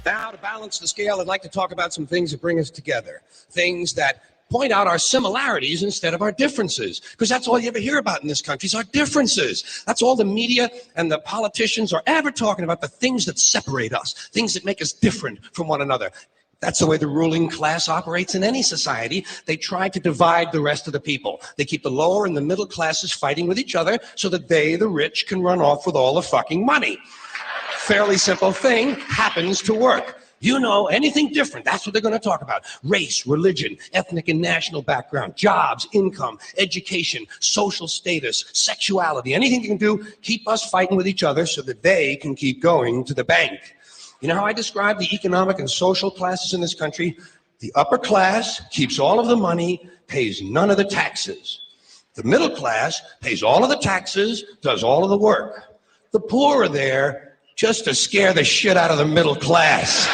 Now, to balance the scale, I'd like to talk about some things that bring us together, things that point out our similarities instead of our differences, because that's all you ever hear about in this country is our differences. That's all the media and the politicians are ever talking about, the things that separate us, things that make us different from one another. That's the way the ruling class operates in any society. They try to divide the rest of the people. They keep the lower and the middle classes fighting with each other so that they, the rich, can run off with all the fucking money. Fairly simple thing, happens to work. You know, anything different, that's what they're going to talk about. Race, religion, ethnic and national background, jobs, income, education, social status, sexuality, anything you can do, keep us fighting with each other so that they can keep going to the bank. You know how I describe the economic and social classes in this country? The upper class keeps all of the money, pays none of the taxes. The middle class pays all of the taxes, does all of the work. The poor are there just to scare the shit out of the middle class.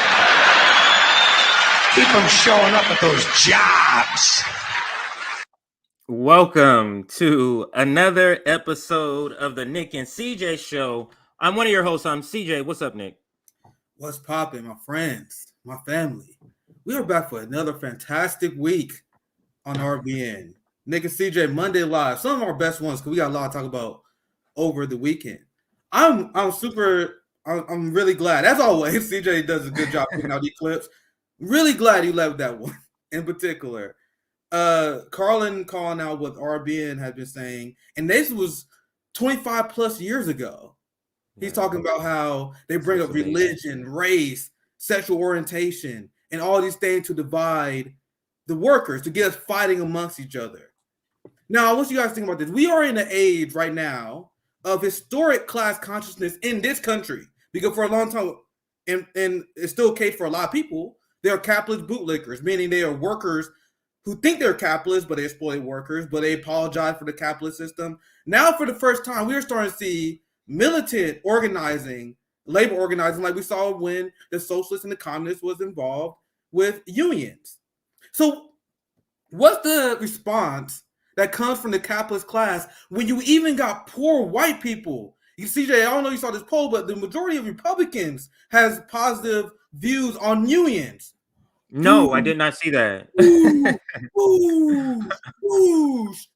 Keep them showing up at those jobs. Welcome to another episode of the Nick and CJ Show. I'm one of your hosts. I'm CJ. What's up, Nick? What's poppin', my friends, my family? We are back for another fantastic week on RBN. Nick and CJ Monday Live. Some of our best ones because we got a lot to talk about over the weekend. I'm really glad. As always, CJ does a good job picking out these clips. Really glad you left that one in particular. Carlin calling out what RBN had been saying, and this was 25 plus years ago. He's talking about how they bring up religion, race, sexual orientation, and all these things to divide the workers, to get us fighting amongst each other. Now, I want you guys to think about this. We are in an age right now of historic class consciousness in this country. Because for a long time, and it's still the case for a lot of people, they are capitalist bootlickers, meaning they are workers who think they're capitalists, but they exploit workers, but they apologize for the capitalist system. Now, for the first time, we are starting to see militant organizing, labor organizing, like we saw when the socialists and the communists was involved with unions. So what's the response that comes from the capitalist class when you even got poor white people? You CJ, I don't know if you saw this poll, but the majority of Republicans has positive views on unions. No, I did not see that.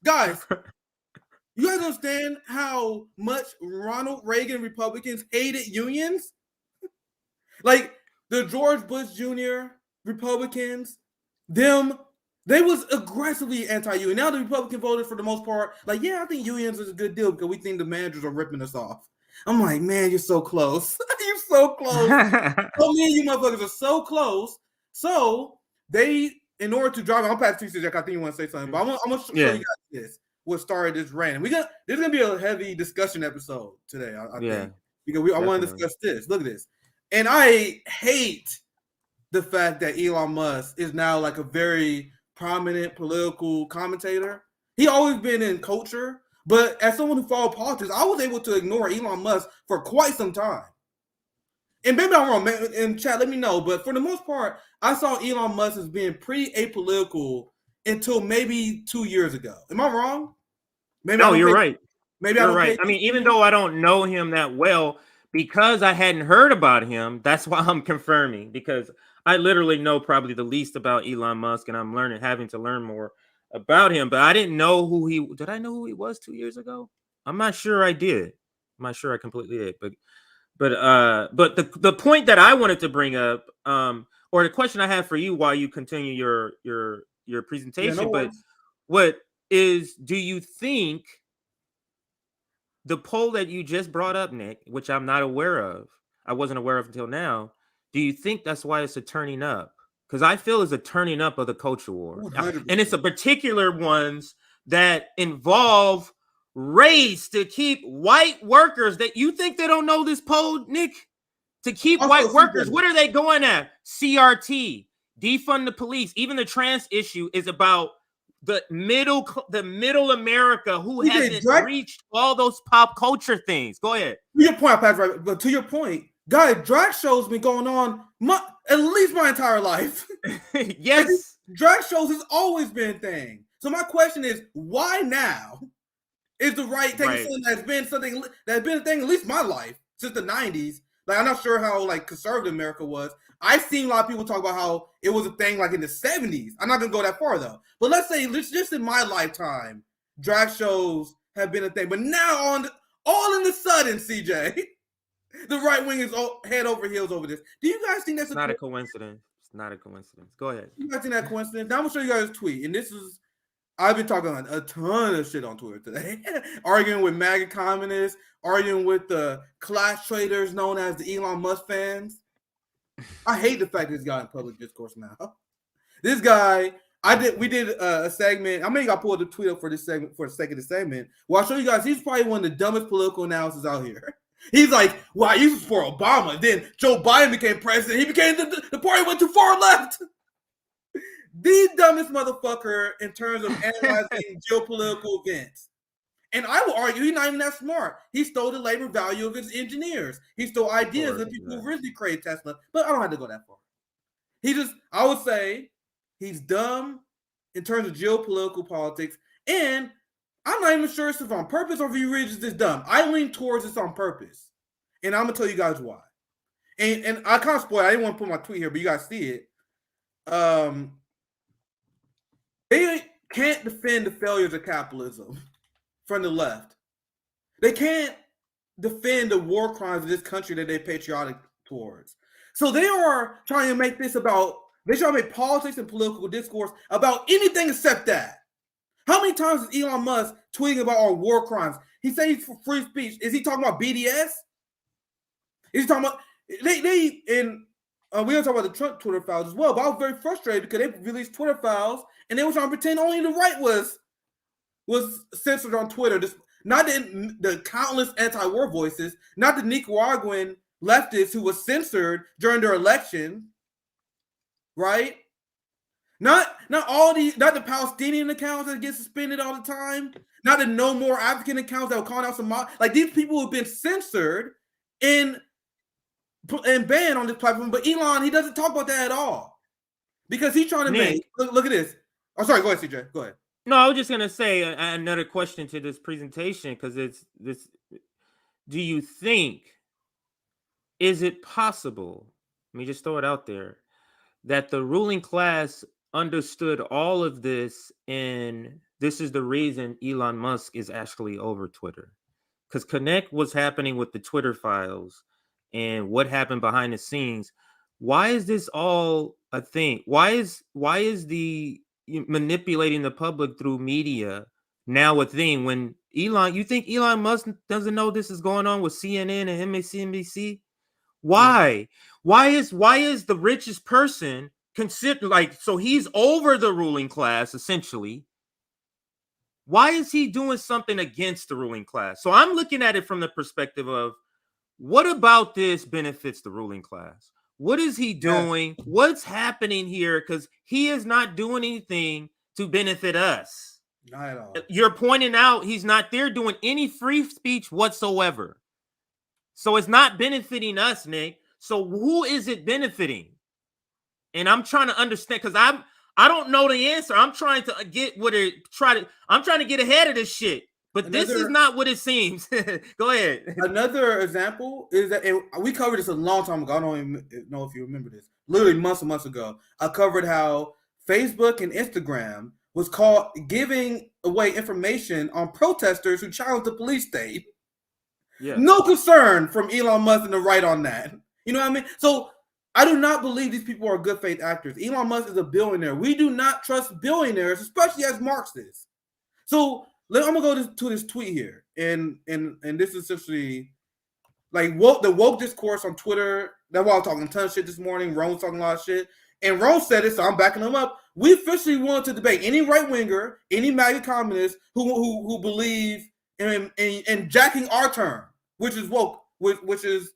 Guys, you guys understand how much Ronald Reagan Republicans hated unions? Like the George Bush Jr. Republicans, they was aggressively anti-union. Now the Republican voters, for the most part, like, yeah, I think unions is a good deal because we think the managers are ripping us off. I'm like, man, you're so close. You're so close. So me and you motherfuckers are so close. So they, in order to drive, I'll pass to you, Jack. I think you want to say something, but I'm gonna show you guys this. What started this rant? This is gonna be a heavy discussion episode today. I think because I want to discuss this. Look at this, and I hate the fact that Elon Musk is now like a very prominent political commentator. He always been in culture, but as someone who followed politics, I was able to ignore Elon Musk for quite some time. And maybe I'm wrong, man, in chat, let me know. But for the most part, I saw Elon Musk as being pretty apolitical until maybe 2 years ago. Am I wrong? No, you're right. Maybe you're right. I mean, even though I don't know him that well, because I hadn't heard about him, that's why I'm confirming, because I literally know probably the least about Elon Musk, and I'm having to learn more about him. But I didn't know did I know who he was 2 years ago? I'm not sure I did. I'm not sure I completely did. But the point that I wanted to bring up, or the question I have for you while you continue your presentation, do you think the poll that you just brought up, Nick, which I'm not aware of, I wasn't aware of until now, do you think that's why it's a turning up? Because I feel it's a turning up of the culture war. 100%. And it's a particular ones that involve race to keep white workers. That you think they don't know this poll, Nick? To keep white workers, what are they going at? CRT, defund the police. Even the trans issue is about the middle America who hasn't reached all those pop culture things. Go ahead. To your point, Patrick, but to your point, guys, drag shows been going on at least my entire life. Yes. Like, drag shows has always been a thing. So my question is, why now is the right thing? That's been a thing at least my life since the 90s. Like, I'm not sure how like conservative America was. I've seen a lot of people talk about how it was a thing like in the 70s. I'm not gonna go that far though. But let's say just in my lifetime, drag shows have been a thing. But now all in the sudden, CJ, the right wing is head over heels over this. Do you guys think that's not a coincidence? It's not a coincidence. Go ahead. You guys think that coincidence? Now I'm gonna show you guys a tweet, and this is I've been talking a ton of shit on Twitter today, arguing with MAGA communists, arguing with the class traders known as the Elon Musk fans. I hate the fact that this guy in public discourse now. This guy, we did a segment. I mean, I pulled the tweet up for this segment for the sake of the segment. Well, I'll show you guys. He's probably one of the dumbest political analysts out here. He's like, well, I used to support Obama. Then Joe Biden became president. He became the party went too far left. The dumbest motherfucker in terms of analyzing geopolitical events. And I will argue he's not even that smart. He stole the labor value of his engineers. He stole ideas of people who originally created Tesla. But I don't have to go that far. I would say he's dumb in terms of geopolitical politics. And I'm not even sure if it's on purpose or if he really just is dumb. I lean towards it's on purpose. And I'm going to tell you guys why. And I kind of spoiled. I didn't want to put my tweet here, but you guys see it. They can't defend the failures of capitalism from the left. They can't defend the war crimes of this country that they're patriotic towards. So they are trying to make this about, they try to make politics and political discourse about anything except that. How many times is Elon Musk tweeting about our war crimes? He says he's for free speech. Is he talking about BDS? Is he talking about, we're going to talk about the Trump Twitter files as well, but I was very frustrated because they released Twitter files and they were trying to pretend only the right was censored on Twitter. Not the countless anti-war voices, not the Nicaraguan leftists who was censored during their election, right? Not the Palestinian accounts that get suspended all the time, not the No More African accounts that were calling out some, like these people have been censored and banned on this platform. But Elon, he doesn't talk about that at all because he's trying to make. Look at this. Oh, sorry. Go ahead, CJ. Go ahead. No, I was just gonna say another question to this presentation because it's this. Do you think is it possible? Let me just throw it out there that the ruling class understood all of this, and this is the reason Elon Musk is actually over Twitter, because connect what's happening with the Twitter files and what happened behind the scenes. Why is this all a thing? Why is the manipulating the public through media now a thing when you think Elon Musk doesn't know this is going on with CNN and MSNBC? Why? Why is the richest person considered so he's over the ruling class essentially? Why is he doing something against the ruling class? So I'm looking at it from the perspective of what about this benefits the ruling class? What is he doing? Yeah. What's happening here? Because he is not doing anything to benefit us. Not at all. You're pointing out he's not there doing any free speech whatsoever. So it's not benefiting us, Nick. So who is it benefiting? And I'm trying to understand because I don't know the answer. I'm trying to get I'm trying to get ahead of this shit. But this is not what it seems. Go ahead. Another example is that we covered this a long time ago. I don't even know if you remember this. Literally months and months ago, I covered how Facebook and Instagram was caught giving away information on protesters who challenged the police state. Yeah. No concern from Elon Musk and the right on that. You know what I mean? So I do not believe these people are good faith actors. Elon Musk is a billionaire. We do not trust billionaires, especially as Marxists. So I'm gonna go to this tweet here, and this is essentially like the woke discourse on Twitter. That's why I was talking a ton of shit this morning. Ron was talking a lot of shit, and Ron said it, so I'm backing him up. We officially want to debate any right winger, any MAGA communist who believe in jacking our term, which is woke, which is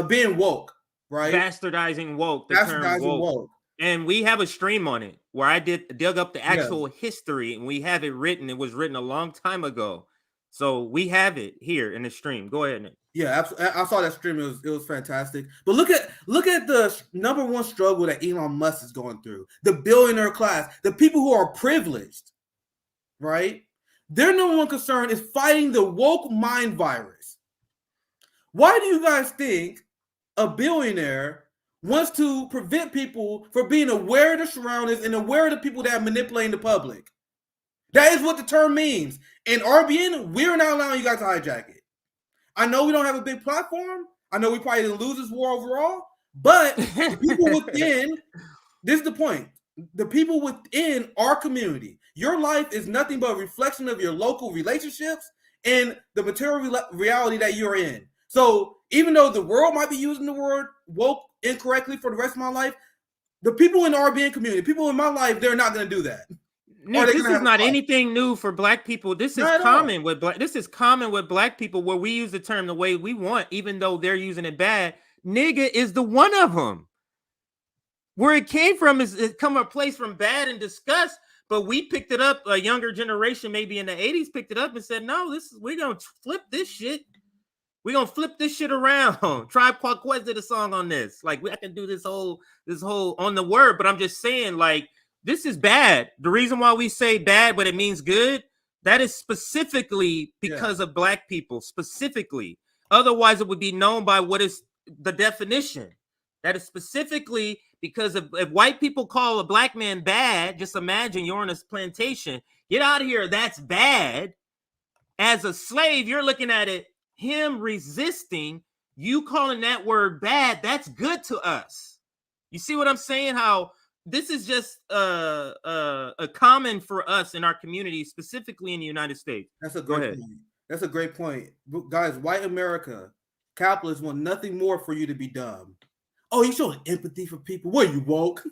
being woke, right? Bastardizing woke. The term woke. And we have a stream on it where I dug up the actual history, and we have it written. It was written a long time ago, so we have it here in the stream. Go ahead, Nick. Yeah, absolutely. I saw that stream. It was fantastic. But look at the number one struggle that Elon Musk is going through. The billionaire class, the people who are privileged, right? Their number one concern is fighting the woke mind virus. Why do you guys think a billionaire wants to prevent people from being aware of their surroundings and aware of the people that are manipulating the public. That is what the term means. In RBN, we're not allowing you guys to hijack it. I know we don't have a big platform. I know we probably didn't lose this war overall, but the people within, this is the point. The people within our community, your life is nothing but a reflection of your local relationships and the material reality that you're in. So even though the world might be using the word woke incorrectly for the rest of my life, the people in the RBN community, people in my life, they're not going to do that. Nick, this is not anything new for black people. This is common with black. This is common with black people where we use the term the way we want, even though they're using it bad. Nigga is the one of them. Where it came from is it come a place from bad and disgust, but we picked it up. A younger generation, maybe in the 80s, picked it up and said, "No, we're gonna flip this shit. We're gonna flip this shit around." Tribe Called Quest did a song on this. Like, I can do this whole on the word, but I'm just saying, like, this is bad. The reason why we say bad, but it means good, that is specifically because of black people, specifically. Otherwise, it would be known by what is the definition. That is specifically because if white people call a black man bad, just imagine you're on a plantation. Get out of here. That's bad. As a slave, you're looking at it, him resisting, you calling that word bad, that's good to us. You see what I'm saying? How this is just a common for us in our community, specifically in the United States. That's a great point. That's a great point. Guys, white America, capitalists want nothing more for you to be dumb. Oh, you showing empathy for people? What, you woke?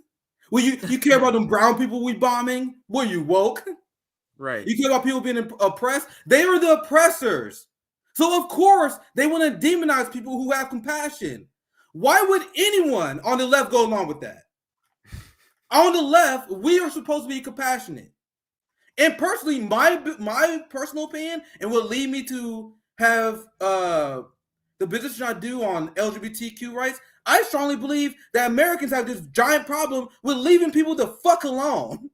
Well, you care about them brown people we bombing? What, you woke? Right. You care about people being oppressed? They are the oppressors. So, of course, they want to demonize people who have compassion. Why would anyone on the left go along with that? On the left, we are supposed to be compassionate. And personally, my personal opinion, and what lead me to have the business I do on LGBTQ rights, I strongly believe that Americans have this giant problem with leaving people the fuck alone.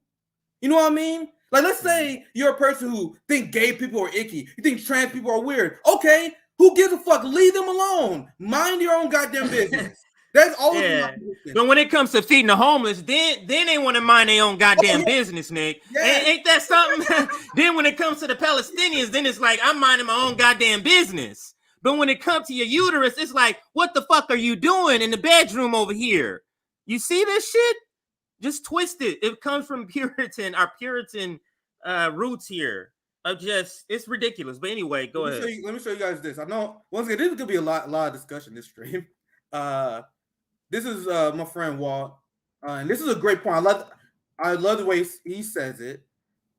You know what I mean? Like, let's say you're a person who think gay people are icky. You think trans people are weird. Okay, who gives a fuck? Leave them alone. Mind your own goddamn business. That's all. Yeah. But when it comes to feeding the homeless, then they want to mind their own goddamn business, Nick. Yeah. Ain't that something? Then when it comes to the Palestinians, then it's like, I'm minding my own goddamn business. But when it comes to your uterus, it's like, what the fuck are you doing in the bedroom over here? You see this shit? Just twist it. It comes from our Puritan roots here. It's ridiculous. But anyway, go ahead. Let me show you guys this. I know, once again, this is gonna be a lot of discussion this stream. This is my friend Walt, and this is a great point. I love the way he says it.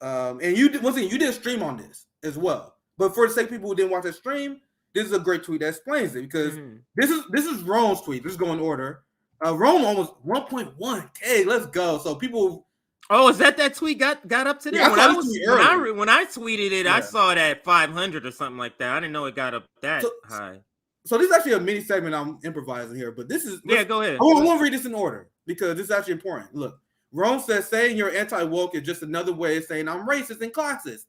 And you did a stream on this as well. But for the sake of people who didn't watch that stream, this is a great tweet that explains it, because this is Rome's tweet. This is going in order. Rome almost 1.1K. Let's go. So people. Oh, is that tweet got up to there? Yeah, when I tweeted it, I saw it at 500 or something like that. I didn't know it got up that high. So this is actually a mini segment I'm improvising here, but this is go ahead. I want to read this in order because this is actually important. Look, Rome says saying you're anti-woke is just another way of saying I'm racist and classist.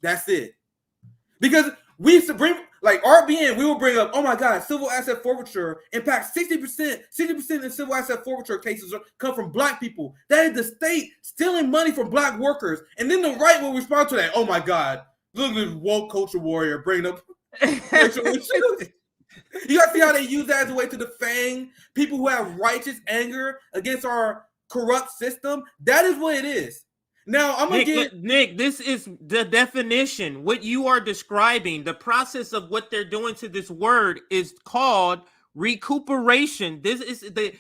That's it. Because we used to bring, like RBN, we will bring up, oh my God, civil asset forfeiture impacts 60% in civil asset forfeiture cases come from black people. That is the state stealing money from black workers. And then the right will respond to that. Oh my God, look at this woke culture warrior bringing up racial issues. You guys see how they use that as a way to defang people who have righteous anger against our corrupt system? That is what it is. Now, I'm going to get... Nick, this is the definition. What you are describing, the process of what they're doing to this word is called recuperation. This is the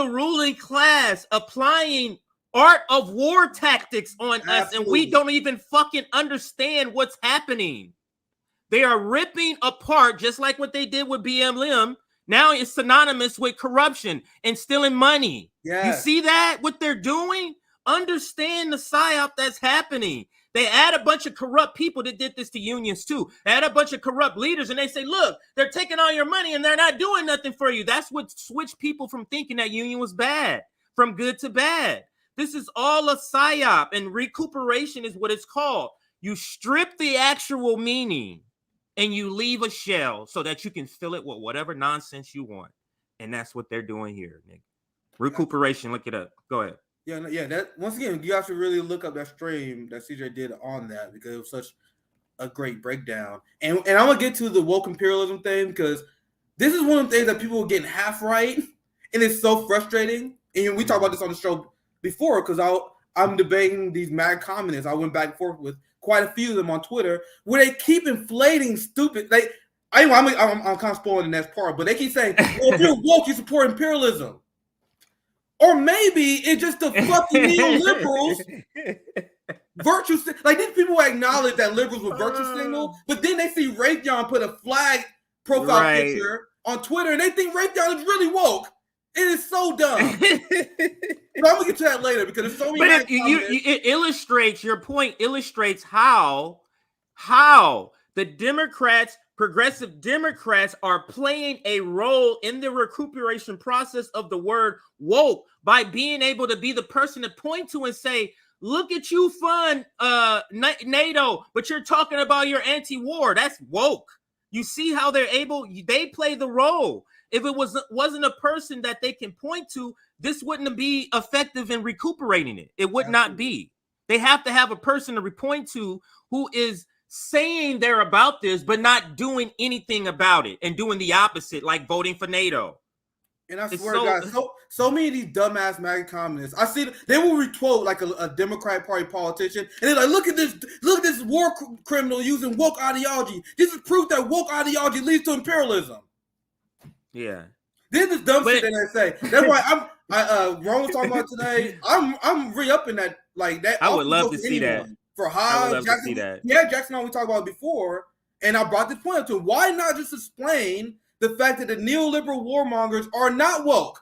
ruling class applying art of war tactics on us, and we don't even fucking understand what's happening. They are ripping apart, just like what they did with BLM. Now it's synonymous with corruption and stealing money. Yes. You see that, what they're doing? Understand the psyop that's happening. They add a bunch of corrupt people that did this to unions too. They add a bunch of corrupt leaders and they say, look, they're taking all your money and they're not doing nothing for you. That's what switched people from thinking that union was bad, from good to bad. This is all a psyop, and recuperation is what it's called. You strip the actual meaning and you leave a shell so that you can fill it with whatever nonsense you want. And that's what they're doing here, Nick. Recuperation, look it up. Go ahead. Yeah. That once again, you have to really look up that stream that CJ did on that because it was such a great breakdown. And I'm gonna get to the woke imperialism thing because this is one of the things that people are getting half right, and it's so frustrating. And we talked about this on the show before because I'm debating these mad communists. I went back and forth with quite a few of them on Twitter where they keep inflating stupid. I'm kind of spoiling the next part, but they keep saying, well, if you're woke, you support imperialism. Or maybe it's just the fucking neoliberals virtue. Like these people acknowledge that liberals were virtue signal, but then they see Raytheon put a flag profile picture on Twitter and they think Raytheon is really woke. It is so dumb. But I'm gonna get to that later because there's so many. But it illustrates your point. Illustrates how the Democrats, progressive Democrats, are playing a role in the recuperation process of the word woke by being able to be the person to point to and say, "Look at you, fund NATO, but you're talking about your anti-war. That's woke." You see how they play the role. If it wasn't a person that they can point to, this wouldn't be effective in recuperating it. It would not be. They have to have a person to point to who is saying they're about this, but not doing anything about it and doing the opposite, like voting for NATO. And I swear to God, so many of these dumbass MAGA communists, I see they will retweet like a Democratic Party politician, and they're like, look at this war criminal using woke ideology. This is proof that woke ideology leads to imperialism. Yeah. This is dumb shit that they say. That's why Ron was talking about today. I'm re-upping that like that. I would love to see that. For High, Jackson, Jackson, we talked about it before, and I brought this point up to him. Why not just explain the fact that the neoliberal warmongers are not woke?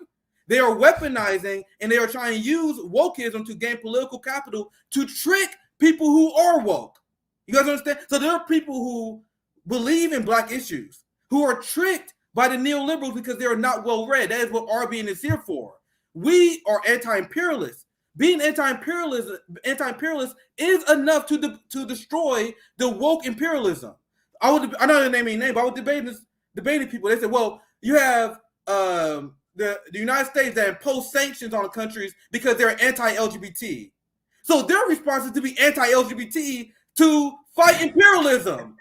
They are weaponizing and they are trying to use wokeism to gain political capital to trick people who are woke. You guys understand? So there are people who believe in black issues who are tricked by the neoliberals because they are not well read. That is what RBN is here for. We are anti-imperialists. Being anti-imperialist is enough to destroy the woke imperialism. I'm not gonna name any name, but I was debating people. They said, well, you have the United States that impose sanctions on the countries because they're anti-LGBT. So their response is to be anti-LGBT to fight imperialism.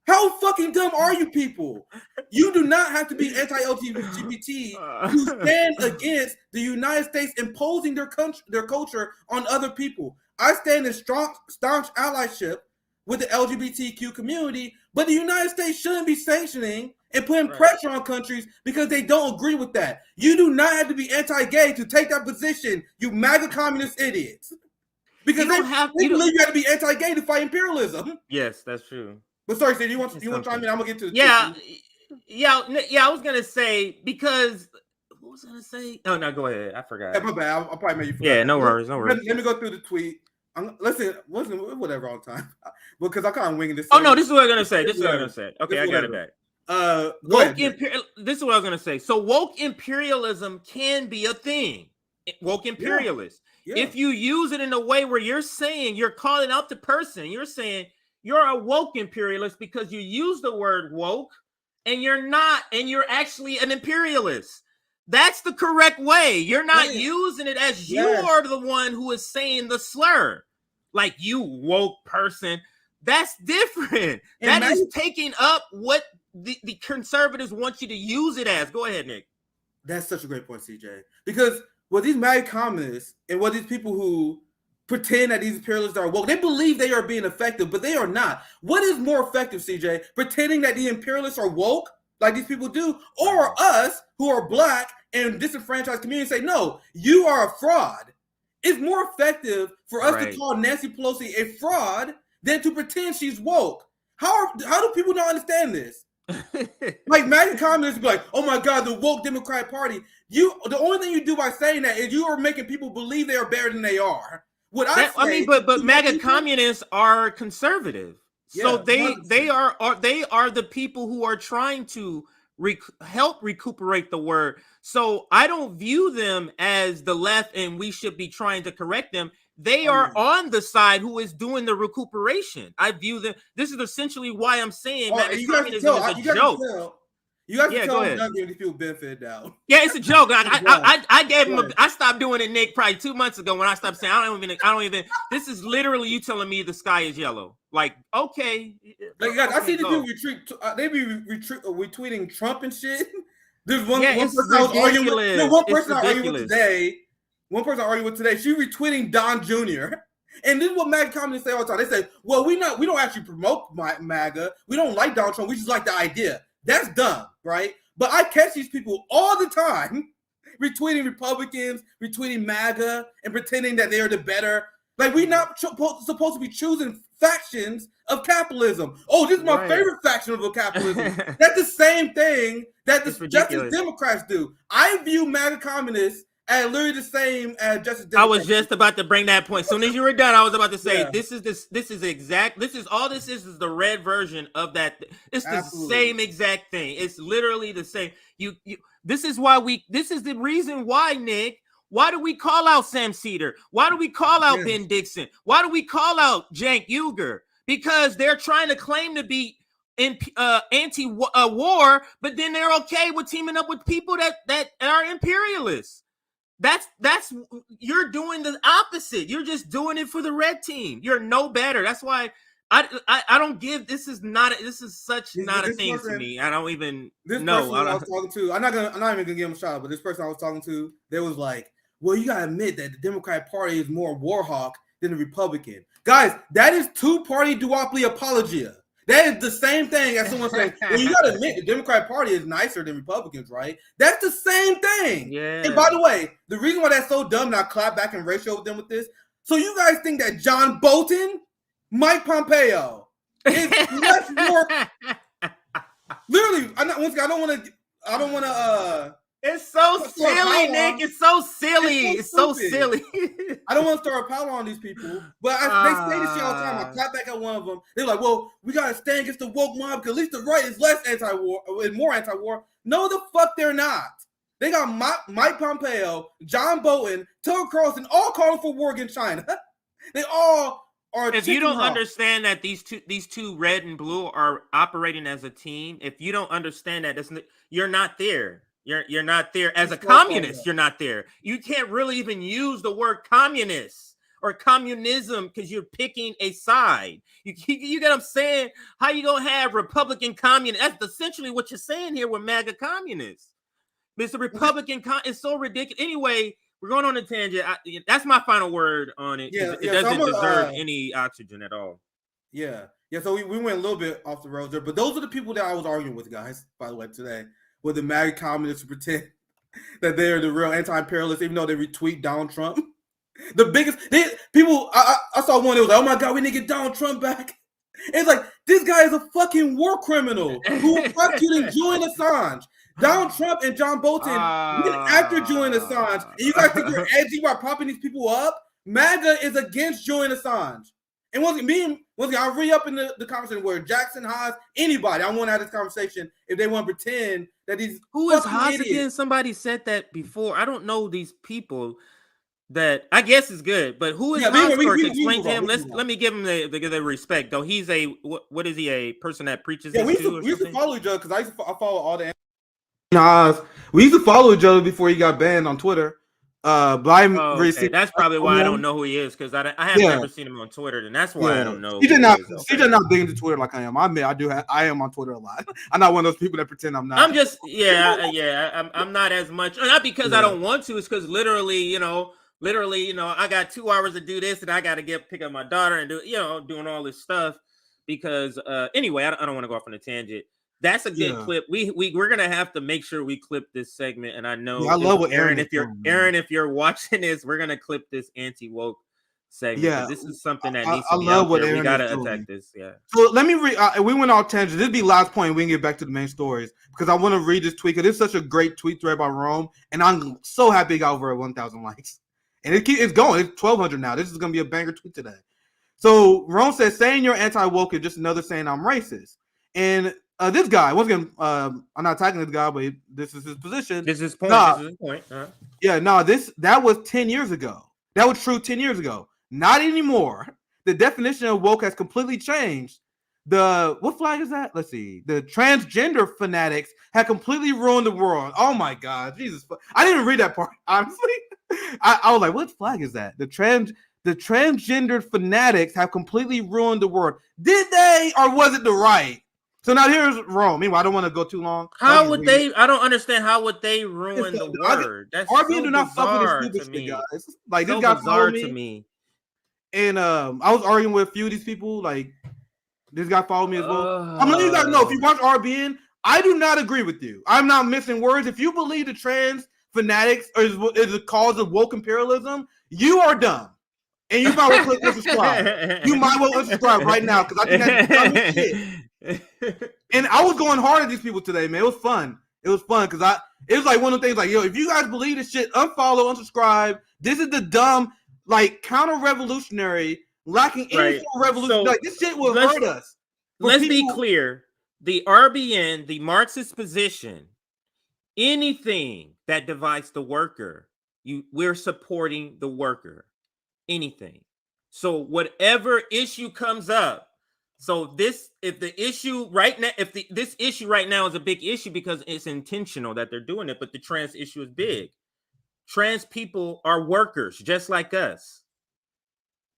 How fucking dumb are you people? You do not have to be anti-LGBT to stand against the United States imposing their culture on other people. I stand in staunch allyship with the LGBTQ community, but the United States shouldn't be sanctioning and putting pressure on countries because they don't agree with that. You do not have to be anti-gay to take that position, you MAGA communist idiots. Because they believe you have to be anti-gay to fight imperialism. Yes, that's true. But sorry, Steve, you want to chime in? I'm gonna get to the I was gonna say because what was I gonna say? Oh no, go ahead. I forgot. Hey, my bad. I'll probably make you forget. Yeah, no worries. Let me go through the tweet. Listen, whatever on time because I kind of winging this. Oh no, this is what I'm gonna say. Okay, I got it back. This is what I was gonna say. So woke imperialism can be a thing. Woke imperialist. Yeah. If you use it in a way where you're saying you're calling out the person, you're saying you're a woke imperialist because you use the word woke and you're not, and you're actually an imperialist. That's the correct way. You're not using it as you are the one who is saying the slur. Like you woke person. That's different. And that is taking up what the conservatives want you to use it as. Go ahead, Nick. That's such a great point, CJ. Because what these MAGA communists and what these people who pretend that these imperialists are woke, they believe they are being effective, but they are not. What is more effective, CJ? Pretending that the imperialists are woke, like these people do, or us who are black and disenfranchised communities say, no, you are a fraud. It's more effective for us to call Nancy Pelosi a fraud than to pretend she's woke. How do people not understand this? Like MAGA communists be like, oh my God, the woke Democratic Party. The only thing you do by saying that is you are making people believe they are better than they are. But MAGA communists are conservative, so they are the people who are trying to help recuperate the word. So I don't view them as the left, and we should be trying to correct them. they are on the side who is doing the recuperation. I view them. This is essentially why I'm saying MAGA communism is a joke. You guys can tell I'm done giving these people benefit now. Yeah, it's a joke. I gave him. I stopped doing it, Nick, probably 2 months ago when I stopped saying I don't even. This is literally you telling me the sky is yellow. Like, okay. Like, guys, I see the people retreat. They be retweeting Trump and shit. There's one person I was arguing with. One person I argued with today. One person I argued with today. She retweeting Don Jr. And this is what MAGA communists say all the time. They say, "Well, we don't actually promote MAGA. We don't like Donald Trump. We just like the idea." That's dumb, right? But I catch these people all the time retweeting Republicans, retweeting MAGA, and pretending that they're the better. Like, we're not supposed to be choosing factions of capitalism. Oh, this is my favorite faction of capitalism. That's the same thing that the Justice Democrats do. I view MAGA communists as literally the same as Justice Democrats. I was just about to bring that point. As soon as you were done, I was about to say this is the red version of that. It's the same exact thing. It's literally the same. This is the reason why, Nick. Why do we call out Sam Cedar? Why do we call out Ben Dixon? Why do we call out Cenk Uygur? Because they're trying to claim to be anti-war, but then they're okay with teaming up with people that are imperialists. That's you're doing the opposite. You're just doing it for the red team. You're no better. That's why I don't give. This is such not a thing to me. I don't even know. I was talking to. I'm not even gonna give him a shout out, but this person I was talking to, they was like, "Well, you gotta admit that the Democratic Party is more war hawk than the Republican." Guys, that is two-party duopoly apologia. That is the same thing as someone saying, well, you gotta admit the Democratic Party is nicer than Republicans, right? That's the same thing. Yeah. And by the way, the reason why that's so dumb, and I clap back and ratio with them with this. So you guys think that John Bolton, Mike Pompeo is less more literally, I don't wanna it's so silly, Nick. It's so silly. It's so silly. I don't want to start a power on these people, but they say this shit all the time. I clap back at one of them. They're like, well, we got to stand against the woke mob because at least the right is less anti-war and more anti-war. No, the fuck they're not. They got Mike Pompeo, John Bolton, Tucker Carlson, all calling for war against China. They all are. If you don't understand that these two red and blue are operating as a team, if you don't understand that, you're not there. You're not there as a communist. You're not there. You can't really even use the word communist or communism because you're picking a side. You get what I'm saying? How you gonna have Republican communist? That's essentially what you're saying here with MAGA communists. It's the Republican. It's so ridiculous. Anyway, we're going on a tangent. That's my final word on it. It doesn't deserve any oxygen at all. Yeah. So we went a little bit off the road there, but those are the people that I was arguing with, guys. By the way, today. With the MAGA communists pretend that they're the real anti-imperialists, even though they retweet Donald Trump. The biggest people, I saw one that was like, oh my God, we need to get Donald Trump back. It's like, this guy is a fucking war criminal who was prosecuting Julian Assange. Donald Trump and John Bolton went after Julian Assange. And you guys think you're edgy by propping these people up? MAGA is against Julian Assange. And once again, I'll re-up in the conversation where Jackson, Haas, anybody, I want to have this conversation if they want to pretend that these who is Haas again? Somebody said that before. I don't know these people that I guess is good, but who is Haas to explain to him? Let me give him the respect though. He's a what is he, a person that preaches? Yeah, we used to follow each other because I follow all the Haas. We used to follow each other before he got banned on Twitter. But I'm okay. That's probably why I don't know who he is because I have never seen him on Twitter, and that's why I don't know. He's not big into Twitter like I am. I admit I am on Twitter a lot. I'm not one of those people that pretend I'm not. I'm just I'm not as much. Not because I don't want to. It's because literally, I got 2 hours to do this, and I got to pick up my daughter and do doing all this stuff. Because anyway, I don't want to go off on a tangent. That's a good clip. We're gonna have to make sure we clip this segment. And I know I love what Aaron. If you're watching this, we're gonna clip this anti-woke segment. Yeah, this is something that needs to be out there. We gotta attack this. Yeah. So let me read. We went off tangent. This will be last point. We can get back to the main stories because I want to read this tweet because it's such a great tweet thread by Rome, and I'm so happy it got over 1,000 likes. And it's going. It's 1,200 now. This is gonna be a banger tweet today. So Rome says, "Saying you're anti-woke is just another saying I'm racist." And this guy, once again, I'm not attacking this guy, but this is his position. This is his point. This is his point. Yeah, no, that was 10 years ago. That was true 10 years ago. Not anymore. The definition of woke has completely changed. What flag is that? Let's see. The transgender fanatics have completely ruined the world. Oh my God, Jesus! I didn't even read that part. Honestly, I was like, what flag is that? The transgender fanatics have completely ruined the world. Did they, or was it the right? So now here's Rome. Meanwhile, I don't want to go too long. How would they? I don't understand. How would they ruin the word? That's RBN so do not fuck with the stupid to me, guys. Like so this guy bizarre followed to me. And I was arguing with a few of these people. Like this guy followed me as well. I'm letting you guys know, if you watch RBN, I do not agree with you. I'm not missing words. If you believe the trans fanatics is the cause of woke imperialism, you are dumb. And you might well click unsubscribe. You might well unsubscribe right now because I think that's dumb as shit. And I was going hard at these people today, man. It was fun. It was fun because it was like one of the things like, yo, if you guys believe this shit, unfollow, unsubscribe. This is the dumb, like counter-revolutionary, lacking any sort of revolution. So, like this shit will hurt us. Let's be clear. The RBN, the Marxist position, anything that divides the worker, we're supporting the worker. Anything. So whatever issue comes up, so this issue right now is a big issue because it's intentional that they're doing it, but the trans issue is big. Trans people are workers just like us.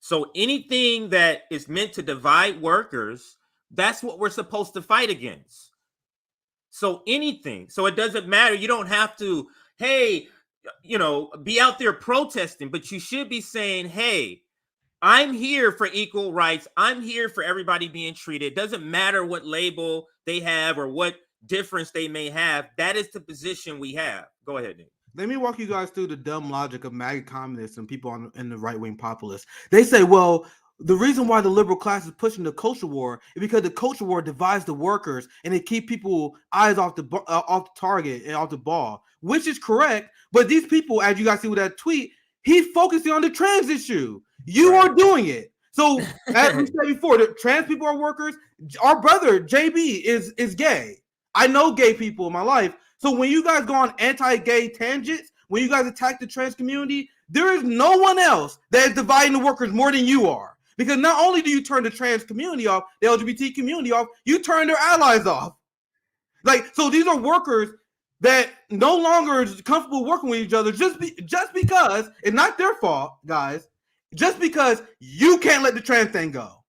So anything that is meant to divide workers, that's what we're supposed to fight against. So anything. So it doesn't matter. You don't have to, hey, be out there protesting, but you should be saying, hey, I'm here for equal rights. I'm here for everybody being treated. It doesn't matter what label they have or what difference they may have. That is the position we have. Go ahead, Nick. Let me walk you guys through the dumb logic of MAGA communists and people in the right-wing populists. They say, well, the reason why the liberal class is pushing the culture war is because the culture war divides the workers and they keep people eyes off the target and off the ball, which is correct. But these people, as you guys see with that tweet, he's focusing on the trans issue. You are doing it. So as we said before, the trans people are workers. Our brother JB is gay. I know gay people in my life. So when you guys go on anti-gay tangents, when you guys attack the trans community, there is no one else that is dividing the workers more than you are. Because not only do you turn the trans community off, the LGBT community off, you turn their allies off. Like, so these are workers that no longer is comfortable working with each other just because it's not their fault, guys. Just because you can't let the trans thing go.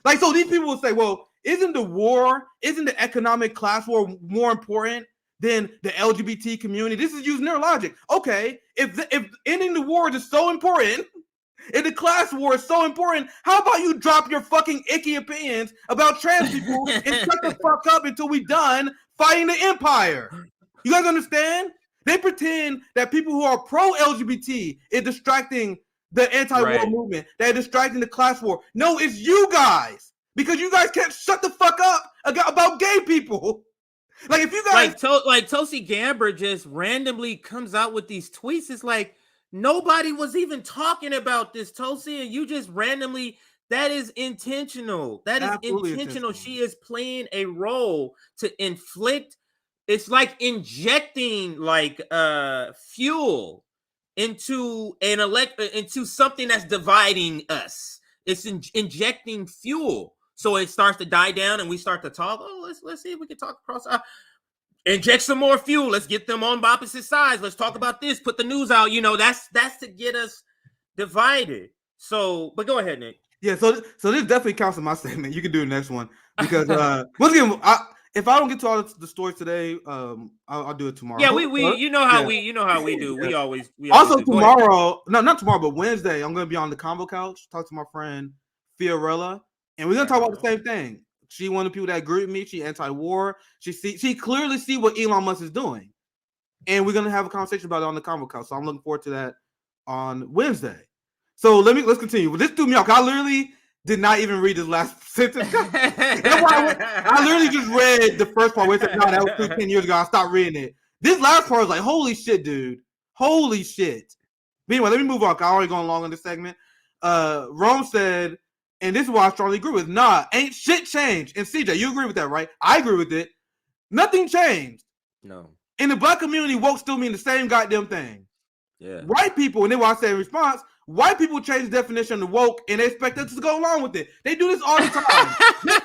Like, so these people will say, well, isn't the economic class war more important than the LGBT community? This is using their logic. Okay, if ending the war is so important, if the class war is so important, how about you drop your fucking icky opinions about trans people and shut the fuck up until we done fighting the empire? You guys understand? They pretend that people who are pro-LGBT is distracting the anti-war movement. They're distracting the class war. No, it's you guys. Because you guys can't shut the fuck up about gay people. Like, if you guys... Like Tulsi Gabbard just randomly comes out with these tweets. It's like, nobody was even talking about this, Tulsi, and you just randomly... That is intentional. That is intentional. She is playing a role to inflict... It's like injecting fuel into into something that's dividing us. It's injecting fuel, so it starts to die down, and we start to talk. Oh, let's see if we can talk across. Inject some more fuel. Let's get them on opposite sides. Let's talk about this. Put the news out. That's to get us divided. So, but go ahead, Nick. Yeah. So this definitely counts in my statement. You can do the next one because once again, if I don't get to all the stories today, I'll do it tomorrow. Yeah, we you know how we do. We always also do. Tomorrow, not tomorrow, but Wednesday, I'm gonna be on the Convo Couch, talk to my friend Fiorella, and we're gonna talk about the same thing. She one of the people that agree with me. She anti-war. She clearly see what Elon Musk is doing, and we're gonna have a conversation about it on the Convo Couch. So I'm looking forward to that on Wednesday. So let's continue. This threw me off. I literally did not even read this last sentence. I literally just read the first part where it said, no, that was 10 years ago. I stopped reading it. This last part was like, holy shit, dude. Holy shit. But anyway, let me move on. I already going long on this segment. Rome said, and this is what I strongly agree with, nah, ain't shit changed. And CJ, you agree with that, right? I agree with it. Nothing changed. No. In the black community, woke still mean the same goddamn thing. Yeah. White people, and then what I say in response, White people change the definition of woke and they expect us to go along with it. They do this all the time.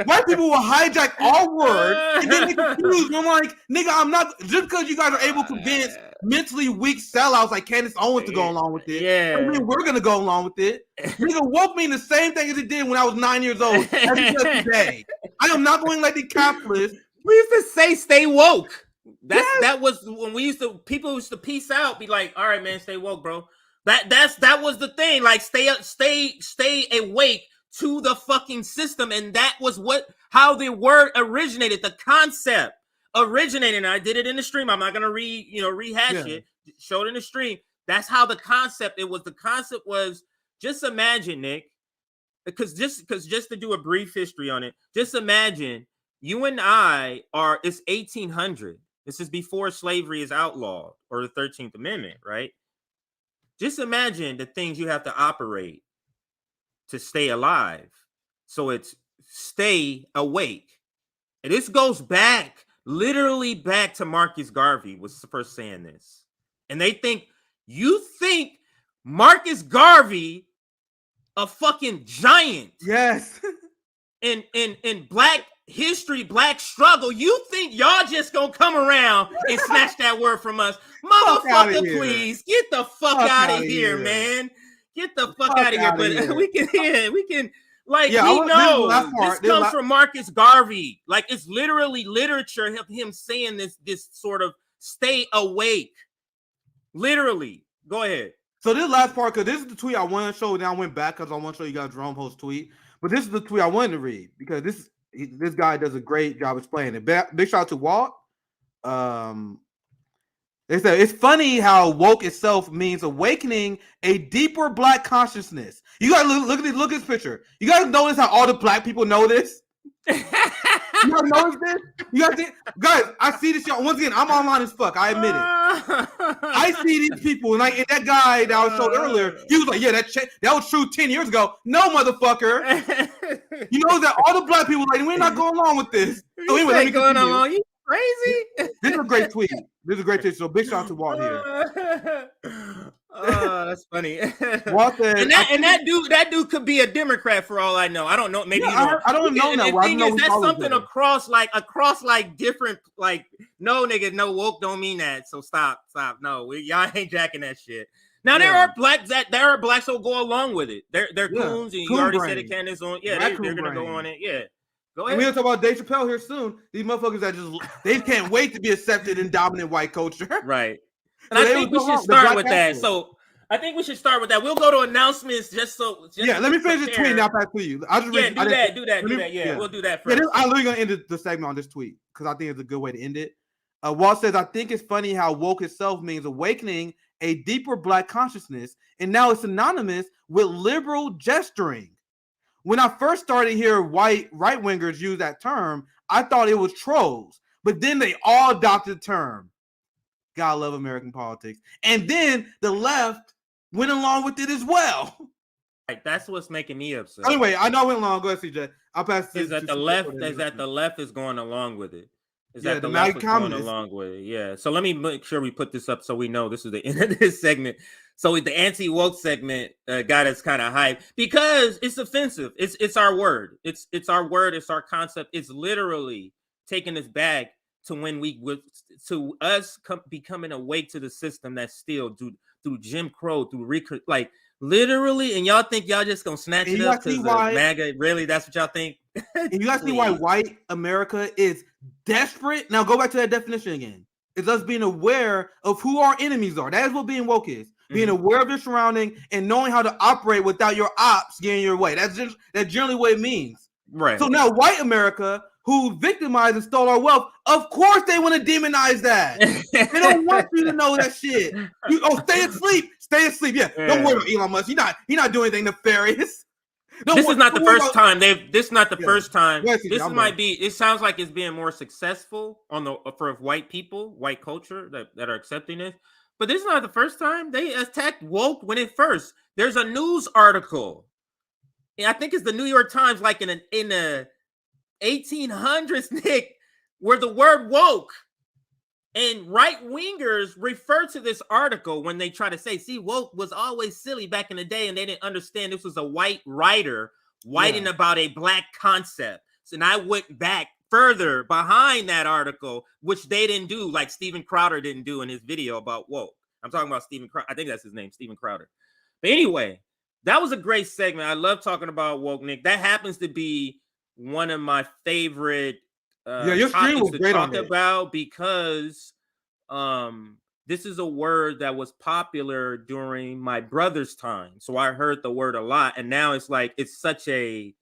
White people will hijack our word and then they confuse. I'm like, nigga, I'm not, just because you guys are able to convince mentally weak sellouts like Candace Owens to go along with it. Yeah. I mean, we're going to go along with it. Nigga, woke mean the same thing as it did when I was 9 years old as it does today. I am not going like the capitalists. We used to say stay woke. That was when people used to peace out, be like, all right, man, stay woke, bro. That was the thing. Like stay awake to the fucking system. And that was how the word originated, the concept originated. And I did it in the stream. I'm not gonna rehash it. Showed in the stream. That's how the concept was. Just imagine, Nick, because just to do a brief history on it, just imagine you and I it's 1800. This is before slavery is outlawed or the 13th Amendment, right? Just imagine the things you have to operate to stay alive. So it's stay awake. And this goes literally back to Marcus Garvey was the first saying this. And you think Marcus Garvey a fucking giant. Yes. In black history, black struggle, you think y'all just gonna come around and snatch that word from us? Motherfucker, please get the fuck out of here, man. Get the fuck out of here. But we can like, we know this comes from Marcus Garvey. Like, it's literally literature of him saying this sort of stay awake. Literally. Go ahead. So this last part, because this is the tweet I wanted to show, then I went back because I want to show you guys Jerome Post's tweet. But this is the tweet I wanted to read because this guy does a great job explaining it. Big shout out to Walt. They said it's funny how woke itself means awakening a deeper black consciousness. You gotta look at this picture. You gotta notice how all the black people know this. You gotta notice this. Guys, I see this. Once again, I'm online as fuck. I admit it. I see these people, and that guy that I showed earlier, he was like, "Yeah, that was true 10 years ago." No, motherfucker. You know that all the black people like, we're not going along with this. So anyway, let me going on. You crazy? This is a great tweet. So big shout out to Walt here. Oh, that's funny. Walt said, and that dude could be a Democrat for all I know. I don't know. Maybe I don't know that. The thing is, that's something across different, like, no, nigga, no, woke don't mean that. So stop. No, y'all ain't jacking that shit. Now there are blacks who go along with it. They're coons, and you already said it, Candace, on. Yeah, they're gonna go on it. Yeah. Go ahead. And we're gonna talk about Dave Chappelle here soon. These motherfuckers that they can't wait to be accepted in dominant white culture. Right. And I think we should start with that. So I think we should start with that. We'll go to announcements let me finish this tweet and I'll pass to you. I'll just do that. Yeah, we'll do that first. I'm literally gonna end the segment on this tweet because I think it's a good way to end it. Walt says, I think it's funny how woke itself means awakening a deeper black consciousness, and now it's synonymous with liberal gesturing. When I first started hearing white right-wingers use that term, I thought it was trolls. But then they all adopted the term. God love American politics. And then the left went along with it as well. Right, that's what's making me upset. Anyway, I know I went along. Go ahead, CJ. I'll pass this. The left is going along with it. The left is going along with it. Yeah. So let me make sure we put this up so we know this is the end of this segment. So the anti-woke segment got us kind of hyped because it's offensive. It's our word. It's our word. It's our concept. It's literally taking us back to us becoming awake to the system that's still through Jim Crow, like literally. And y'all think y'all just gonna snatch it up because MAGA? Really, that's what y'all think? And you guys see why white America is desperate. Now go back to that definition again. It's us being aware of who our enemies are. That is what being woke is. Being aware of your surrounding and knowing how to operate without your ops getting your way. That's generally what it means. Right. So now white America, who victimized and stole our wealth, of course they want to demonize that. They don't want you to know that shit. Stay asleep. Stay asleep. Yeah. Don't worry about Elon Musk. He's not doing anything nefarious. This is not the first time This is not the first time. It sounds like it's being more successful for white people, white culture that are accepting this. But this is not the first time they attacked woke when it first. There's a news article. I think it's the New York Times, like in the 1800s, Nick, where the word woke And right-wingers refer to this article when they try to say, see, woke was always silly back in the day, and they didn't understand this was a white writer writing about a black concept. So, and I went back further behind that article, which they didn't do, like Steven Crowder didn't do in his video about woke. I'm talking about Steven Crowder. I think that's his name, Steven Crowder. But anyway, that was a great segment. I love talking about woke, Nick. That happens to be one of my favorite your stream was great talk about, because this is a word that was popular during my brother's time. So I heard the word a lot, and now it's like it's such a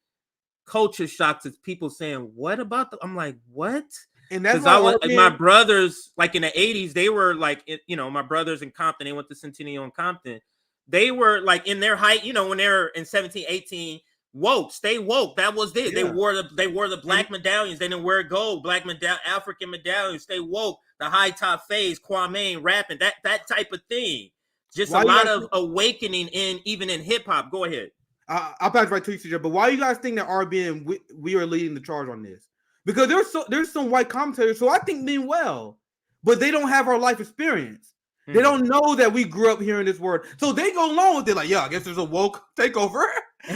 culture shock to people saying, what about the, I'm like, what? And that's my brothers, like in the 80s, they were like, you know, my brothers in Compton, they went to Centennial in Compton. They were like in their height, you know, when they were in 17, 18, woke, stay woke. That was it. Yeah. They wore the black medallions. They didn't wear gold, African medallions. Stay woke. The high top fades, Kwame rapping, that type of thing. Just a lot of awakening even in hip hop. Go ahead. I'll pass right to you, CJ. But why do you guys think that RBN we are leading the charge on this? Because there's some white commentators who I think mean well, but they don't have our life experience. They don't know that we grew up hearing this word, so they go along with it. Like, yeah, I guess there's a woke takeover.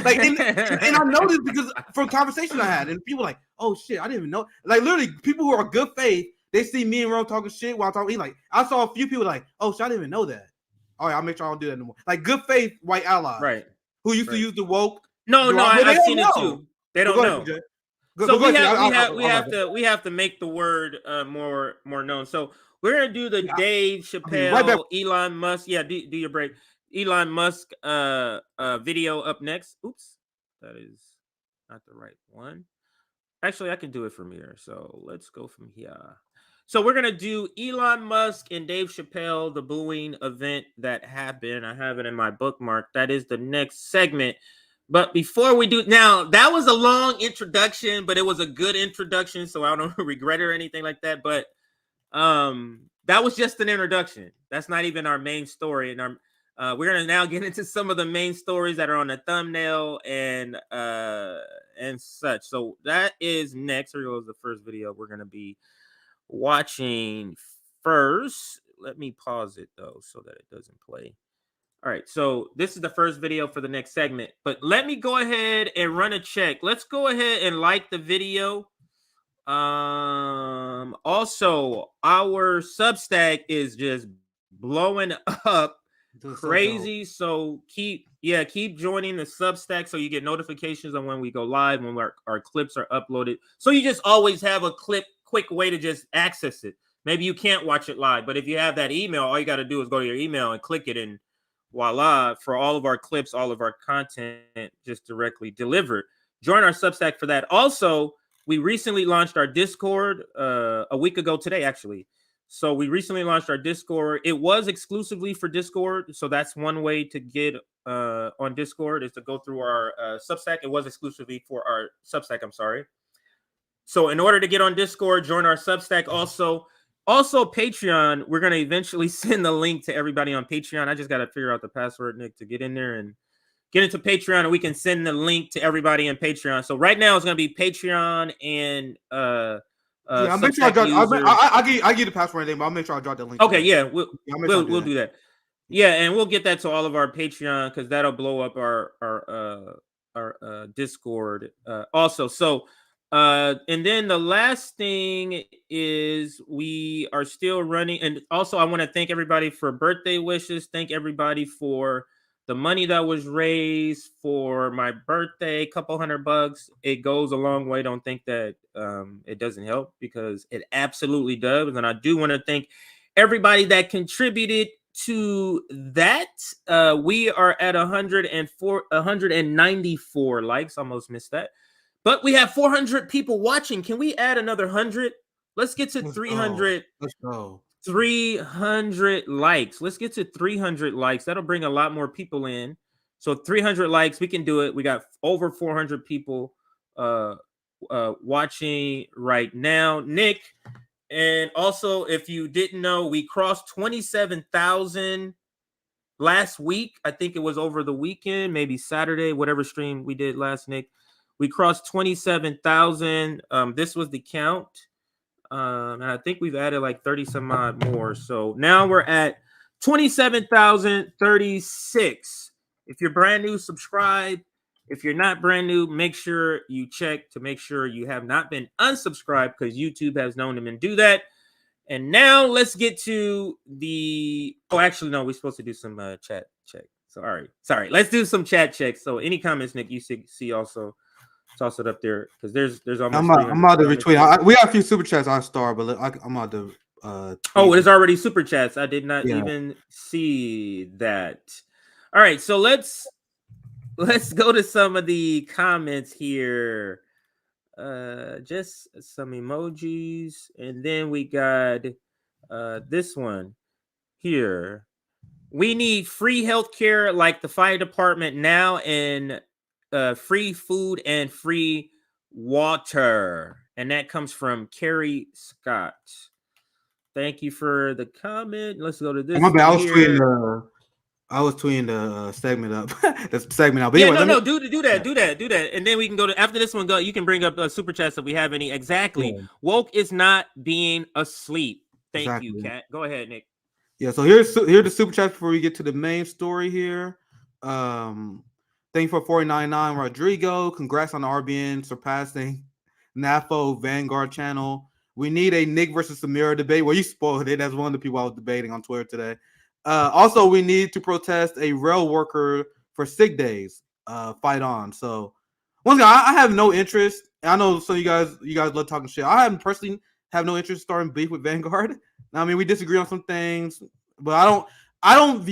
Like, and I know this because from conversations I had, and people like, oh shit, I didn't even know. Like, literally, people who are good faith, they see me and Ron talking shit while talking. Like, I saw a few people like, oh shit, I didn't even know that. All right, I'll make sure I don't do that anymore. Like, good faith white allies, right? Who used to use the woke. No, I've seen it too. They don't know. So we have to make the word more known. So we're gonna do the Dave Chappelle, Elon Musk. Yeah, do your break. Elon Musk video up next. Oops, that is not the right one. Actually, I can do it from here. So let's go from here. So we're gonna do Elon Musk and Dave Chappelle, the booing event that happened. I have it in my bookmark. That is the next segment. But before we do, now that was a long introduction, but it was a good introduction, so I don't regret it or anything like that. But that was just an introduction. That's not even our main story. And we're gonna now get into some of the main stories that are on the thumbnail and such. So that is next. Here goes the first video we're gonna be watching first. Let me pause it though so that it doesn't play. All right, so this is the first video for the next segment, but let me go ahead and run a check. Let's go ahead and like the video. Also, our Substack is just blowing up crazy. So keep joining the Substack so you get notifications on when we go live, when our clips are uploaded. So you just always have a quick way to just access it. Maybe you can't watch it live, but if you have that email, all you got to do is go to your email and click it, and voila, for all of our clips, all of our content just directly delivered. Join our Substack for that. Also, we recently launched our Discord a week ago today, actually. So we recently launched our Discord. It was exclusively for Discord. So that's one way to get on Discord, is to go through our Substack. It was exclusively for our Substack, I'm sorry. So in order to get on Discord, join our Substack. Also, Patreon, we're going to eventually send the link to everybody on Patreon. I just got to figure out the password, Nick, to get in there and get into Patreon, and we can send the link to everybody on Patreon. So right now it's going to be Patreon and I'll make sure I'll give you the password name, but I'll make sure I drop the link. Okay, yeah, we'll do that. Yeah, and we'll get that to all of our Patreon, because that'll blow up our Discord also. So and then the last thing is we are still running. And also, I want to thank everybody for birthday wishes. Thank everybody for the money that was raised for my birthday, a couple $100. It goes a long way. Don't think that it doesn't help, because it absolutely does. And I do want to thank everybody that contributed to that. We are at 194 likes. Almost missed that. But we have 400 people watching. Can we add another 100? Let's get to 300. Let's go. 300 likes. Let's get to 300 likes. That'll bring a lot more people in. So 300 likes, we can do it. We got over 400 people watching right now, Nick. And also, if you didn't know, we crossed 27,000 last week. I think it was over the weekend, maybe Saturday, whatever stream we did last, Nick. We crossed 27,000. This was the count. And I think we've added like 30 some odd more. So now we're at 27,036. If you're brand new, subscribe. If you're not brand new, make sure you check to make sure you have not been unsubscribed, because YouTube has known them and do that. And now let's get to the. Oh, actually, no, we're supposed to do some chat check. Sorry. Let's do some chat checks. So any comments, Nick, you see also toss it up there, because there's almost. I'm about to retweet. We have a few super chats on Star, but I'm about to. Oh, it's already super chats. I did not even see that. All right, so let's go to some of the comments here. Just some emojis, and then we got this one here. We need free healthcare like the fire department now, and free food and free water. And that comes from Carrie Scott. Thank you for the comment. Let's go to this. My bad. I was tweeting the segment up. The segment out. But yeah, anyway, do that. And then we can go to after this one. You can bring up super chats if we have any. Exactly. Yeah. Woke is not being asleep. Thank you, Kat. Go ahead, Nick. Yeah. So here's the super chats before we get to the main story here. Thank you for 499 Rodrigo. Congrats on the RBN surpassing NAFO Vanguard channel. We need a Nick versus Samira debate. Well, you spoiled it. That's one of the people I was debating on Twitter today. Also, we need to protest a rail worker for sick days. Fight on. So, once again, I have no interest. I know some of you guys love talking shit. I personally have no interest in starting beef with Vanguard. I mean, we disagree on some things, but I don't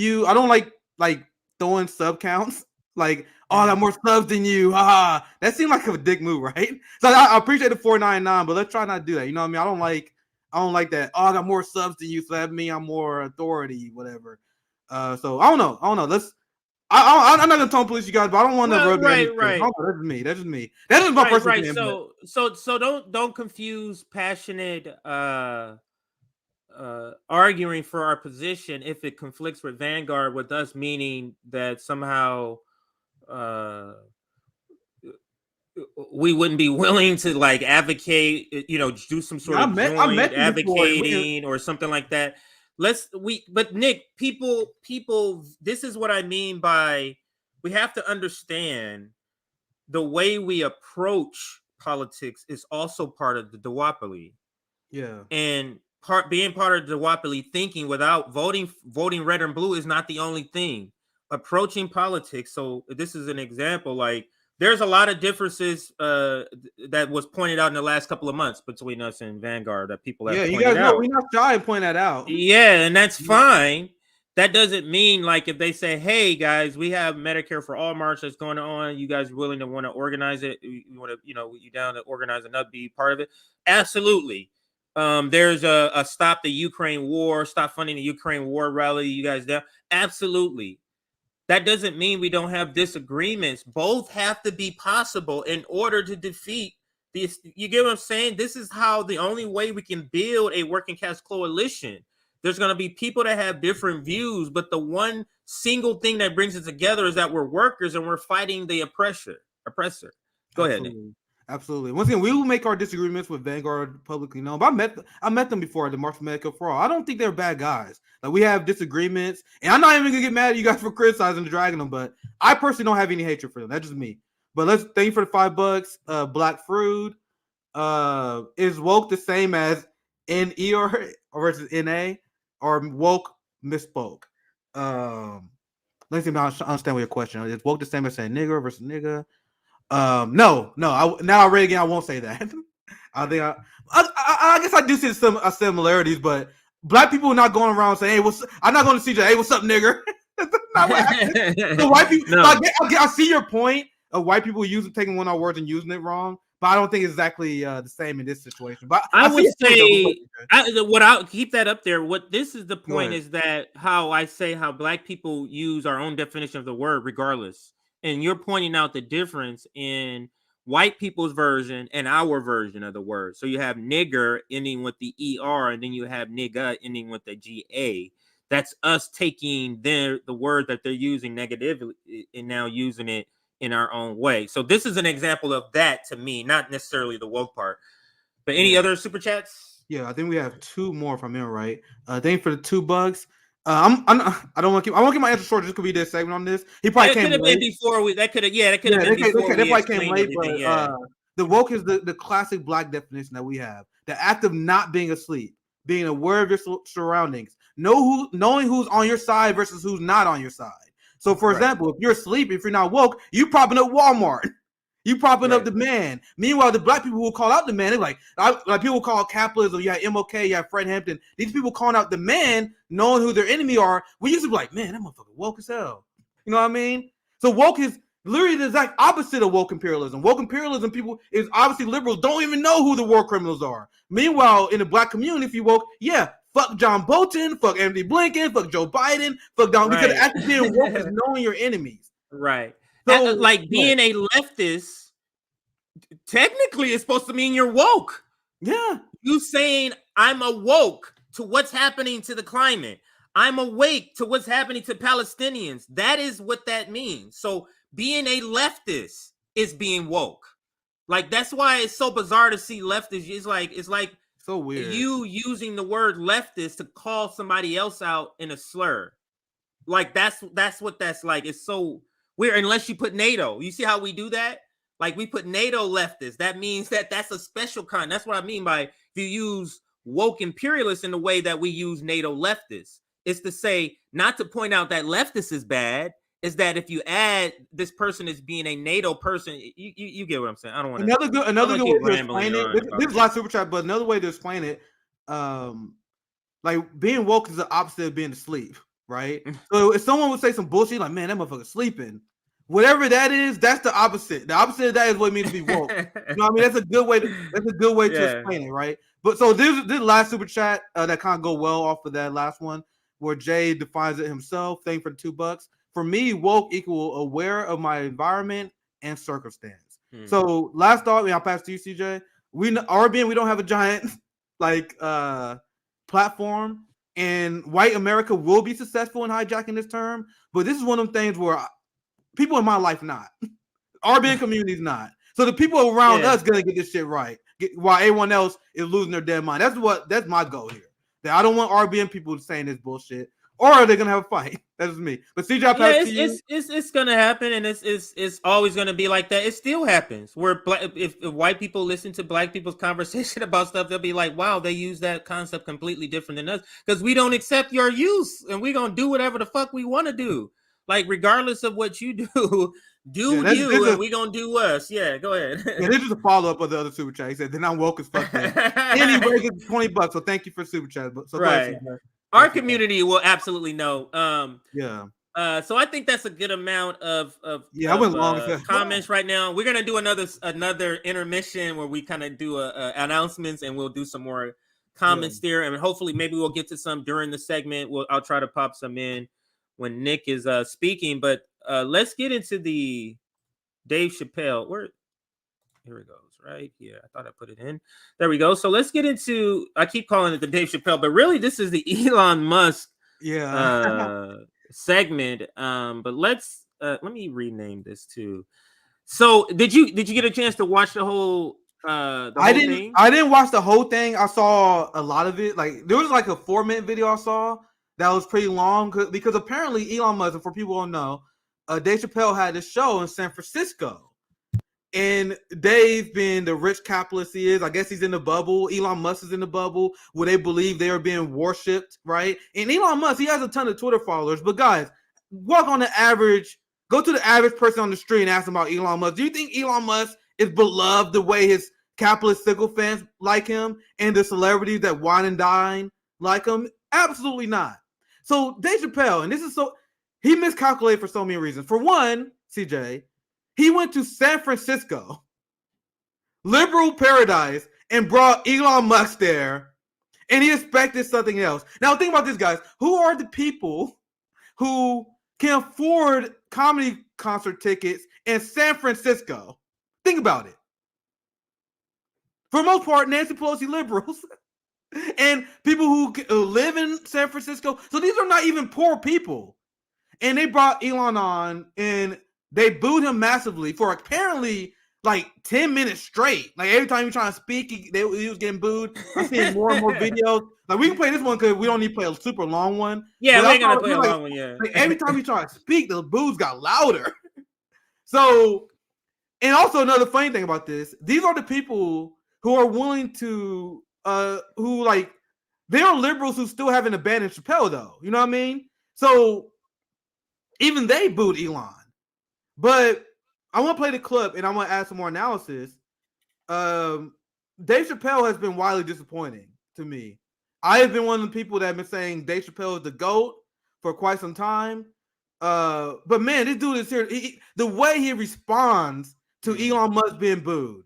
like throwing sub counts. Like, oh, I got more subs than you. That seemed like a dick move, right? So I appreciate the 499, but let's try not to do that. You know what I mean? I don't like that. Oh, I got more subs than you, so that means I'm more authority, whatever. So I don't know. I'm not gonna tone police you guys, but I don't want to rub right. That's just me. That's just my personal opinion. So don't confuse passionate arguing for our position if it conflicts with Vanguard with us, meaning that somehow we wouldn't be willing to like advocate, do some sort of joint advocating or something like that. But Nick, people, this is what I mean by we have to understand the way we approach politics is also part of the duopoly. Yeah. And being part of the duopoly thinking without voting red and blue is not the only thing. Approaching politics. So this is an example, like there's a lot of differences that was pointed out in the last couple of months between us and Vanguard that people have pointed out. Yeah, you guys know we're not shy to point that out. Yeah, and that's fine. That doesn't mean like if they say, hey guys, we have Medicare for All march that's going on, you guys willing to want to organize it? You want to, you down to organize and be part of it? Absolutely. There's a stop the Ukraine war, stop funding the Ukraine war rally. You guys down? Absolutely. That doesn't mean we don't have disagreements. Both have to be possible in order to defeat this. You get what I'm saying? This is how the only way we can build a working class coalition. There's going to be people that have different views, but the one single thing that brings it together is that we're workers and we're fighting the oppressor. Go ahead, Nick. Absolutely. Once again, we will make our disagreements with Vanguard publicly known. But I met them before at the March for Medicare for All. I don't think they're bad guys. Like we have disagreements, and I'm not even gonna get mad at you guys for criticizing and dragging them. But I personally don't have any hatred for them. That's just me. But let's thank you for the $5. Black Fruit. Is woke the same as NE or versus NA or woke misspoke? Let's see if I understand what your question is. Is woke the same as saying nigger versus nigga? No. Now I read again. I won't say that. I think I guess I do see some similarities, but black people are not going around saying, "Hey, I'm not going to CJ. Hey, what's up, nigger?" That's not what happens. So white people. No. I see your point of white people taking one of our words and using it wrong, but I don't think it's exactly the same in this situation. But I would say, I'll keep that up there. What this is the point is that how black people use our own definition of the word, regardless. And you're pointing out the difference in white people's version and our version of the word. So you have nigger ending with the ER, and then you have nigga ending with the GA. That's us taking the word that they're using negatively and now using it in our own way. So this is an example of that to me, not necessarily the woke part. But any other super chats? Yeah, I think we have 2 more if I'm in right. Thank you for the $2. I don't want to keep. I want to keep my answer short. Just could be this segment on this. He probably came late. That could have been before They we probably came explained late. everything. But the woke is the classic black definition that we have. The act of not being asleep, being aware of your surroundings, knowing who's on your side versus who's not on your side. So, for example, if you're asleep, if you're not woke, you propping up Walmart. You propping up the man. Meanwhile, the black people will call out the man. They're like people call capitalism. You have MLK, you have Fred Hampton. These people calling out the man, knowing who their enemy are. We used to be like, man, that motherfucker woke as hell. You know what I mean? So woke is literally the exact opposite of woke imperialism. Woke imperialism people is obviously liberals don't even know who the war criminals are. Meanwhile, in the black community, if you woke, fuck John Bolton, fuck Anthony Blinken, fuck Joe Biden, fuck Donald. Because actually being woke is knowing your enemies. Right. So, like being a leftist, technically, is supposed to mean you're woke. Yeah. You saying I'm awoke to what's happening to the climate. I'm awake to what's happening to Palestinians. That is what that means. So being a leftist is being woke. Like that's why it's so bizarre to see leftists. It's like so weird. You using the word leftist to call somebody else out in a slur. Like that's what that's like. It's so weird unless you put NATO. You see how we do that? Like we put NATO leftists. That means that's a special kind. That's what I mean by if you use woke imperialists in the way that we use NATO leftists. It's to say not to point out that leftist is bad. Is that if you add this person as being a NATO person, you get what I'm saying? I don't want to. Another good way to explain it. This is last super chat, but another way to explain it, like being woke is the opposite of being asleep, right? So if someone would say some bullshit like, "Man, that motherfucker's sleeping," whatever that is, that's the opposite. The opposite of that is what it means to be woke. You know what I mean? That's a good way to explain it, right? But so this last super chat that kind of go well off of that last one, where Jay defines it himself. Thank you for the $2. For me, woke equal aware of my environment and circumstance. So last thought, I'll pass to you, CJ. We don't have a giant like platform, and white America will be successful in hijacking this term. But this is one of them things where people in my life not. RBN community is not. So the people around us gonna get this shit right, while everyone else is losing their dead mind. That's my goal here. That I don't want RBN people saying this bullshit. Or are they gonna have a fight? That's me. But CJ, it's gonna happen, and it's always gonna be like that. It still happens. Where if white people listen to black people's conversation about stuff, they'll be like, "Wow, they use that concept completely different than us because we don't accept your use, and we're gonna do whatever the fuck we want to do, like regardless of what you do." And we gonna do us. Yeah, go ahead. This is a follow up of the other super chat. He said, "Then I'm woke as fuck." Anyway, it's $20. So thank you for super chat. So right. Our community will absolutely know. So I think that's a good amount of I went long as comments right now. We're gonna do another intermission where we kind of do announcements, and we'll do some more comments there, and hopefully maybe we'll get to some during the segment. I'll try to pop some in when Nick is speaking. But let's get into the Dave Chappelle. Here it goes. Right here. I thought I put it in. There we go. So let's get into, I keep calling it the Dave Chappelle, but really this is the Elon Musk segment. But let me rename this too. So did you get a chance to watch the whole thing? I didn't watch the whole thing. I saw a lot of it. Like there was like a 4-minute video I saw that was pretty long because apparently Elon Musk, for people who don't know, Dave Chappelle had this show in San Francisco. And Dave, being the rich capitalist he is, I guess he's in the bubble. Elon Musk is in the bubble where they believe they are being worshipped, right? And Elon Musk, he has a ton of Twitter followers. But guys, go to the average person on the street and ask them about Elon Musk. Do you think Elon Musk is beloved the way his capitalist sycophants like him and the celebrities that wine and dine like him? Absolutely not. So Dave Chappelle, and he miscalculated for so many reasons. For one, CJ, he went to San Francisco, liberal paradise, and brought Elon Musk there, and he expected something else. Now, think about this, guys. Who are the people who can afford comedy concert tickets in San Francisco? Think about it. For the most part, Nancy Pelosi liberals and people who live in San Francisco. So these are not even poor people. And they brought Elon on, and they booed him massively for apparently like 10 minutes straight. Like every time he was trying to speak, he was getting booed. I'm seeing more and more videos. Like we can play this one because we don't need to play a super long one. Yeah, but we're gonna play a long one. Yeah. Like every time he tried to speak, the boos got louder. So, and also another funny thing about this, these are the people who are willing to, who like, they are liberals who still haven't abandoned Chappelle, though. You know what I mean? So even they booed Elon. But I want to play the clip and I want to add some more analysis. Dave Chappelle has been wildly disappointing to me. I have been one of the people that have been saying Dave Chappelle is the GOAT for quite some time. But man, this dude is here. The way he responds to Elon Musk being booed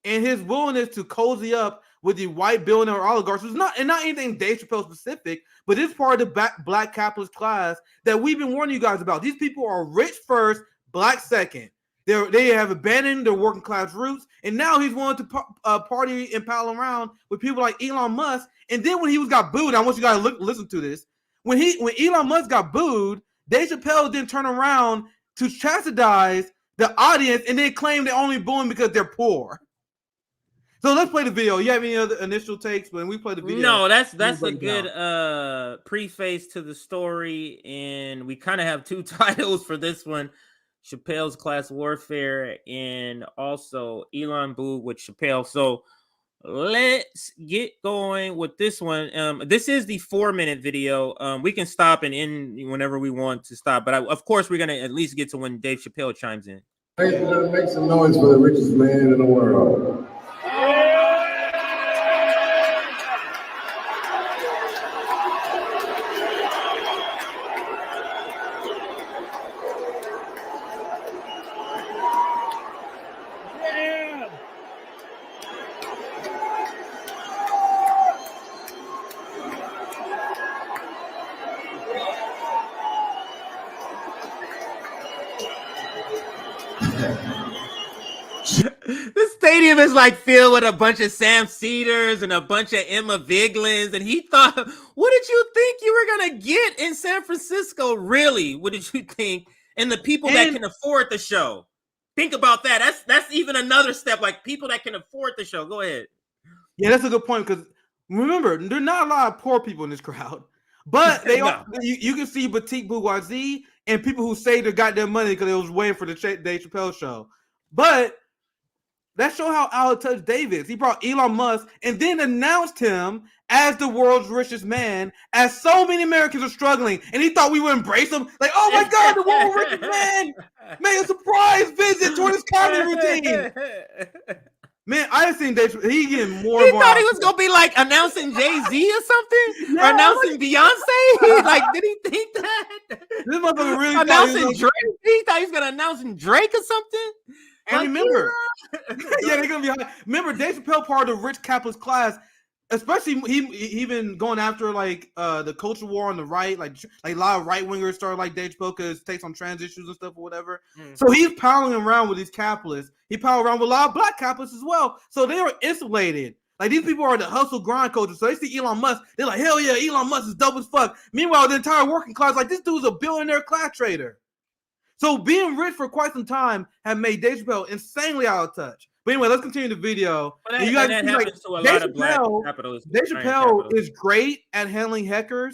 and his willingness to cozy up with the white billionaire oligarchs was not anything Dave Chappelle specific, but it's part of the black capitalist class that we've been warning you guys about. These people are rich first, black second. They have abandoned their working class roots, and now he's willing to party and pal around with people like Elon Musk. And then when he got booed, I want you guys to listen to this. When Elon Musk got booed, Dave Chappelle then turned around to chastise the audience and then claim they're only booing because they're poor. So let's play the video. You have any other initial takes when we play the video? No, that's a good preface to the story, and we kind of have two titles for this one: Chappelle's Class Warfare, and also Elon booed with Chappelle. So let's get going with this one. This is the 4-minute video. We can stop and end whenever we want to stop, but of course we're gonna at least get to when Dave Chappelle chimes in. Make some noise for the richest man in the world. The stadium is like filled with a bunch of Sam Cedars and a bunch of Emma Viglins, and he thought, what did you think you were gonna get in San Francisco? Really? What did you think? And the people that can afford the show. Think about that. That's even another step. Like people that can afford the show. Go ahead. Yeah, that's a good point because remember, there are not a lot of poor people in this crowd, but they are. You can see boutique bourgeoisie and people who saved their goddamn money because they was waiting for the Dave Chappelle show. But that show how out of touch Dave is. He brought Elon Musk and then announced him as the world's richest man, as so many Americans are struggling, and he thought we would embrace him. Like, oh my God, the world's richest man made a surprise visit toward his comedy routine. Man, I have seen Dave. He getting more. He and more thought he was gonna be like announcing Jay-Z or something, or announcing Beyonce. Like, did he think that? This motherfucker really announcing Drake. He thought he was gonna announce Drake or something. And remember, yeah, they're gonna be high. Remember, Dave Chappelle part of the rich capitalist class, especially he been going after like the culture war on the right, like a lot of right wingers started like Dave Chappelle because takes on trans issues and stuff or whatever. So he's palling around with these capitalists. He pal around with a lot of black capitalists as well. So they are insulated. Like these people are the hustle grind culture. So they see Elon Musk, they're like, hell yeah, Elon Musk is dope as fuck. Meanwhile, the entire working class, like this dude's a billionaire class trader. So being rich for quite some time have made Dave Chappelle insanely out of touch. But anyway, let's continue the video. Well, that happens to a lot of black capitalists. Dave Chappelle is great at handling hecklers,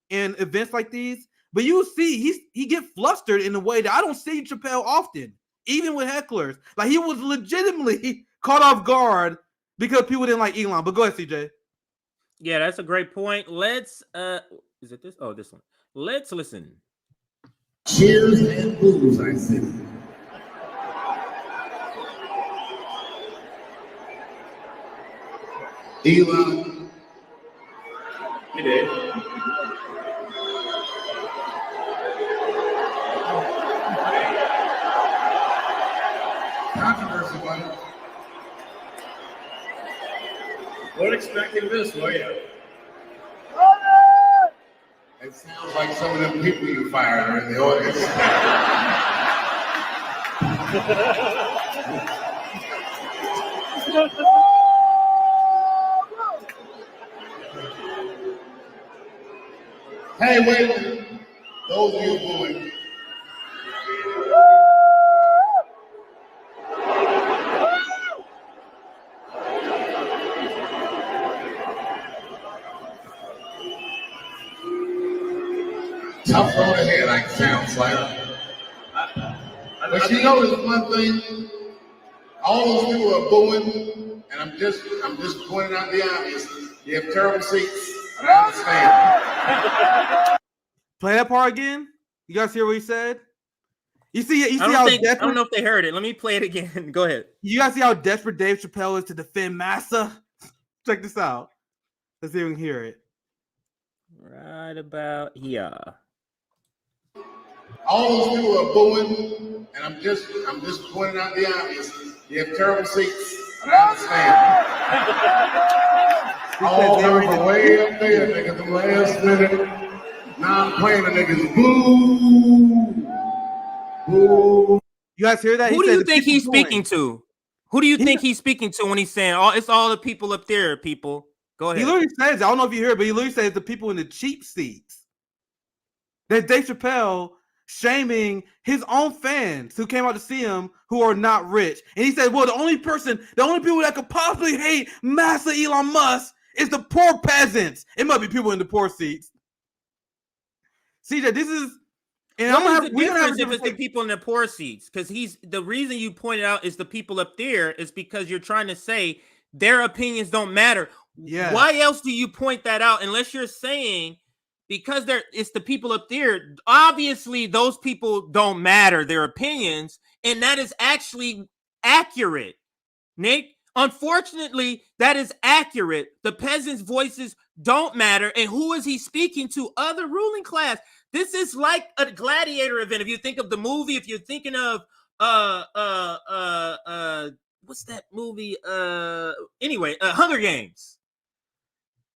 and events like these. But you see, he get flustered in a way that I don't see Chappelle often, even with hecklers. Like he was legitimately caught off guard because people didn't like Elon. But go ahead, CJ. Yeah, that's a great point. Let's is it this? Oh, this one. Let's listen. Cheers and booze, I see. Elon. He did. Controversy, buddy. Weren't expecting this, were you? It sounds like some of them people you fired are in the audience. Hey, wait a minute. Those of you booing. Tough on the head, like sounds like. But you notice one thing, all those people are booing, and I'm just pointing out the obvious. You have terrible seats. I understand. Play that part again. You guys hear what he said? You see how desperate. I don't know if they heard it. Let me play it again. Go ahead. You guys see how desperate Dave Chappelle is to defend Massa? Check this out. Let's see if we can hear it. Right about here. All those people are booing, and I'm just pointing out the obvious. You have terrible seats. I understand. All them are way up there, nigga. The last minute. Now I'm playing the niggas. Boo. Boo. You guys hear that? Who do you think he's speaking to? Who do you think he's speaking to when he's saying, "Oh, it's all the people up there"? People, go ahead. He literally says, I don't know if you hear it, but he literally says the people in the cheap seats. That Dave Chappelle shaming his own fans who came out to see him who are not rich. And he said, well, the only people that could possibly hate Massa Elon Musk is the poor peasants. It must be people in the poor seats. CJ, this is, and we're gonna have if it's the people in the poor seats, because the reason you pointed out is the people up there is because you're trying to say their opinions don't matter. Yeah. Why else do you point that out unless you're saying because it's the people up there? Obviously, those people don't matter, their opinions, and that is actually accurate, Nick. Unfortunately, that is accurate. The peasants' voices don't matter. And who is he speaking to? Other ruling class. This is like a gladiator event. If you think of the movie, if you're thinking of what's that movie? Anyway, Hunger Games.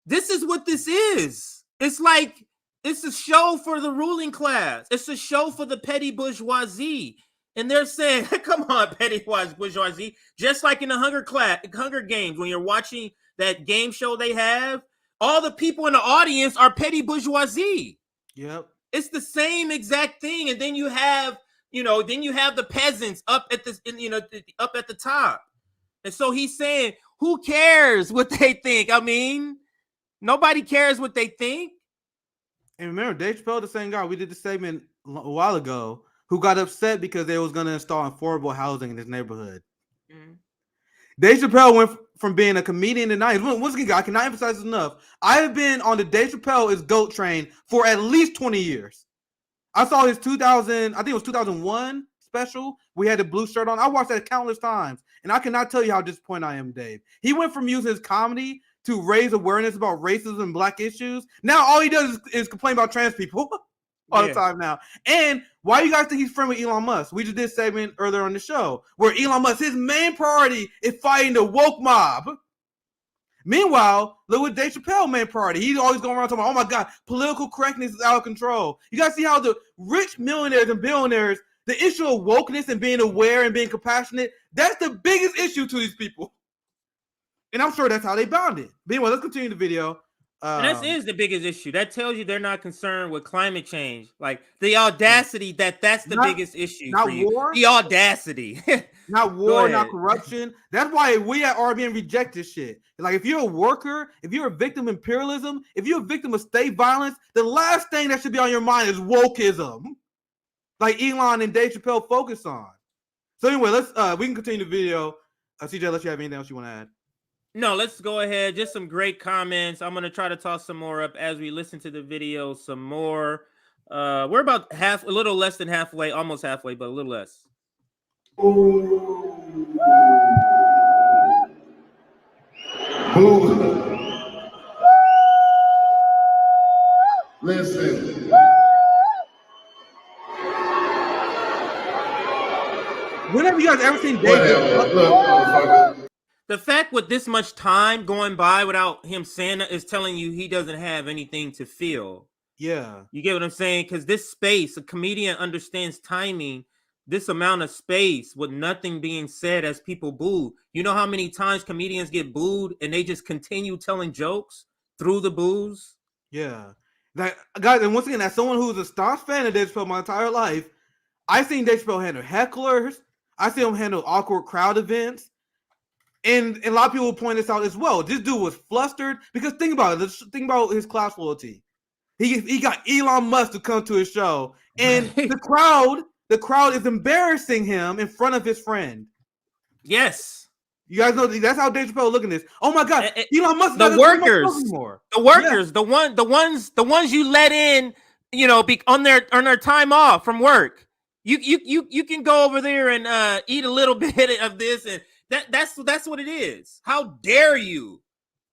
This is what this is. It's like it's a show for the ruling class. It's a show for the petty bourgeoisie. And they're saying, come on, petty bourgeoisie. Just like in the Hunger Games, when you're watching that game show they have, all the people in the audience are petty bourgeoisie. Yep. It's the same exact thing. And then you have, the peasants up at the top. And so he's saying, who cares what they think? I mean, nobody cares what they think. And remember, Dave Chappelle, the same guy, we did the segment a while ago, who got upset because they was going to install affordable housing in his neighborhood. Mm-hmm. Dave Chappelle went from being a comedian to night. Once again, I cannot emphasize this enough. I have been on the Dave Chappelle is GOAT train for at least 20 years. I saw his 2001 special. We had the blue shirt on. I watched that countless times, and I cannot tell you how disappointed I am, Dave. He went from using his comedy to raise awareness about racism and black issues. Now all he does is complain about trans people all the time now. And why you guys think he's friendly with Elon Musk? We just did a segment earlier on the show where Elon Musk, his main priority is fighting the woke mob. Meanwhile, look what Dave Chappelle's main priority. He's always going around talking about, oh my God, political correctness is out of control. You guys see how the rich millionaires and billionaires, the issue of wokeness and being aware and being compassionate, that's the biggest issue to these people. And I'm sure that's how they bound it. But anyway, let's continue the video. And that is the biggest issue. That tells you they're not concerned with climate change. Like the audacity that's the biggest issue not for you. War, the audacity. Not war, not corruption. That's why we at RBN reject this shit. Like if you're a worker, if you're a victim of imperialism, if you're a victim of state violence, the last thing that should be on your mind is wokeism. Like Elon and Dave Chappelle focus on. So anyway, we can continue the video. CJ, unless you have anything else you want to add. No, let's go ahead. Just some great comments. I'm going to try to toss some more up as we listen to the video some more. We're about a little less than halfway, almost halfway, but a little less. Listen. When have you guys ever seen Dave? The fact with this much time going by without him saying that is telling you he doesn't have anything to feel. Yeah. You get what I'm saying? Because this space, a comedian understands timing, this amount of space with nothing being said as people boo. You know how many times comedians get booed and they just continue telling jokes through the boos? Yeah. Like, guys, and once again, as someone who's a staunch fan of Dave Chappelle my entire life, I've seen Dave Chappelle handle hecklers. I see him handle awkward crowd events. And a lot of people point this out as well. This dude was flustered because think about it. Think about his class loyalty. He got Elon Musk to come to his show, and the crowd is embarrassing him in front of his friend. Yes. You guys know that's how Dave Chappelle looking at this. Oh my God, Elon Musk. The workers, the ones you let in, on their time off from work. You can go over there and eat a little bit of this, and that's what it is. How dare you?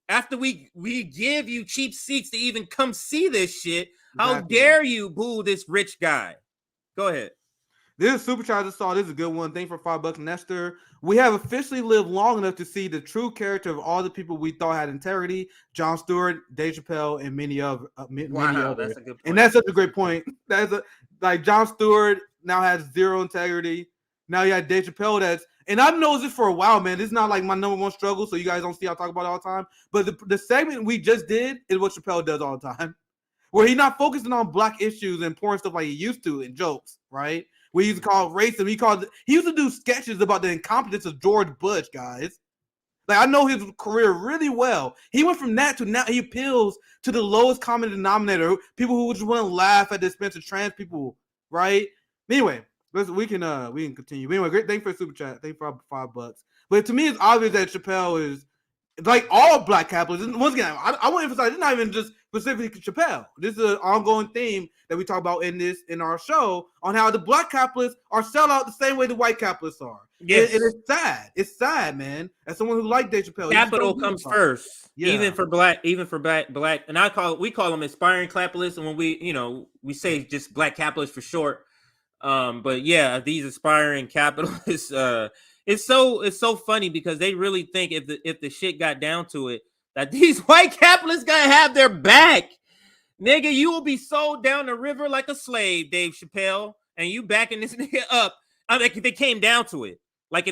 After we give you cheap seats to even come see this shit, how dare you boo this rich guy? Go ahead. This is Super Chat I just saw. This is a good one. Thank you for $5, Nestor. We have officially lived long enough to see the true character of all the people we thought had integrity: Jon Stewart, Dave Chappelle, and many others. That's a good point. And that's such a great point. Like Jon Stewart now has zero integrity. Now you have Dave Chappelle and I've known this for a while, man. This is not like my number one struggle, so you guys don't see I talk about it all the time. But the segment we just did is what Chappelle does all the time, where he's not focusing on black issues and pouring stuff like he used to in jokes, right? We used to call it racism. He used to do sketches about the incompetence of George Bush, guys. Like, I know his career really well. He went from that to now he appeals to the lowest common denominator, people who just want to laugh at the expense of trans people, right? Anyway, we can continue. But anyway, great. Thanks for the super chat. Thanks for $5. But to me, it's obvious that Chappelle is like all black capitalists. And once again, I want to emphasize it's not even just specifically Chappelle. This is an ongoing theme that we talk about in our show on how the black capitalists are sell out the same way the white capitalists are. Yes. And it's sad. It's sad, man. As someone who liked Dave Chappelle, capital comes first, even for black, and we call them aspiring capitalists, and when we say just black capitalists for short. But yeah, these aspiring capitalists, it's so funny because they really think if the shit got down to it, that these white capitalists gotta have their back. Nigga, you will be sold down the river like a slave, Dave Chappelle, and you backing this nigga up. I mean, if it came down to it, they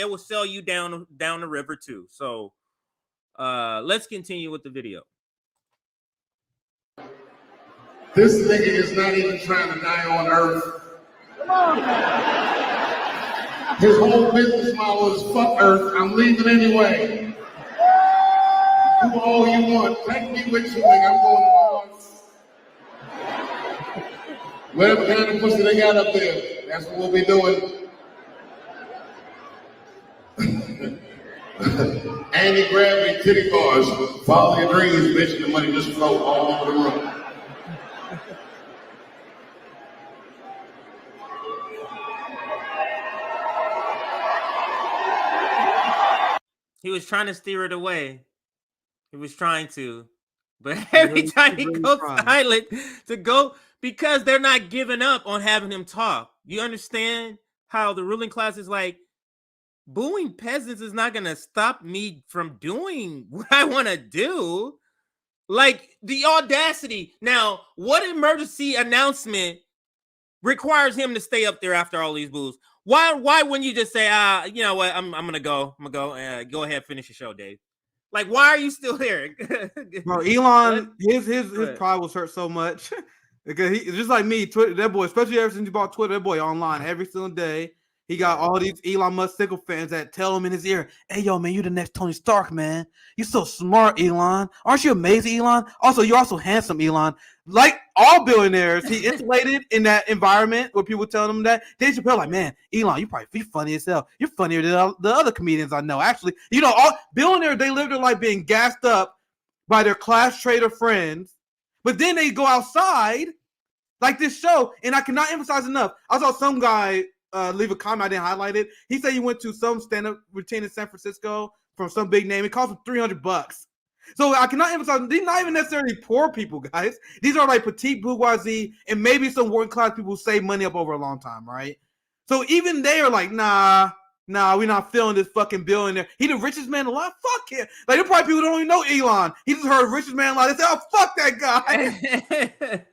will sell you down the river too. So let's continue with the video. This nigga is not even trying to die on earth. Come on. His whole business model is fuck earth. I'm leaving anyway. Do all you want. Take me with you, nigga. I'm going to Mars. Whatever kind of pussy they got up there, that's what we'll be doing. Anti-gravity kitty cars. Follow your dreams, bitch, and the money just float all over the room. He was trying to steer it away. He was trying to. But every time he goes silent to go, because they're not giving up on having him talk. You understand how the ruling class is like, booing peasants is not going to stop me from doing what I want to do. Like, the audacity. Now, what emergency announcement requires him to stay up there after all these boos? Why wouldn't you just say, you know what, I'm gonna go. Go ahead, finish your show, Dave. Like, why are you still here? Bro, Elon, his pride was hurt so much. Because he just like me, Twitter, that boy, especially ever since he bought Twitter, that boy online every single day. He got all these Elon Musk sycophants that tell him in his ear, hey, yo, man, you the next Tony Stark, man. You're so smart, Elon. Aren't you amazing, Elon? Also, you're also handsome, Elon. Like all billionaires, he insulated in that environment where people tell him that. Dave Chappelle, like, man, Elon, you probably be funny as hell. You're funnier than the other comedians I know. Actually, all billionaires, they live their life being gassed up by their class trader friends, but then they go outside, like this show, and I cannot emphasize enough. I saw some guy leave a comment, I didn't highlight it. He said he went to some stand-up routine in San Francisco from some big name. It cost him $300. So I cannot emphasize, these are not even necessarily poor people, guys. These are like petite bourgeoisie and maybe some working class people who save money up over a long time, right? So even they are like, nah, we're not feeling this fucking billionaire. He the richest man alive? Fuck him. Like, there probably people who don't even know Elon. He just heard richest man alive. They say, oh, fuck that guy.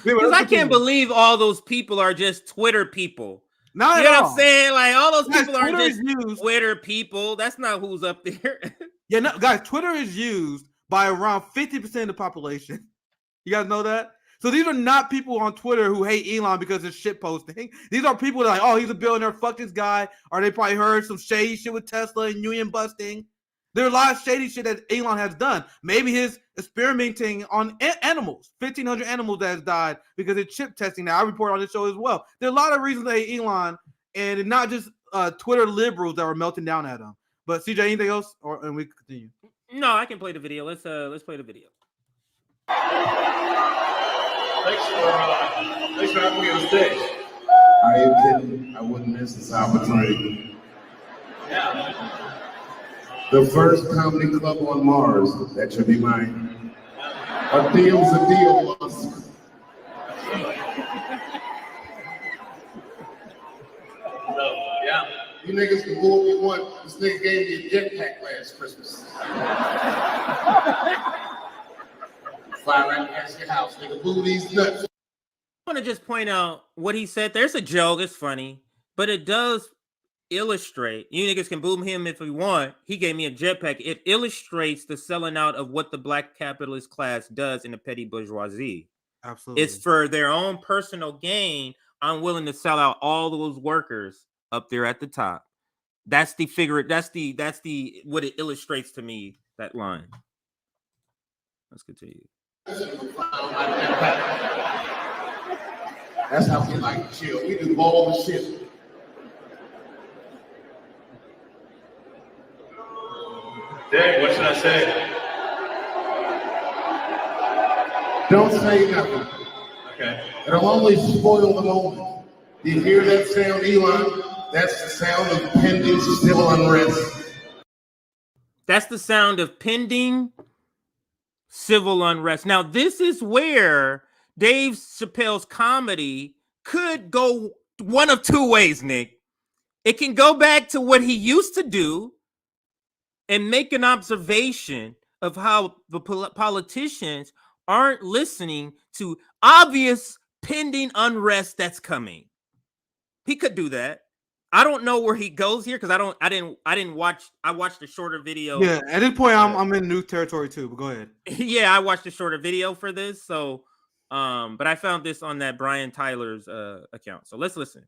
Because I can't believe all those people are just Twitter people. Not you know at what I'm saying? Like, all those people Twitter are just Twitter people. That's not who's up there. Yeah, no, guys, Twitter is used by around 50% of the population. You guys know that? So these are not people on Twitter who hate Elon because of shit posting. These are people that are like, oh, he's a billionaire, fuck this guy. Or they probably heard some shady shit with Tesla and union busting. There are a lot of shady shit that Elon has done. Maybe his experimenting on animals, 1,500 animals that has died because of chip testing that I report on this show as well. There are a lot of reasons that Elon, and not just Twitter liberals that were melting down at him. But CJ, anything else, and we continue? No, I can play the video. Let's play the video. Thanks for having me on stage. I ain't kidding. I wouldn't miss this opportunity. Yeah. The first comedy club on Mars. That should be mine. A deal's a deal, Musk. Yeah. You niggas can boo what you want. This nigga gave me a jetpack last Christmas. Fly right past your house, nigga. Boo these nuts. I want to just point out what he said. There's a joke. It's funny, but it does illustrate. You niggas can boom him if you want. He gave me a jetpack. It illustrates the selling out of what the black capitalist class does in the petty bourgeoisie. Absolutely. It's for their own personal gain. I'm willing to sell out all those workers up there at the top. That's the figure. That's the what it illustrates to me, that line. Let's continue. That's how we like to chill. We do ball the shit. Dang, what should I say? Don't say nothing. Okay. It'll only spoil the moment. Do you hear that sound, Elon? That's the sound of pending civil unrest. That's the sound of pending civil unrest. Now, this is where Dave Chappelle's comedy could go one of two ways, Nick. It can go back to what he used to do and make an observation of how the politicians aren't listening to obvious pending unrest that's coming. He could do that. I don't know where he goes here because I didn't watch. I watched a shorter video. Yeah, at this point I'm in new territory too, but go ahead. Yeah, I watched a shorter video for this. So but I found this on that Brian Tyler's account. So let's listen.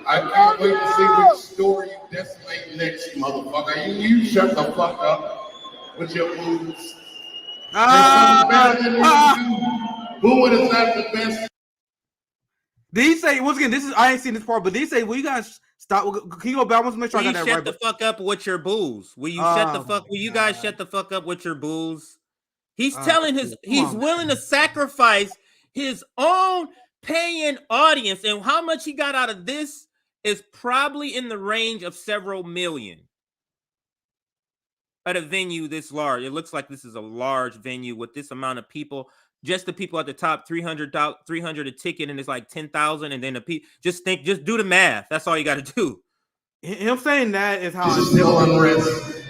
I can't wait to see which store you decimate next, motherfucker. You shut the fuck up with your moves. Better than you do. Booing is not the best. Did he say, once again, I ain't seen this part, but did he say, will you guys stop? Can you go back? I want to make sure I got that right. Shut the fuck up with your booze. Will you shut the fuck? Will you guys shut the fuck up with your booze? He's telling he's willing to sacrifice his own paying audience, and how much he got out of this is probably in the range of several million. At a venue this large, it looks like this is a large venue with this amount of people. Just the people at the top, $300 a ticket, and it's like 10,000, and then just do the math. That's all you got to do. Him saying that is how. Still unrest.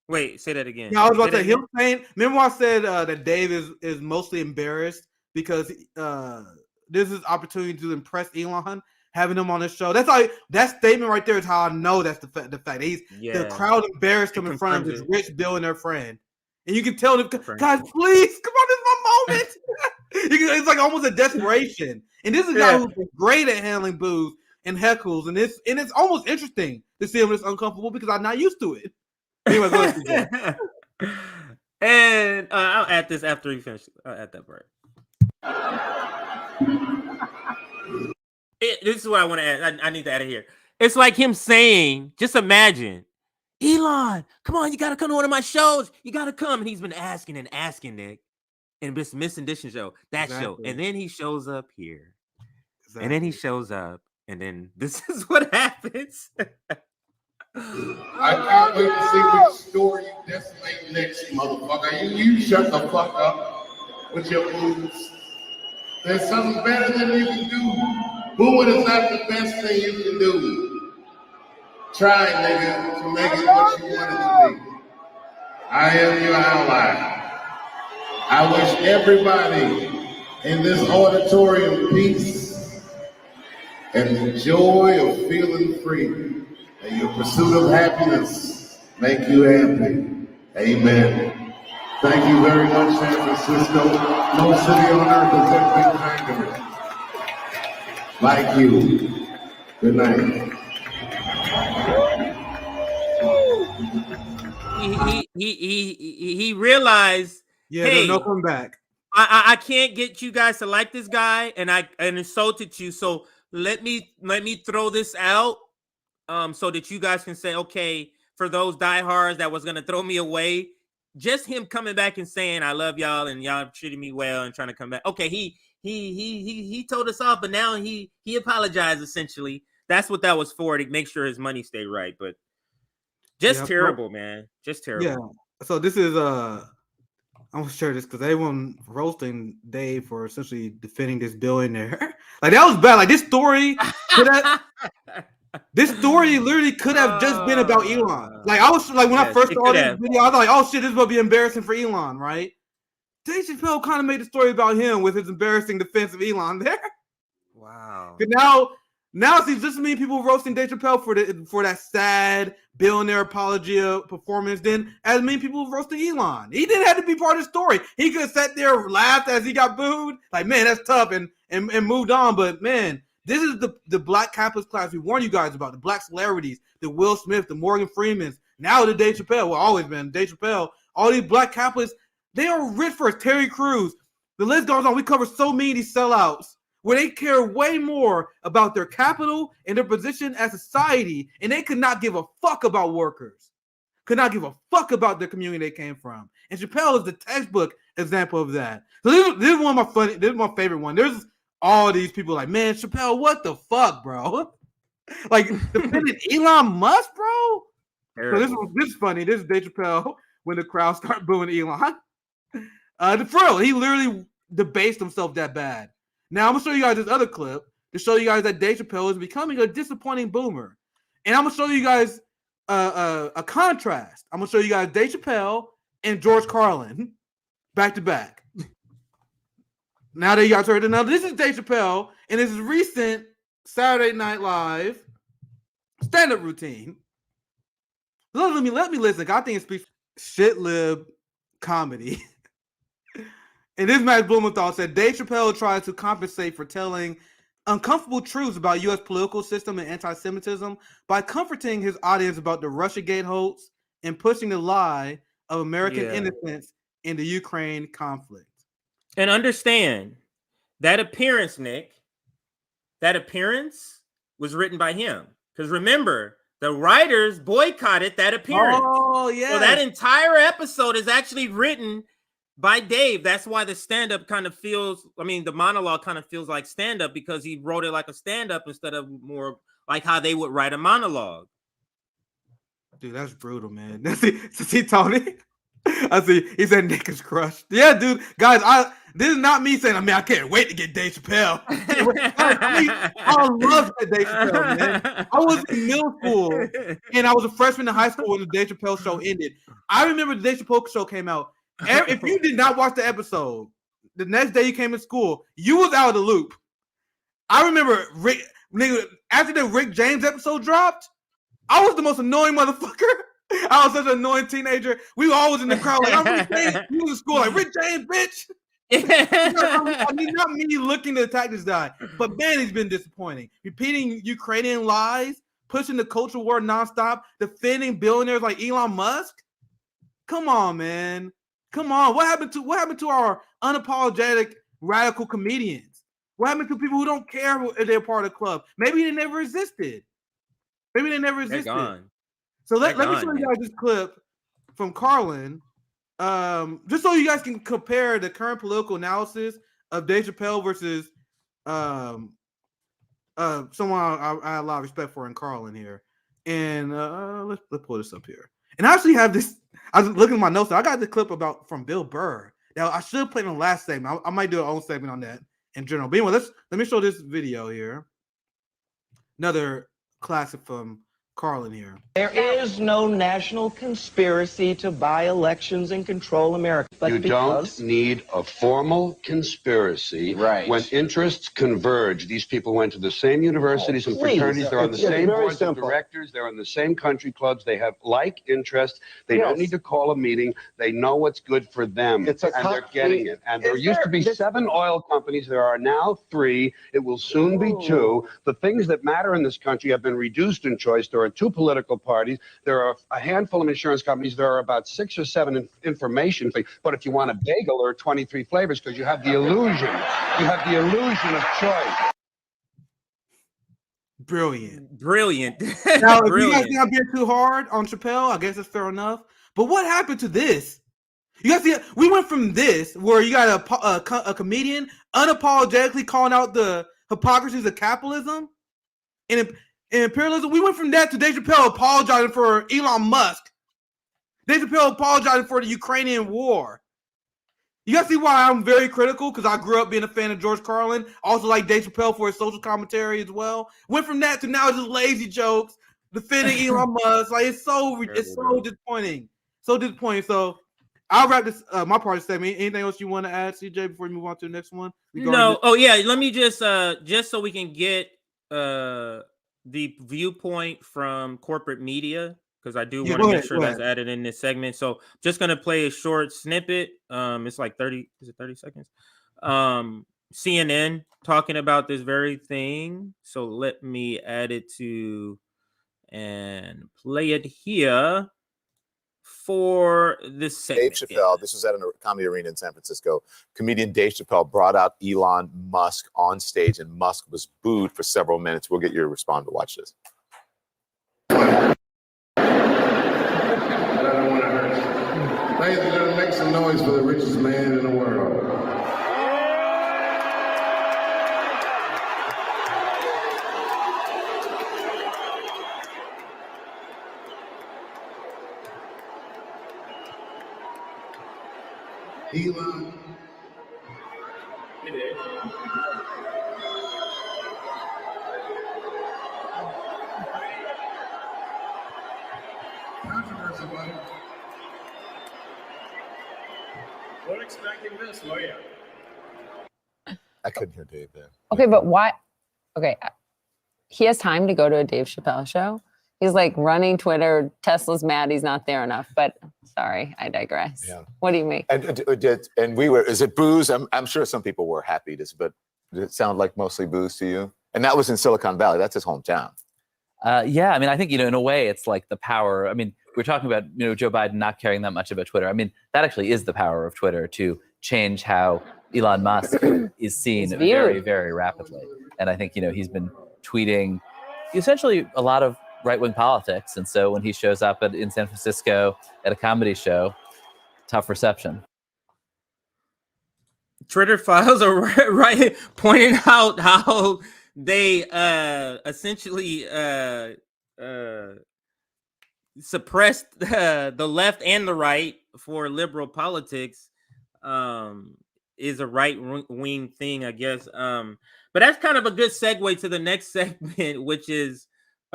Wait, say that again. Yeah, I was about to say him saying. Remember, I said that Dave is mostly embarrassed because this is opportunity to impress Elon, having him on this show. That's how that statement right there is how I know that's the fact. The crowd embarrassed him in front of his rich billionaire friend. And you can tell them, guys, please, come on, this is my moment. It's like almost a desperation. And this is a guy who's great at handling boos and heckles. And it's almost interesting to see him this uncomfortable because I'm not used to it. Anyway, go ahead. And I'll add this after we finish. I'll add that part. This is what I want to add. I need to add it here. It's like him saying, just imagine, Elon, come on, you got to come to one of my shows. You got to come. And he's been asking, Nick, and just missing this show, that show. And then he shows up here. And then he shows up. And then this is what happens. I can't wait to see which store you decimate next, motherfucker. You shut the fuck up with your moves. There's something better than you can do. Booing is not the best thing you can do. Try, nigga, to make it what you want it to be. I am your ally. I wish everybody in this auditorium peace and the joy of feeling free. And your pursuit of happiness make you happy. Amen. Thank you very much, San Francisco. No city on earth has ever been kinder like you. Good night. He realized, Yeah, hey, no come back. I can't get you guys to like this guy, and I insulted you. So let me throw this out, so that you guys can say, okay, for those diehards that was gonna throw me away, just him coming back and saying I love y'all and y'all treating me well and trying to come back. Okay, he told us off, but now he apologized essentially. That's what that was for, to make sure his money stayed right. But just terrible, man. Just terrible. Yeah. So this is I'm gonna share this because everyone roasting Dave for essentially defending this billionaire. Like that was bad. Like this story this story literally could have just been about Elon. Like I was like when I first saw this video, I was like, oh shit, this will be embarrassing for Elon, right? Dave Chappelle kind of made the story about him with his embarrassing defense of Elon there. Wow. But now see just as many people roasting Dave Chappelle for that sad billionaire apology performance, then as many people roasting Elon. He didn't have to be part of the story. He could have sat there, laughed as he got booed, like man, that's tough, and moved on. But man, this is the black capitalist class we warned you guys about, the black celebrities, the Will Smith, the Morgan Freemans, now the Dave Chappelle. Well, always been Dave Chappelle. All these black capitalists, they are rich first. Terry Crews. The list goes on. We cover so many of these sellouts where they care way more about their capital and their position as society, and they could not give a fuck about workers, could not give a fuck about the community they came from. And Chappelle is the textbook example of that. So this is one of this is my favorite one. There's all these people like, man, Chappelle, what the fuck, bro? Like defending Elon Musk, bro. So this is funny. This is Dave Chappelle when the crowd start booing Elon. For real, he literally debased himself that bad. Now, I'm going to show you guys this other clip to show you guys that Dave Chappelle is becoming a disappointing boomer. And I'm going to show you guys a contrast. I'm going to show you guys Dave Chappelle and George Carlin back to back. Now that you guys heard it, now this is Dave Chappelle and his recent Saturday Night Live stand-up routine. Let me listen. I think it speaks shit-lib comedy. And this Max Blumenthal said, Dave Chappelle tries to compensate for telling uncomfortable truths about U.S. political system and anti-Semitism by comforting his audience about the Russiagate hoax and pushing the lie of American innocence in the Ukraine conflict. And understand, that appearance, Nick, that appearance was written by him. Because remember, the writers boycotted that appearance. Oh, yeah. So that entire episode is actually written by Dave. That's why the stand-up kind of feels, the monologue kind of feels like stand-up, because he wrote it like a stand-up instead of more like how they would write a monologue. Dude, that's brutal, man. See, Tony? I see. He said Nick is crushed. Yeah, dude. Guys, this is not me saying, I can't wait to get Dave Chappelle. I love that Dave Chappelle, man. I was in middle school, and I was a freshman in high school when the Dave Chappelle show ended. I remember the Dave Chappelle show came out. If you did not watch the episode, the next day you came to school, you was out of the loop. I remember after the Rick James episode dropped, I was the most annoying motherfucker. I was such an annoying teenager. We were always in the crowd like, I'm Rick James. You was in school like, Rick James, bitch. I mean, not me looking to attack this guy, but man, he's been disappointing. Repeating Ukrainian lies, pushing the culture war nonstop, defending billionaires like Elon Musk. Come on, man. Come on. What happened to our unapologetic radical comedians? What happened to people who don't care if they're part of the club? Maybe they never existed. They're gone. So let me show you guys this clip from Carlin, just so you guys can compare the current political analysis of Dave Chappelle versus someone I have a lot of respect for in Carlin here. And let's pull this up here. And I actually have this. I was looking at my notes. I got the clip from Bill Burr. Now I should have played in the last segment. I might do an own segment on that in general. But anyway, let me show this video here. Another classic from Carlin here. There is no national conspiracy to buy elections and control America. But you don't need a formal conspiracy when interests converge. These people went to the same universities and fraternities. They're on the same boards of directors. They're in the same country clubs. They have like interests. They don't need to call a meeting. They know what's good for them, and they're getting it. And there used to be 7 oil companies. There are now 3. It will soon be 2. The things that matter in this country have been reduced in choice. There are 2 political parties. There are a handful of insurance companies. There are about 6 or 7 information things. But if you want a bagel, there are 23 flavors because you have the illusion. You have the illusion of choice. Brilliant. Brilliant. Now, if you guys think I'm being too hard on Chappelle, I guess it's fair enough. But what happened to this? You guys see, we went from this, where you got a comedian unapologetically calling out the hypocrisies of capitalism and imperialism. We went from that to Dave Chappelle apologizing for Elon Musk. Dave Chappelle apologizing for the Ukrainian war. You guys see why I'm very critical? Because I grew up being a fan of George Carlin. I also like Dave Chappelle for his social commentary as well. Went from that to now just lazy jokes, defending Elon Musk. Like it's so disappointing. So disappointing. So I'll wrap this my part of the segment. Anything else you want to add, CJ, before we move on to the next one? No. Oh yeah. Let me just so we can get the viewpoint from corporate media, because I do want to make sure that's added in this segment. So just gonna play a short snippet. It's like 30. Is it 30 seconds? CNN talking about this very thing. So let me add it to and play it here for this segment. Dave Chappelle, this was at a comedy arena in San Francisco. Comedian Dave Chappelle brought out Elon Musk on stage, and Musk was booed for several minutes. We'll get you to respond to watch this. I don't want to hurt you. Ladies and gentlemen, make some noise for the richest man in the world. Elon. Controversy, buddy. We're expecting this, lawyer. I couldn't hear Dave there. Okay, but why? Okay, he has time to go to a Dave Chappelle show. He's like running Twitter. Tesla's mad he's not there enough. But sorry, I digress. Yeah. What do you make? And we were. Is it booze? I'm sure some people were happy. But did it sound like mostly booze to you? And that was in Silicon Valley. That's his hometown. Yeah, I mean, I think in a way, it's like the power. I mean, we're talking about Joe Biden not caring that much about Twitter. I mean, that actually is the power of Twitter to change how Elon Musk is seen very, very rapidly. And I think he's been tweeting essentially a lot of right-wing politics, and so when he shows up in San Francisco at a comedy show, tough reception. Twitter files are right pointing out how they essentially suppressed the left and the right for liberal politics. Is a right-wing thing, I guess. But that's kind of a good segue to the next segment, which is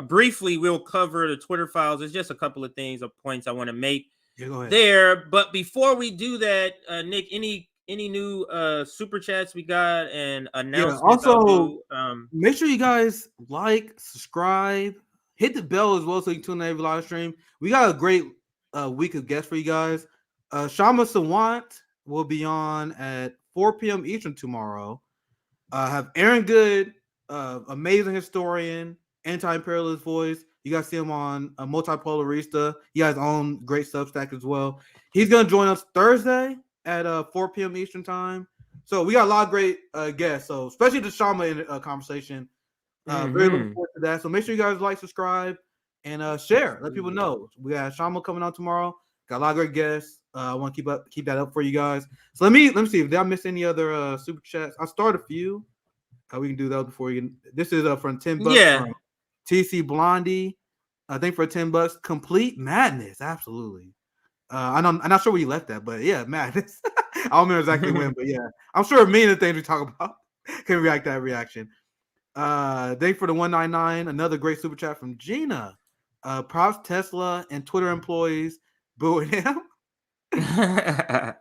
briefly we'll cover the Twitter files. There's just a couple of things or points I want to make there. But before we do that, Nick, any new super chats we got and announcements? Yeah, also, make sure you guys like, subscribe, hit the bell as well so you can tune in every live stream. We got a great week of guests for you guys. Shama Sawant will be on at 4 p.m. Eastern tomorrow. Have Aaron Good, amazing historian, anti-imperialist voice. You guys see him on Multipolarista. He has his own great Substack as well. He's going to join us Thursday at 4 p.m. Eastern time. So we got a lot of great guests. So especially the Shama conversation. Very looking forward to that. So make sure you guys like, subscribe, and share. Let people know. We got Shama coming on tomorrow. Got a lot of great guests. I want to keep that up for you guys. So let me see if did I miss any other super chats. I'll start a few. We can do that before you. This is from $10. Yeah. From TC Blondie. I think for $10. Complete madness. Absolutely. I'm not sure where you left that, but yeah, madness. I don't remember exactly when, but yeah, I'm sure many of the things we talk about can react to that reaction. Thank for the 199. Another great super chat from Gina. Props Tesla and Twitter employees booing him. I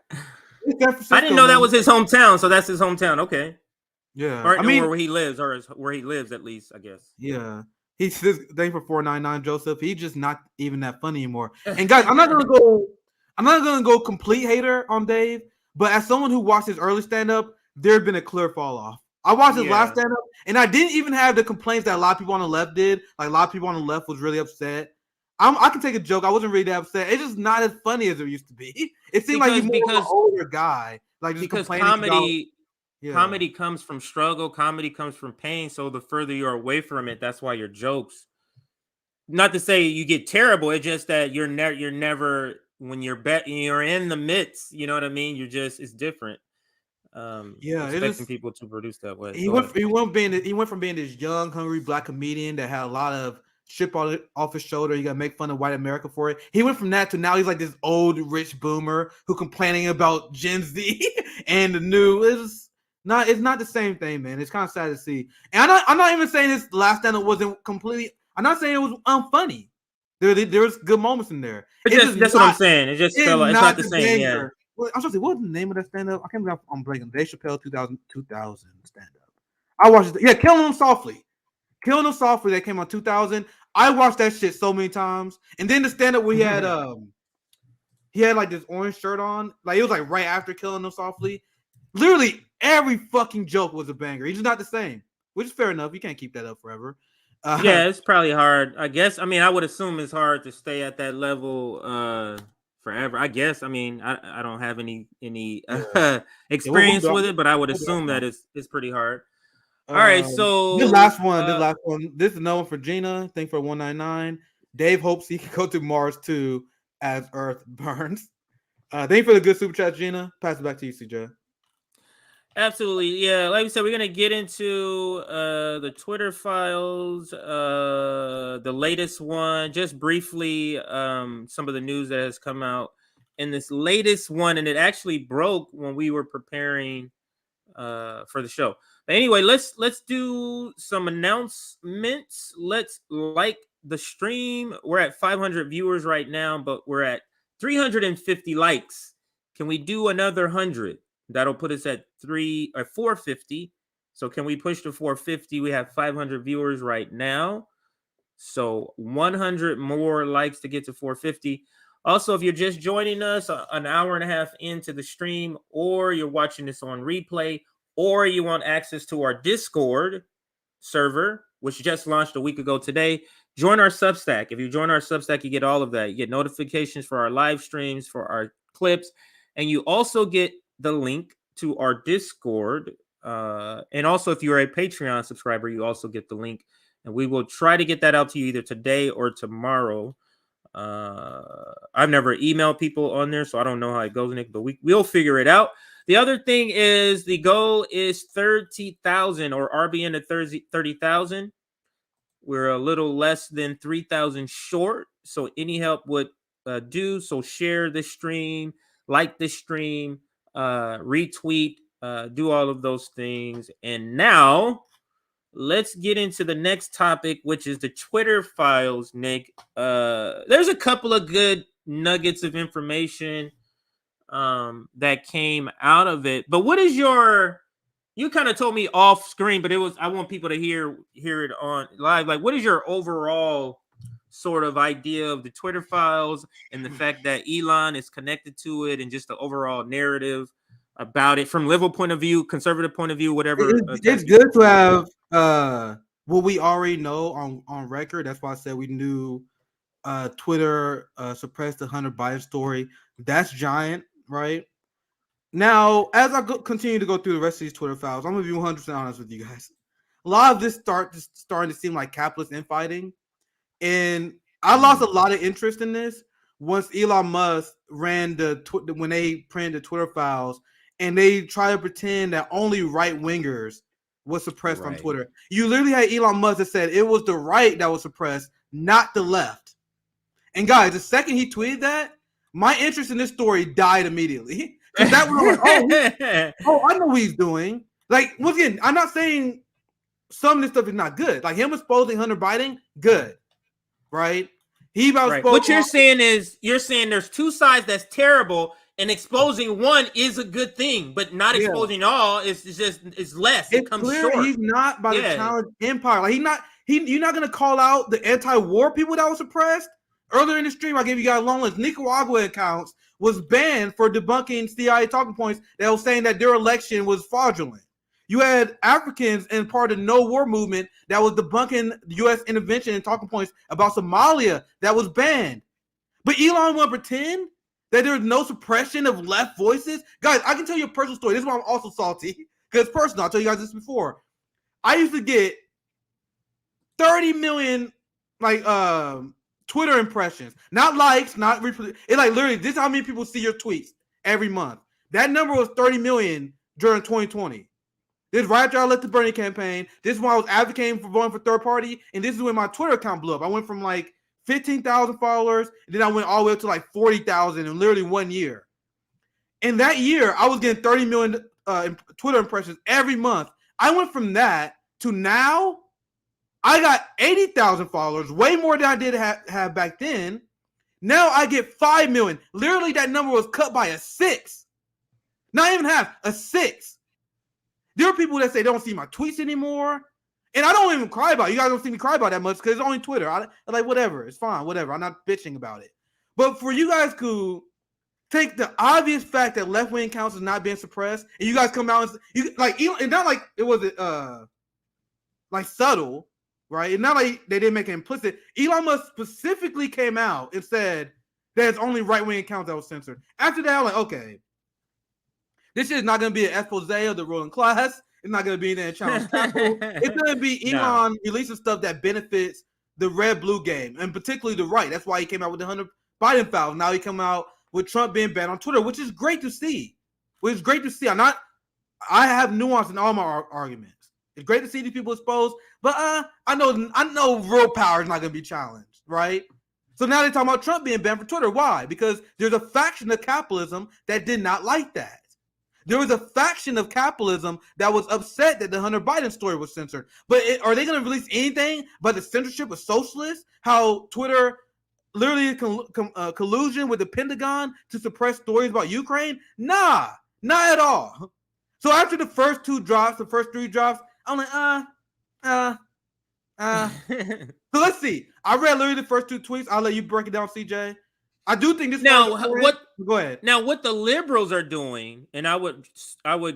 didn't know that was his hometown, so that's his hometown. Okay. Yeah, or, I mean, where he lives, or where he lives at least, I guess. Yeah, he's thank for 499 Joseph. He's just not even that funny anymore. And guys, I'm not gonna go complete hater on Dave, but as someone who watched his early stand up, there'd been a clear fall off. I watched his last stand up, and I didn't even have the complaints that a lot of people on the left did. Like a lot of people on the left was really upset. I can take a joke. I wasn't really that upset. It's just not as funny as it used to be. It seemed like he's more of an older guy, like just because complaining. Comedy comes from struggle. Comedy comes from pain. So the further you're away from it, that's why your jokes. Not to say you get terrible. It's just that you're never when you're in the midst. You know what I mean? It's different. Expecting people to produce that way. He went from being this young, hungry black comedian that had a lot of chip off his shoulder. You got to make fun of white America for it. He went from that to now he's like this old rich boomer who complaining about Gen Z and the new. It's not the same thing, man. It's kind of sad to see. And I'm not even saying his last stand-up wasn't completely. I'm not saying it was unfunny. There was good moments in there. That's what I'm saying. It's not the same. Yeah. Well, I'm supposed to say, what was the name of that stand-up? I can't remember. I'm breaking. Dave Chappelle 2000 stand-up. I watched it. Yeah, Killing Them Softly. That came out 2000. I watched that shit so many times. And then the stand-up where he had like this orange shirt on. Like it was like right after Killing Them Softly. Literally every fucking joke was a banger. He's just not the same, which is fair enough. You can't keep that up forever. Yeah, it's probably hard. I guess. I mean, I would assume it's hard to stay at that level forever. I guess. I mean, I don't have any experience with it, but I would assume that it's pretty hard. All right, so this last one. This is another one for Gina. Thank for 199. Dave hopes he can go to Mars too as Earth burns. Thank you for the good super chat, Gina. Pass it back to you, CJ. Absolutely, yeah. Like we said, we're gonna get into the Twitter files, the latest one, just briefly. Some of the news that has come out in this latest one, and it actually broke when we were preparing for the show. But anyway, let's do some announcements. Let's like the stream. We're at 500 viewers right now, but we're at 350 likes. Can we do another 100? That'll put us at 450. So can we push to 450? We have 500 viewers right now. So 100 more likes to get to 450. Also, if you're just joining us an hour and a half into the stream, or you're watching this on replay, or you want access to our Discord server, which just launched a week ago today, join our Substack. If you join our Substack, you get all of that. You get notifications for our live streams, for our clips, and you also get the link to our Discord. And also, if you're a Patreon subscriber, you also get the link. And we will try to get that out to you either today or tomorrow. I've never emailed people on there, so I don't know how it goes, Nick, but we'll figure it out. The other thing is the goal is 30,000 or RBN at 30,000. We're a little less than 3,000 short. So any help would do. So share the stream, like the stream, retweet, do all of those things. And now let's get into the next topic, which is the Twitter files, Nick. There's a couple of good nuggets of information that came out of it. But what is you kind of told me off screen, but I want people to hear it on live. Like, what is your overall sort of idea of the Twitter files and the fact that Elon is connected to it, and just the overall narrative about it from liberal point of view, conservative point of view, whatever? It's good to have what we already know on record. That's why I said we knew Twitter suppressed the Hunter Biden story. That's giant, right? Now, as I continue to go through the rest of these Twitter files, I'm going to be 100% honest with you guys. A lot of this starting to seem like capitalist infighting. And I lost a lot of interest in this once Elon Musk ran when they printed the Twitter files, and they try to pretend that only right wingers was suppressed on Twitter. You literally had Elon Musk that said it was the right that was suppressed, not the left. And guys, the second he tweeted that, my interest in this story died immediately. Because that was like, I know what he's doing. Like, once again, I'm not saying some of this stuff is not good. Like him exposing Hunter Biden, good, right? He about right. What you're saying is there's two sides that's terrible, and exposing one is a good thing, but not exposing all is just less. It's it comes clear short. He's not by the challenge empire. Like you're not gonna call out the anti-war people that was suppressed. Earlier in the stream, I gave you guys a long list. Nicaragua accounts was banned for debunking CIA talking points that was saying that their election was fraudulent. You had Africans in part of the no war movement that was debunking U.S. intervention and talking points about Somalia that was banned. But Elon want to pretend that there's no suppression of left voices. Guys, I can tell you a personal story. This is why I'm also salty, because it's personal. I'll tell you guys this before. I used to get 30 million Twitter impressions, not likes, not it's like literally this is how many people see your tweets every month. That number was 30 million during 2020. This is right after I left the Bernie campaign. This is when I was advocating for voting for third party, and this is when my Twitter account blew up. I went from like 15,000 followers, and then I went all the way up to like 40,000 in literally 1 year. In that year, I was getting 30 million Twitter impressions every month. I went from that to now, I got 80,000 followers, way more than I did have back then. Now I get 5 million. Literally, that number was cut by a 6. Not even half, a 6. There are people that say they don't see my tweets anymore. And I don't even cry about it. You guys don't see me cry about that much because it's only Twitter. I'm like, whatever. It's fine. Whatever. I'm not bitching about it. But for you guys to take the obvious fact that left-wing accounts is not being suppressed, and you guys come out and it's not like it was like subtle, right? It's not like they didn't make it implicit. Elon Musk specifically came out and said that it's only right-wing accounts that was censored. After that, I'm like, okay, this is not going to be an expose of the ruling class. It's not going to be in challenge capital. It's going to be Elon releasing stuff that benefits the red-blue game, and particularly the right. That's why he came out with the Hunter Biden files. Now he come out with Trump being banned on Twitter, which is great to see. I have nuance in all my arguments. It's great to see these people exposed, but I know real power is not going to be challenged, right? So now they're talking about Trump being banned for Twitter. Why? Because there's a faction of capitalism that did not like that. There was a faction of capitalism that was upset that the Hunter Biden story was censored. But are they going to release anything but the censorship of socialists? How Twitter literally collusion with the Pentagon to suppress stories about Ukraine? Nah, not at all. So after the first 3 drops, I'm like, So let's see. I read literally the first 2 tweets. I'll let you break it down, CJ. I do think this. Now, go ahead. Now, what the liberals are doing, and I would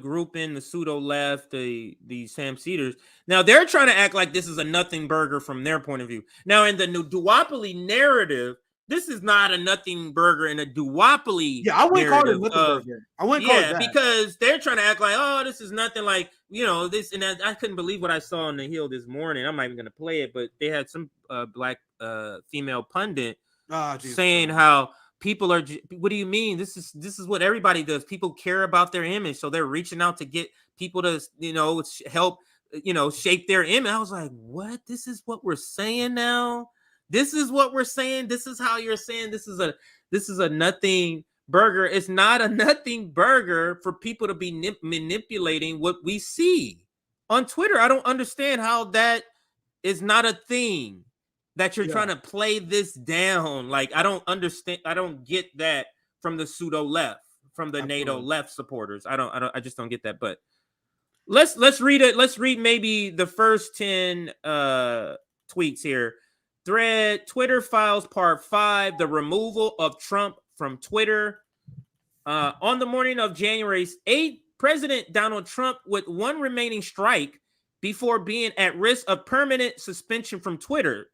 group in the pseudo left, the Sam Cedars. Now they're trying to act like this is a nothing burger from their point of view. Now, in the duopoly narrative, this is not a nothing burger in a duopoly. Yeah, I wouldn't call it a nothing burger. I wouldn't call it that, because they're trying to act like, oh, this is nothing, like, you know, this. And I couldn't believe what I saw on the Hill this morning. I'm not even going to play it, but they had some black female pundit. Saying how people are, what do you mean? This is what everybody does. People care about their image, so they're reaching out to get people to, help, shape their image. I was like, what? This is what we're saying now? This is what we're saying? This is how you're saying this is a nothing burger? It's not a nothing burger for people to be manipulating what we see on Twitter. I don't understand how that is not a thing. That you're trying to play this down. Like, I don't understand. I don't get that from the pseudo left, from the NATO left supporters. I just don't get that. But let's read it. Let's read maybe the first 10 tweets here. Thread, Twitter files part 5, the removal of Trump from Twitter. On the morning of January 8th, President Donald Trump, with one remaining strike before being at risk of permanent suspension from Twitter,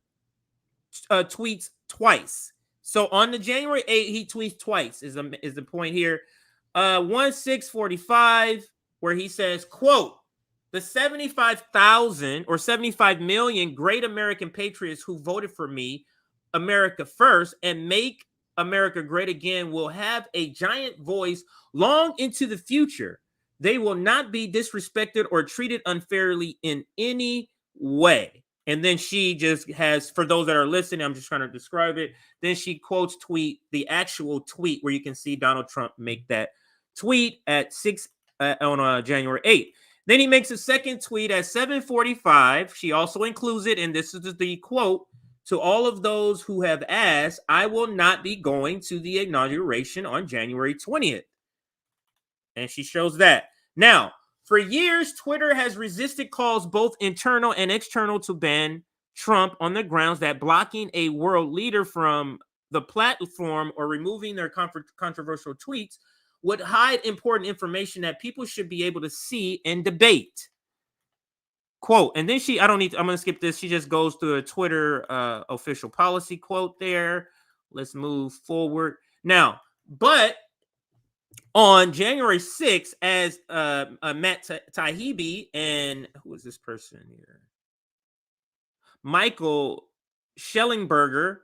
tweets twice. So on the January 8th, he tweets twice is the point here. 1/6/45, where he says, quote, the 75,000 or 75 million great American patriots who voted for me, America first, and make America great again will have a giant voice long into the future. They will not be disrespected or treated unfairly in any way. And then she just has, for those that are listening, I'm just trying to describe it. Then she quotes the actual tweet where you can see Donald Trump make that tweet at 6 on January 8th. Then he makes a second tweet at 7:45. She also includes it, and this is the quote To all of those who have asked, I will not be going to the inauguration on January 20th. And she shows that. Now, for years, Twitter has resisted calls both internal and external to ban Trump on the grounds that blocking a world leader from the platform or removing their controversial tweets would hide important information that people should be able to see and debate. Quote, and then I'm going to skip this. She just goes through a Twitter official policy quote there. Let's move forward. Now, but on January 6th, as Matt Taibbi and who is this person here? Michael Schellenberger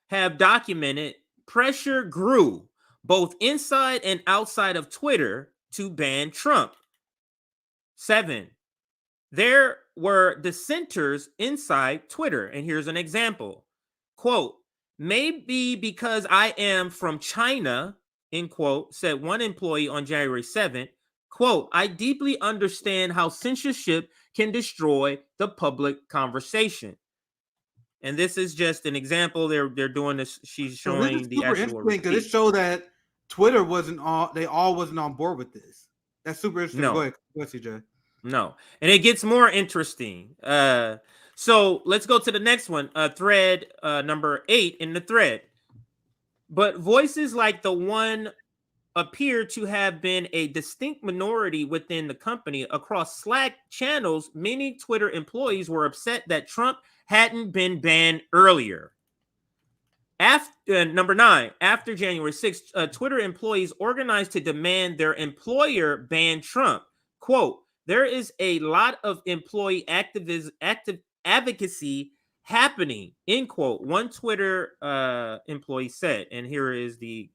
have documented pressure grew both inside and outside of Twitter to ban Trump. 7. There were dissenters inside Twitter. And here's an example. Quote, maybe because I am from China, end quote, said one employee on January 7th. Quote, I deeply understand how censorship can destroy the public conversation. And this is just an example. They're doing this. She's showing the actual receipt. Because it showed that Twitter wasn't on board with this. That's super interesting. No. Go ahead, CJ. No, and it gets more interesting. So let's go to the next one. Thread number 8 in the thread. But voices like the one appear to have been a distinct minority within the company. Across Slack channels, many Twitter employees were upset that Trump hadn't been banned earlier. After number 9, after January 6th, Twitter employees organized to demand their employer ban Trump. Quote, there is a lot of employee active advocacy happening, end quote, one Twitter employee said. And here is the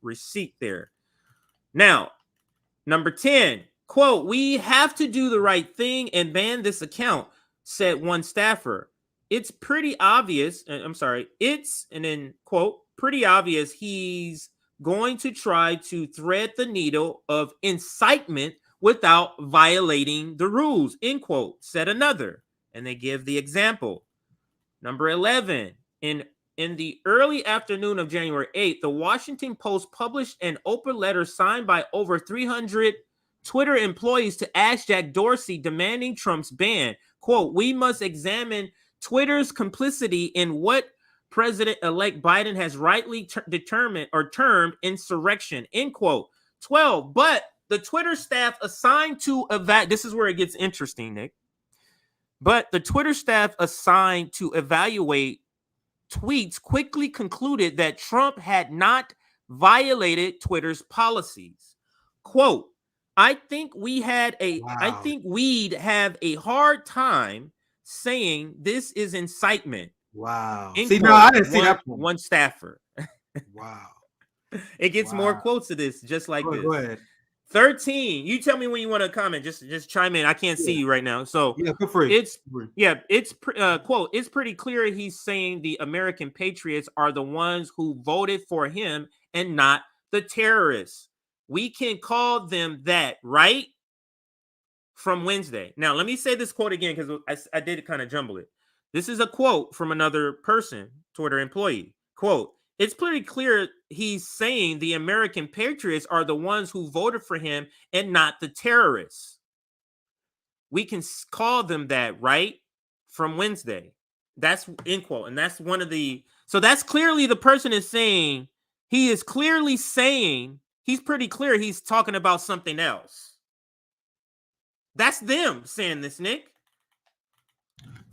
receipt there. Now, number 10, quote, we have to do the right thing and ban this account, said one staffer. It's pretty obvious. It's, and then quote, pretty obvious he's going to try to thread the needle of incitement without violating the rules, end quote, said another. And they give the example. Number 11, in the early afternoon of January 8th, the Washington Post published an open letter signed by over 300 Twitter employees to ask Jack Dorsey demanding Trump's ban. Quote, we must examine Twitter's complicity in what President-elect Biden has rightly determined or termed insurrection, end quote. 12, but the Twitter staff assigned to this is where it gets interesting, Nick. But the Twitter staff assigned to evaluate tweets quickly concluded that Trump had not violated Twitter's policies. Quote, I think we'd have a hard time saying this is incitement. Wow. See, no, I didn't see that one staffer. Wow. It gets more quotes of this, just like this. Go ahead. 13. You tell me when you want to comment. Just chime in. I can't see you right now. So yeah, feel free. Quote, it's pretty clear he's saying the American patriots are the ones who voted for him and not the terrorists. We can call them that, right? From Wednesday. Now, let me say this quote again because I did kind of jumble it. This is a quote from another person, Twitter employee. Quote, it's pretty clear he's saying the American patriots are the ones who voted for him and not the terrorists. We can call them that, right? From Wednesday. That's end quote. And that's one of so that's clearly the person is saying, he is clearly saying, he's pretty clear he's talking about something else. That's them saying this, Nick.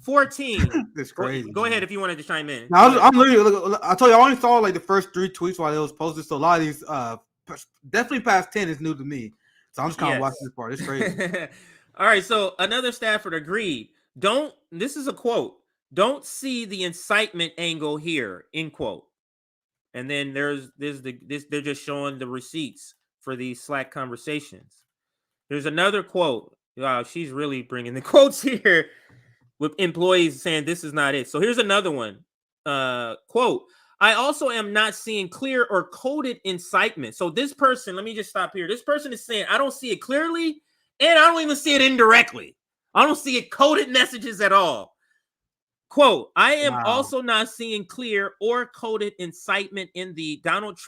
14. It's crazy. Go ahead if you wanted to chime in. Now, I'm literally. I told you I only saw like the first 3 tweets while it was posted. So a lot of these, definitely past 10 is new to me. So I'm just kind of watching this part. It's crazy. All right. So another staffer agreed. This is a quote. Don't see the incitement angle here. End quote. And then there's they're just showing the receipts for these Slack conversations. There's another quote. Wow, she's really bringing the quotes here. With employees saying this is not it. So here's another one. Quote, I also am not seeing clear or coded incitement. So this person, let me just stop here. This person is saying, I don't see it clearly, and I don't even see it indirectly. I don't see it coded messages at all. Quote, I am also not seeing clear or coded incitement in the Donald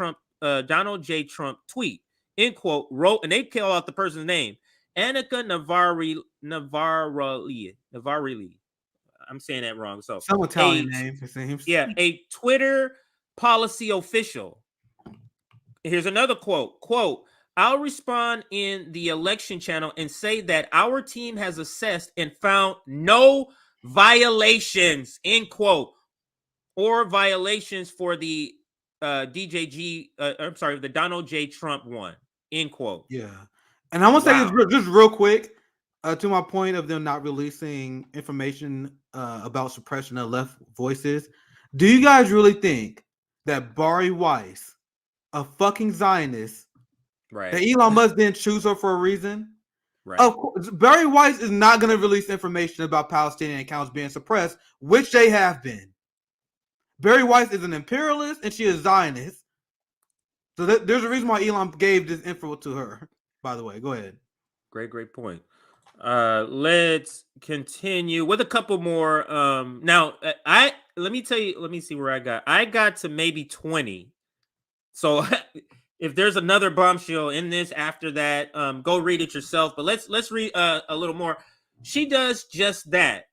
J. Trump tweet. End quote. Wrote, and they call out the person's name. Annika Navarrete. I'm saying that wrong. So some Italian name, it seems. Yeah, a Twitter policy official. Here's another quote. Quote, I'll respond in the election channel and say that our team has assessed and found no violations, end quote, or violations for the the Donald J. Trump one, end quote. Yeah. And I want to say this just real quick to my point of them not releasing information about suppression of left voices. Do you guys really think that Bari Weiss, a fucking Zionist, right, that Elon Musk didn't choose her for a reason? Right. Of course, Bari Weiss is not going to release information about Palestinian accounts being suppressed, which they have been. Bari Weiss is an imperialist and she is Zionist. So there's a reason why Elon gave this info to her. By the way, go ahead. Great point. Let's continue with a couple more. Now, let me see where I got to maybe 20. So if there's another bombshell in this after that, go read it yourself. But let's read a little more. She does just that.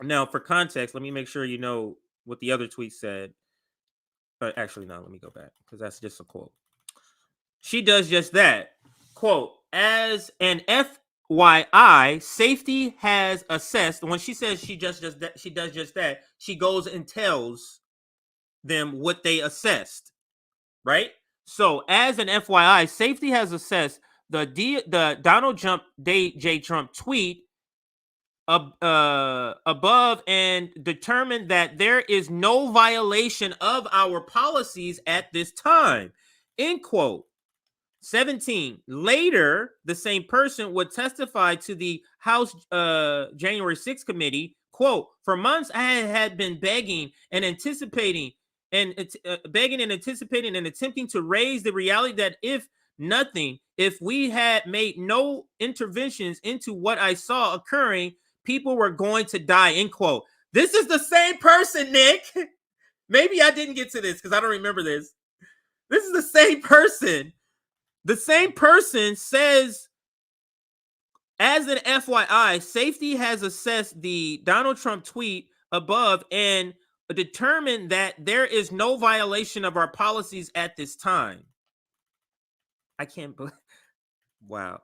Now, for context, let me make sure you know what the other tweet said. Actually, no, let me go back because that's just a quote. She does just that. Quote, as an FYI, safety has assessed. When she says she does just that, she goes and tells them what they assessed, right? So, as an FYI, safety has assessed the Donald J. Trump tweet above and determined that there is no violation of our policies at this time. End quote. 17. Later, the same person would testify to the House January 6th committee. Quote, for months I had been begging and anticipating and attempting to raise the reality that if we had made no interventions into what I saw occurring, people were going to die, end quote. This is the same person, Nick. Maybe I didn't get to this because I don't remember this. This is the same person. The same person says, as an FYI, safety has assessed the Donald Trump tweet above and determined that there is no violation of our policies at this time. I can't believe. Wow.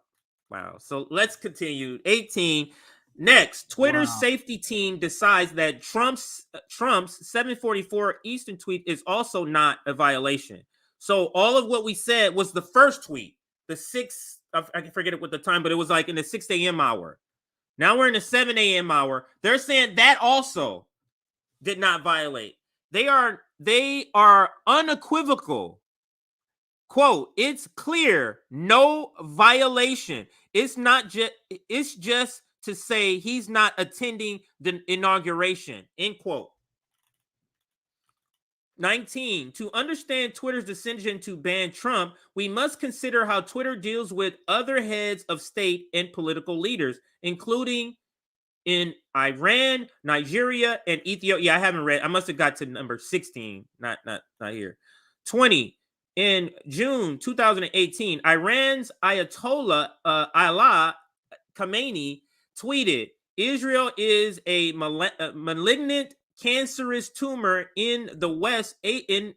So let's continue. 18. Next, Twitter's safety team decides that Trump's 7:44 Eastern tweet is also not a violation. So all of what we said was the first tweet, the 6, I can forget it with the time, but it was like in the 6 a.m. hour. Now we're in the 7 a.m. hour. They're saying that also did not violate. They are unequivocal. Quote, it's clear, no violation. It's just to say he's not attending the inauguration, end quote. 19, to understand Twitter's decision to ban Trump, we must consider how Twitter deals with other heads of state and political leaders, including in Iran, Nigeria, and Ethiopia. Yeah, I haven't read. I must have got to number 16, not here. 20, in June 2018, Iran's Ayatollah Ali Khamenei tweeted, Israel is a malignant cancerous tumor in the West Asia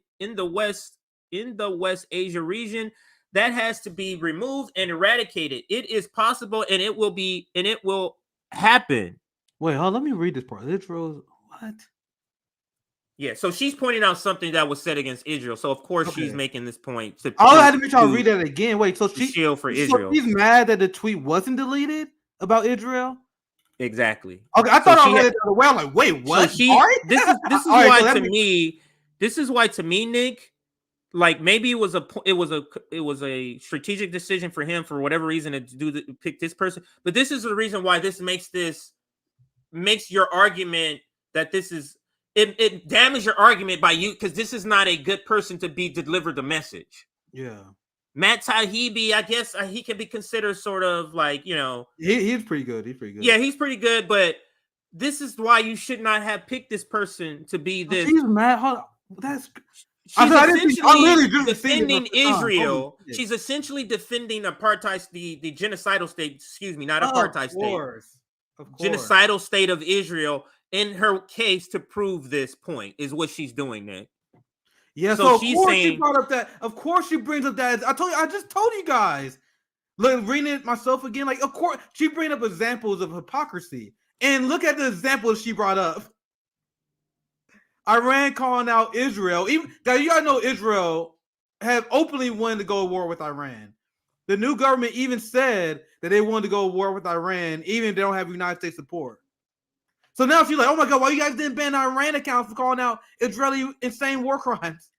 region that has to be removed and eradicated. It is possible and it will happen. Wait, let me read this part. Israel, what? Yeah, so she's pointing out something that was said against Israel. So of course she's making this point. I had to make sure I read that again. Wait, so she's Israel. She's mad that the tweet wasn't deleted about Israel? Exactly. Okay, I thought I read it the other way. I'm like, wait, what? So this is why to me, Nick, like maybe it was a strategic decision for him for whatever reason to pick this person. But this is the reason why this makes your argument that this is it damages your argument by you because this is not a good person to be delivered the message. Yeah. Matt Taibbi, I guess he can be considered sort of like, you know, he's pretty good. He's pretty good. Yeah, he's pretty good, but this is why you should not have picked this person to be this. She's mad. Hold on. That's. She's essentially defending Israel. She's essentially defending apartheid, the genocidal state. Excuse me, not apartheid state. Of course. Genocidal state of Israel. In her case, to prove this point is what she's doing, Nick. Yeah, so she's saying, she brought up that. Of course, she brings up that. I just told you guys. Look, reading it myself again. Like, of course, she brings up examples of hypocrisy, and look at the examples she brought up. Iran calling out Israel. Even guys, you gotta know Israel have openly wanted to go to war with Iran. The new government even said that they wanted to go to war with Iran, even if they don't have United States support. So now she's like, "Oh my God, why you guys didn't ban Iran accounts for calling out Israeli insane war crimes?"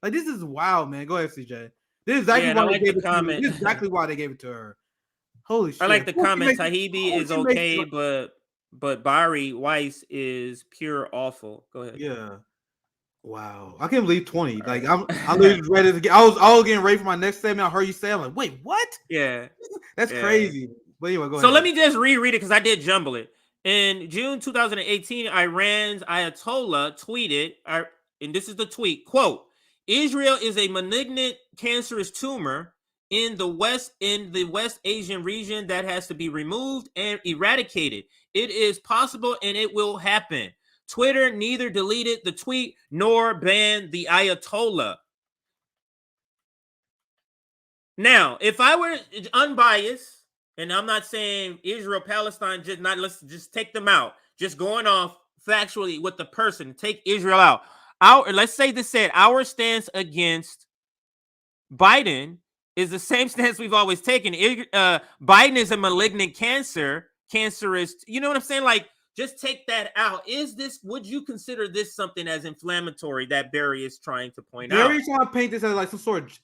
Like, this is wild, man. Go ahead, CJ. This is exactly why they gave it to her. This is exactly why they gave it to her. Holy shit! I like the comment. Tahibi is okay, but Bari Weiss is pure awful. Go ahead. Yeah. Wow. I can't believe 20. Like, I'm literally ready to get. I was getting ready for my next statement. I heard you say, I'm like, wait, what? Yeah. That's crazy. But anyway, go ahead. So let me just reread it because I did jumble it. In June 2018, Iran's Ayatollah tweeted, and this is the tweet, quote, Israel is a malignant cancerous tumor in the West Asian region that has to be removed and eradicated. It is possible and it will happen. Twitter neither deleted the tweet nor banned the Ayatollah. Now, if I were unbiased, and I'm not saying Israel, Palestine, let's just take them out, just going off factually with the person, take Israel out. Let's say this said, our stance against Biden is the same stance we've always taken. Biden is a malignant cancerous. You know what I'm saying? Like, just take that out. Would you consider this something as inflammatory that Barry is trying to point out? Barry's trying to paint this as like some sort of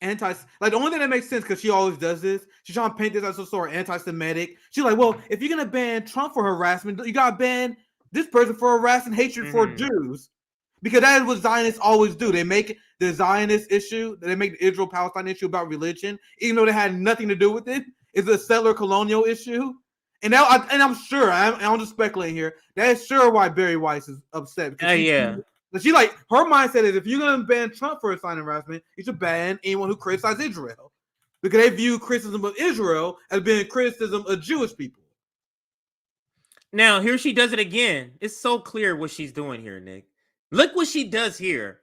like the only thing that makes sense, because she always does this, she's trying to paint this as some sort of anti-Semitic. She's like, well, if you're gonna ban Trump for harassment, you gotta ban this person for harassing hatred for Jews. Because that is what Zionists always do. They make the Zionist issue, they make the Israel-Palestine issue about religion, even though they had nothing to do with it. It's a settler colonial issue. And now, I'm sure, I'm just speculating here, that's sure why Barry Weiss is upset. She like, her mindset is, if you're going to ban Trump for sign harassment, you should ban anyone who criticizes Israel. Because they view criticism of Israel as being criticism of Jewish people. Now, here she does it again. It's so clear what she's doing here, Nick. Look what she does here.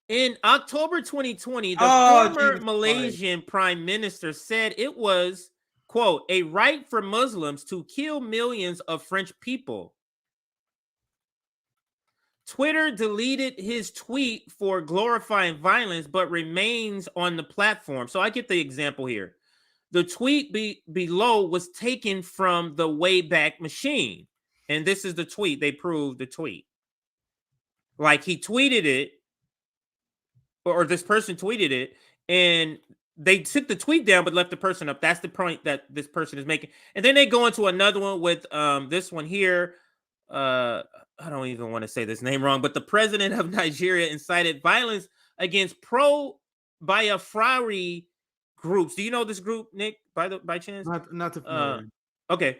In October 2020, the former Malaysian prime minister said it was, quote, a right for Muslims to kill millions of French people. Twitter deleted his tweet for glorifying violence, but remains on the platform. So I get the example here. The tweet below was taken from the Wayback Machine. And this is the tweet. They proved the tweet. Like, he tweeted it, or this person tweeted it, and they took the tweet down but left the person up. That's the point that this person is making. And then they go into another one with this one here. I don't even want to say this name wrong, but the president of Nigeria incited violence against pro-Biafra groups. Do you know this group, Nick, by chance? Not too familiar. Okay.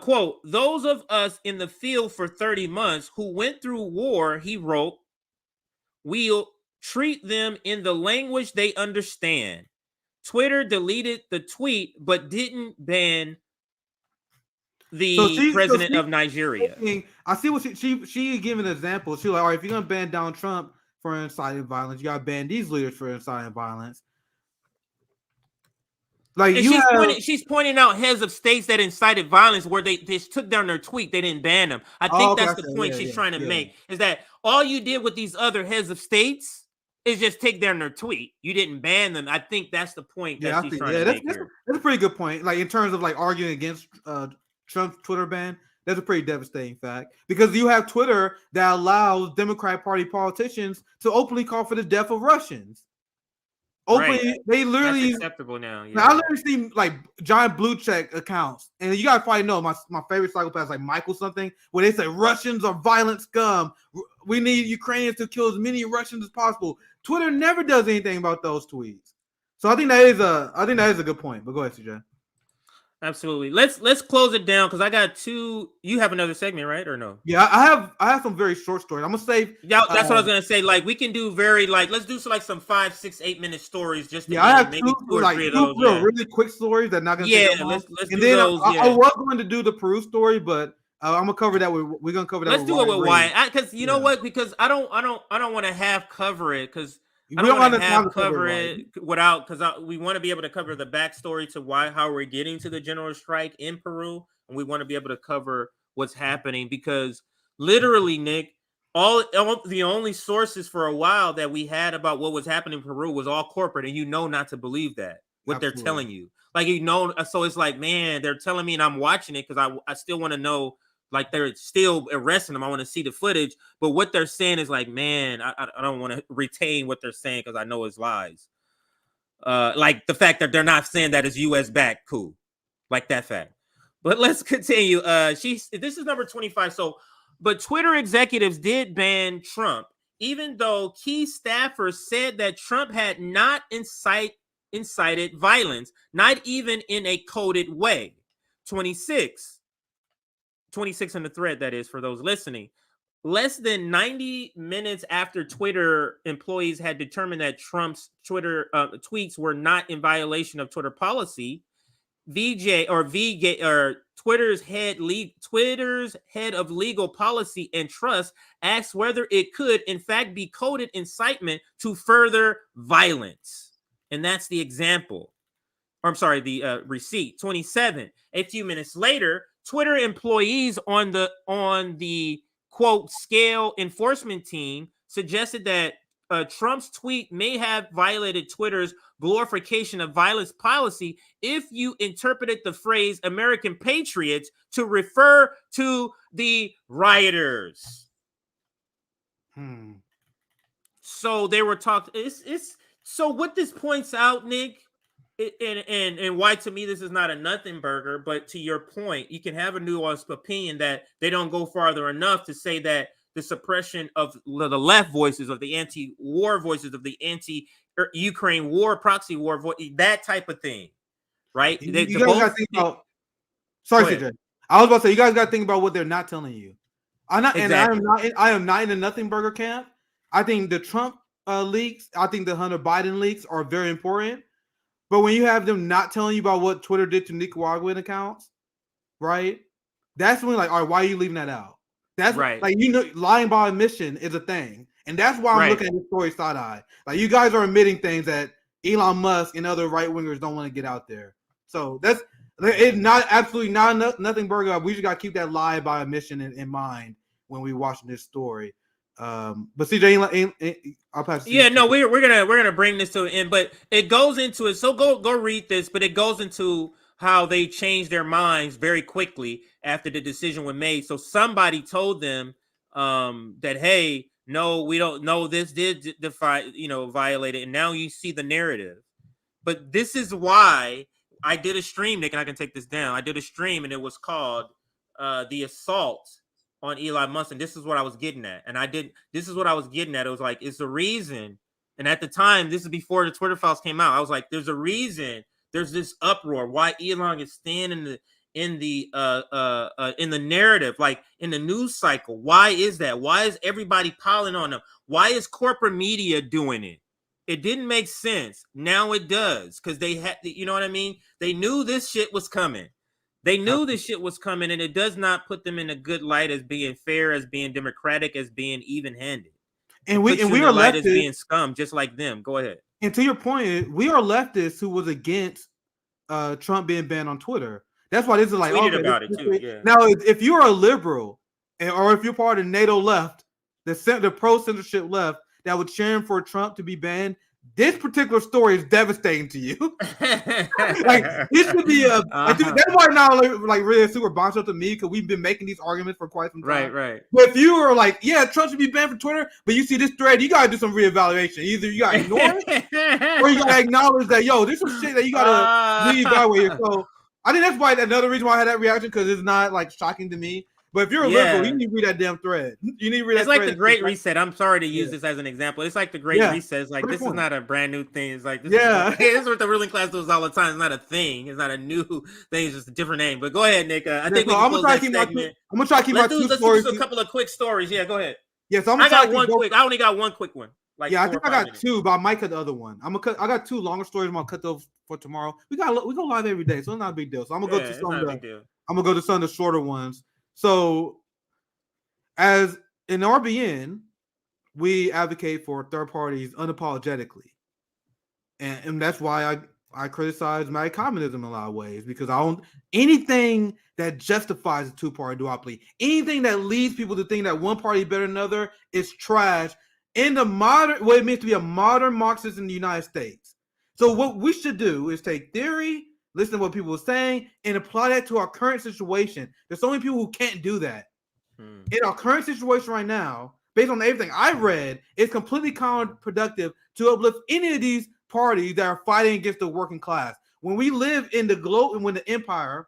Quote, those of us in the field for 30 months who went through war, he wrote, we'll treat them in the language they understand. Twitter deleted the tweet, but didn't ban the president of Nigeria. I see what she giving an example. She's like, all right, if you're gonna ban Donald Trump for inciting violence, you gotta ban these leaders for inciting violence. Like, she's pointing out heads of states that incited violence where they took down their tweet. They didn't ban them. I think that's the point she's trying to make, is that all you did with these other heads of states is just take down their tweet. You didn't ban them. I think that's the point that she's trying to make here. That's a pretty good point. Like, in terms of like arguing against Trump's Twitter ban, that's a pretty devastating fact. Because you have Twitter that allows Democrat Party politicians to openly call for the death of Russians. Openly, right. They literally that's acceptable now. Yeah. Now I literally see like giant blue check accounts, and you guys probably know my favorite psychopath, like Michael something, where they say Russians are violent scum. We need Ukrainians to kill as many Russians as possible. Twitter never does anything about those tweets, so I think that is a good point. But go ahead, CJ. Absolutely. Let's close it down because I got two. You have another segment, right, or no? Yeah, I have some very short stories. I'm gonna save. Yeah, that's what I was gonna say. Like, we can do let's do some 5, 6, 8 minute stories. Just to I have maybe two or three of those. Really quick stories that not gonna. Yeah, let's and do then those. I was going to do the Peru story, but I'm gonna cover that. We're gonna cover that. Let's do it with Wyatt, because you know what? Because I don't want to half cover it because. I don't want to have cover it without, because we want to be able to cover the backstory to how we're getting to the general strike in Peru, and we want to be able to cover what's happening because literally, Nick, all the only sources for a while that we had about what was happening in Peru was all corporate, and not to believe that what they're telling you, like so it's like, man, they're telling me, and I'm watching it because I still want to know. Like, they're still arresting them. I want to see the footage, but what they're saying is like, man, I don't want to retain what they're saying because I know it's lies. Like the fact that they're not saying that it's U.S. backed, cool, like that fact. But let's continue. This is number 25. So, but Twitter executives did ban Trump, even though key staffers said that Trump had not incited violence, not even in a coded way. 26 in the thread, that is, for those listening. Less than 90 minutes after Twitter employees had determined that Trump's Twitter tweets were not in violation of Twitter policy, Twitter's head of legal policy and trust asked whether it could in fact be coded incitement to further violence. And that's the example. Or I'm sorry, the receipt. 27. A few minutes later, Twitter employees on the quote scale enforcement team suggested that Trump's tweet may have violated Twitter's glorification of violence policy if you interpreted the phrase American patriots to refer to the rioters. So they were talking. So what this points out, Nick, and why to me this is not a nothing burger, but to your point, you can have a nuanced opinion that they don't go farther enough to say that the suppression of the left voices, of the anti-war voices, of the anti-Ukraine war, proxy war, that type of thing, right? You guys got to think about. Sorry, CJ. I was about to say, you guys got to think about what they're not telling you. I am not in the nothing burger camp. I think the Trump leaks, I think the Hunter Biden leaks are very important. But when you have them not telling you about what Twitter did to Nicaraguan accounts, right? That's when, like, all right, why are you leaving that out? That's right. Like, lying by omission is a thing. And that's why I'm looking at this story side-eye. Like, you guys are admitting things that Elon Musk and other right-wingers don't want to get out there. So it's not absolutely not nothing burger. We just got to keep that lie by omission in mind when we're watching this story. But CJ, I'll pass. Yeah, no, we're gonna bring this to an end, but it goes into it. So go read this, but it goes into how they changed their minds very quickly after the decision was made. So somebody told them that, hey, no, we don't know, this did violate it, and now you see the narrative. But this is why I did a stream, Nick, and I can take this down. I did a stream, and it was called "The Assault on Elon Musk," and this is what I was getting at. This is what I was getting at. It was like, it's the reason. And at the time, this is before the Twitter files came out. I was like, there's a reason. There's this uproar. Why Elon is staying in the narrative, like in the news cycle. Why is that? Why is everybody piling on him? Why is corporate media doing it? It didn't make sense. Now it does, because they had, you know what I mean? They knew this shit was coming. They knew this shit was coming, and it does not put them in a good light as being fair, as being democratic, as being even-handed. And we are leftists as being scum, just like them. Go ahead. And to your point, we are leftists who was against Trump being banned on Twitter. That's why this is like, tweeted about it too. Yeah. Now, if you're a liberal, or if you're part of NATO left, the pro-censorship left that was cheering for Trump to be banned, this particular story is devastating to you. Like, this should be that's why now, like really super bounce up to me, because we've been making these arguments for quite some time. Right. But if you are like, yeah, Trump should be banned from Twitter, but you see this thread, you gotta do some reevaluation. Either you gotta ignore it, or you gotta acknowledge that, yo, there's some shit that you gotta reevaluate. So I think that's why another reason why I had that reaction, because it's not like shocking to me. But if you're a liberal, you need to read that damn thread. You need to read it's that like thread. the Great Reset. I'm sorry to use this as an example. It's like the Great Reset. It's like Great this point. is not a brand new thing. It's like this is what the ruling class does all the time. It's not a thing. It's not a new thing. It's just a different name. But go ahead, Nick. I think we can close that segment. I'm gonna try to keep my two stories. Let's do a couple of quick stories. Yeah, go ahead. Yes, I got one quick. I only got one quick one. Like I think I got two, but I might cut the other one. I got two longer stories. I'm gonna cut those for tomorrow. We go live every day, so it's not a big deal. So I'm gonna go to some of the shorter ones. So, as in RBN, we advocate for third parties unapologetically, and that's why I criticize MAGA communism in a lot of ways, because I don't anything that justifies a two-party duopoly, anything that leads people to think that one party is better than another is trash. In the modern, what it means to be a modern Marxist in the United States. So what we should do is take theory, listen to what people are saying, and apply that to our current situation. There's so many people who can't do that. In our current situation right now, based on everything I've read, it's completely counterproductive to uplift any of these parties that are fighting against the working class. When we live in the globe, when the empire,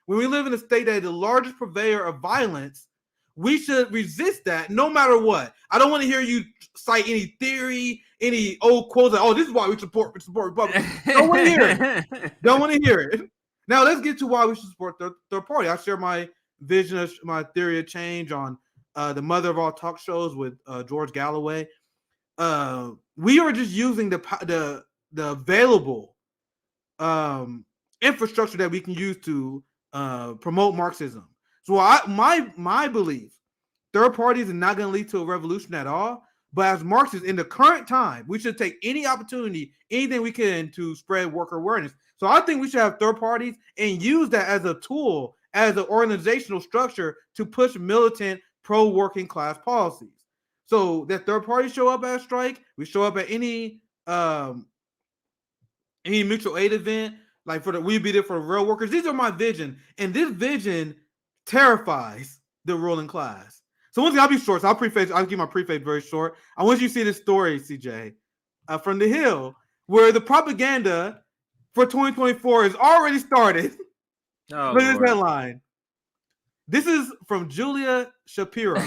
when we live in a state that is the largest purveyor of violence, we should resist that no matter what. I don't want to hear you cite any theory, any old quotes like, "Oh, this is why we support Republicans." Don't want to hear it. Don't want to hear it. Now let's get to why we should support third party. I share my vision of my theory of change on the mother of all talk shows with George Galloway. We are just using the available infrastructure that we can use to promote Marxism. So my belief, third parties are not going to lead to a revolution at all. But as Marxists in the current time, we should take any opportunity, anything we can to spread worker awareness. So I think we should have third parties and use that as a tool, as an organizational structure to push militant pro-working class policies. So that third parties show up at a strike, we show up at any mutual aid event, like we be there for the real workers. These are my vision, and this vision terrifies the ruling class. So one thing, I'll be short. So I'll keep my preface very short. I want you to see this story, CJ, from The Hill, where the propaganda for 2024 is already started. Look at this headline. This is from Julia Shapiro.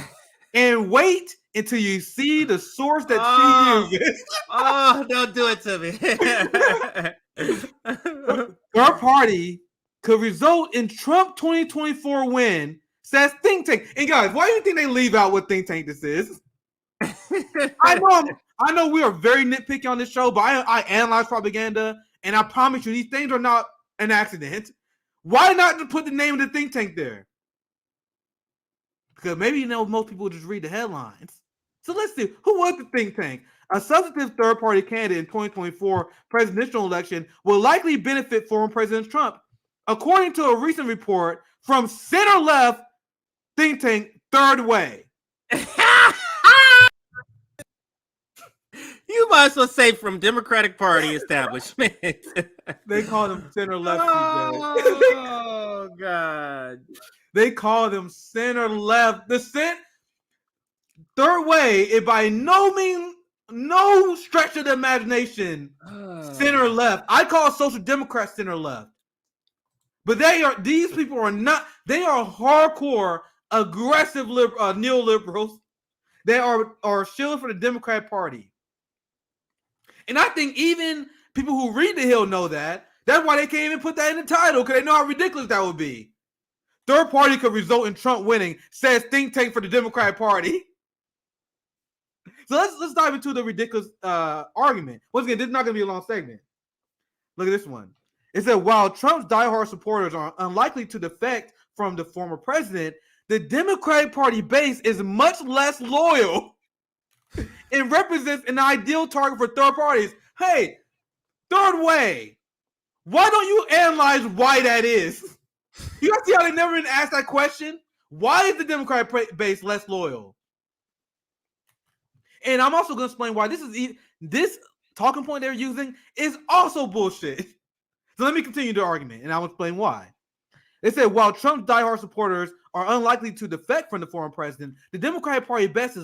And wait until you see the source that she uses. Oh, don't do it to me. Third party could result in Trump 2024 win, says think tank. And guys, why do you think they leave out what think tank this is? I know we are very nitpicky on this show, but I analyze propaganda, and I promise you these things are not an accident. Why not just put the name of the think tank there? Because maybe most people just read the headlines. So let's see, who was the think tank? A substantive third-party candidate in 2024 presidential election will likely benefit former President Trump, according to a recent report from center-left think tank Third Way. You might as well say from Democratic Party establishment. They call them center-left. Oh, God. They call them center-left. The Third Way is by no means, no stretch of the imagination, center-left. I call Social Democrats center-left. But these people are not, they are hardcore, aggressive neoliberals. They are shielding for the Democrat Party. And I think even people who read The Hill know that. That's why they can't even put that in the title, because they know how ridiculous that would be. Third party could result in Trump winning, says think tank for the Democratic Party. So let's dive into the ridiculous argument. Once again, this is not going to be a long segment. Look at this one. It said, while Trump's diehard supporters are unlikely to defect from the former president, the Democratic Party base is much less loyal and represents an ideal target for third parties. Hey, Third Way, why don't you analyze why that is? You guys see how they never even asked that question? Why is the Democratic base less loyal? And I'm also going to explain why this talking point they're using is also bullshit. So let me continue the argument, and I'll explain why. They said, while Trump's diehard supporters are unlikely to defect from the former president, the Democratic Party base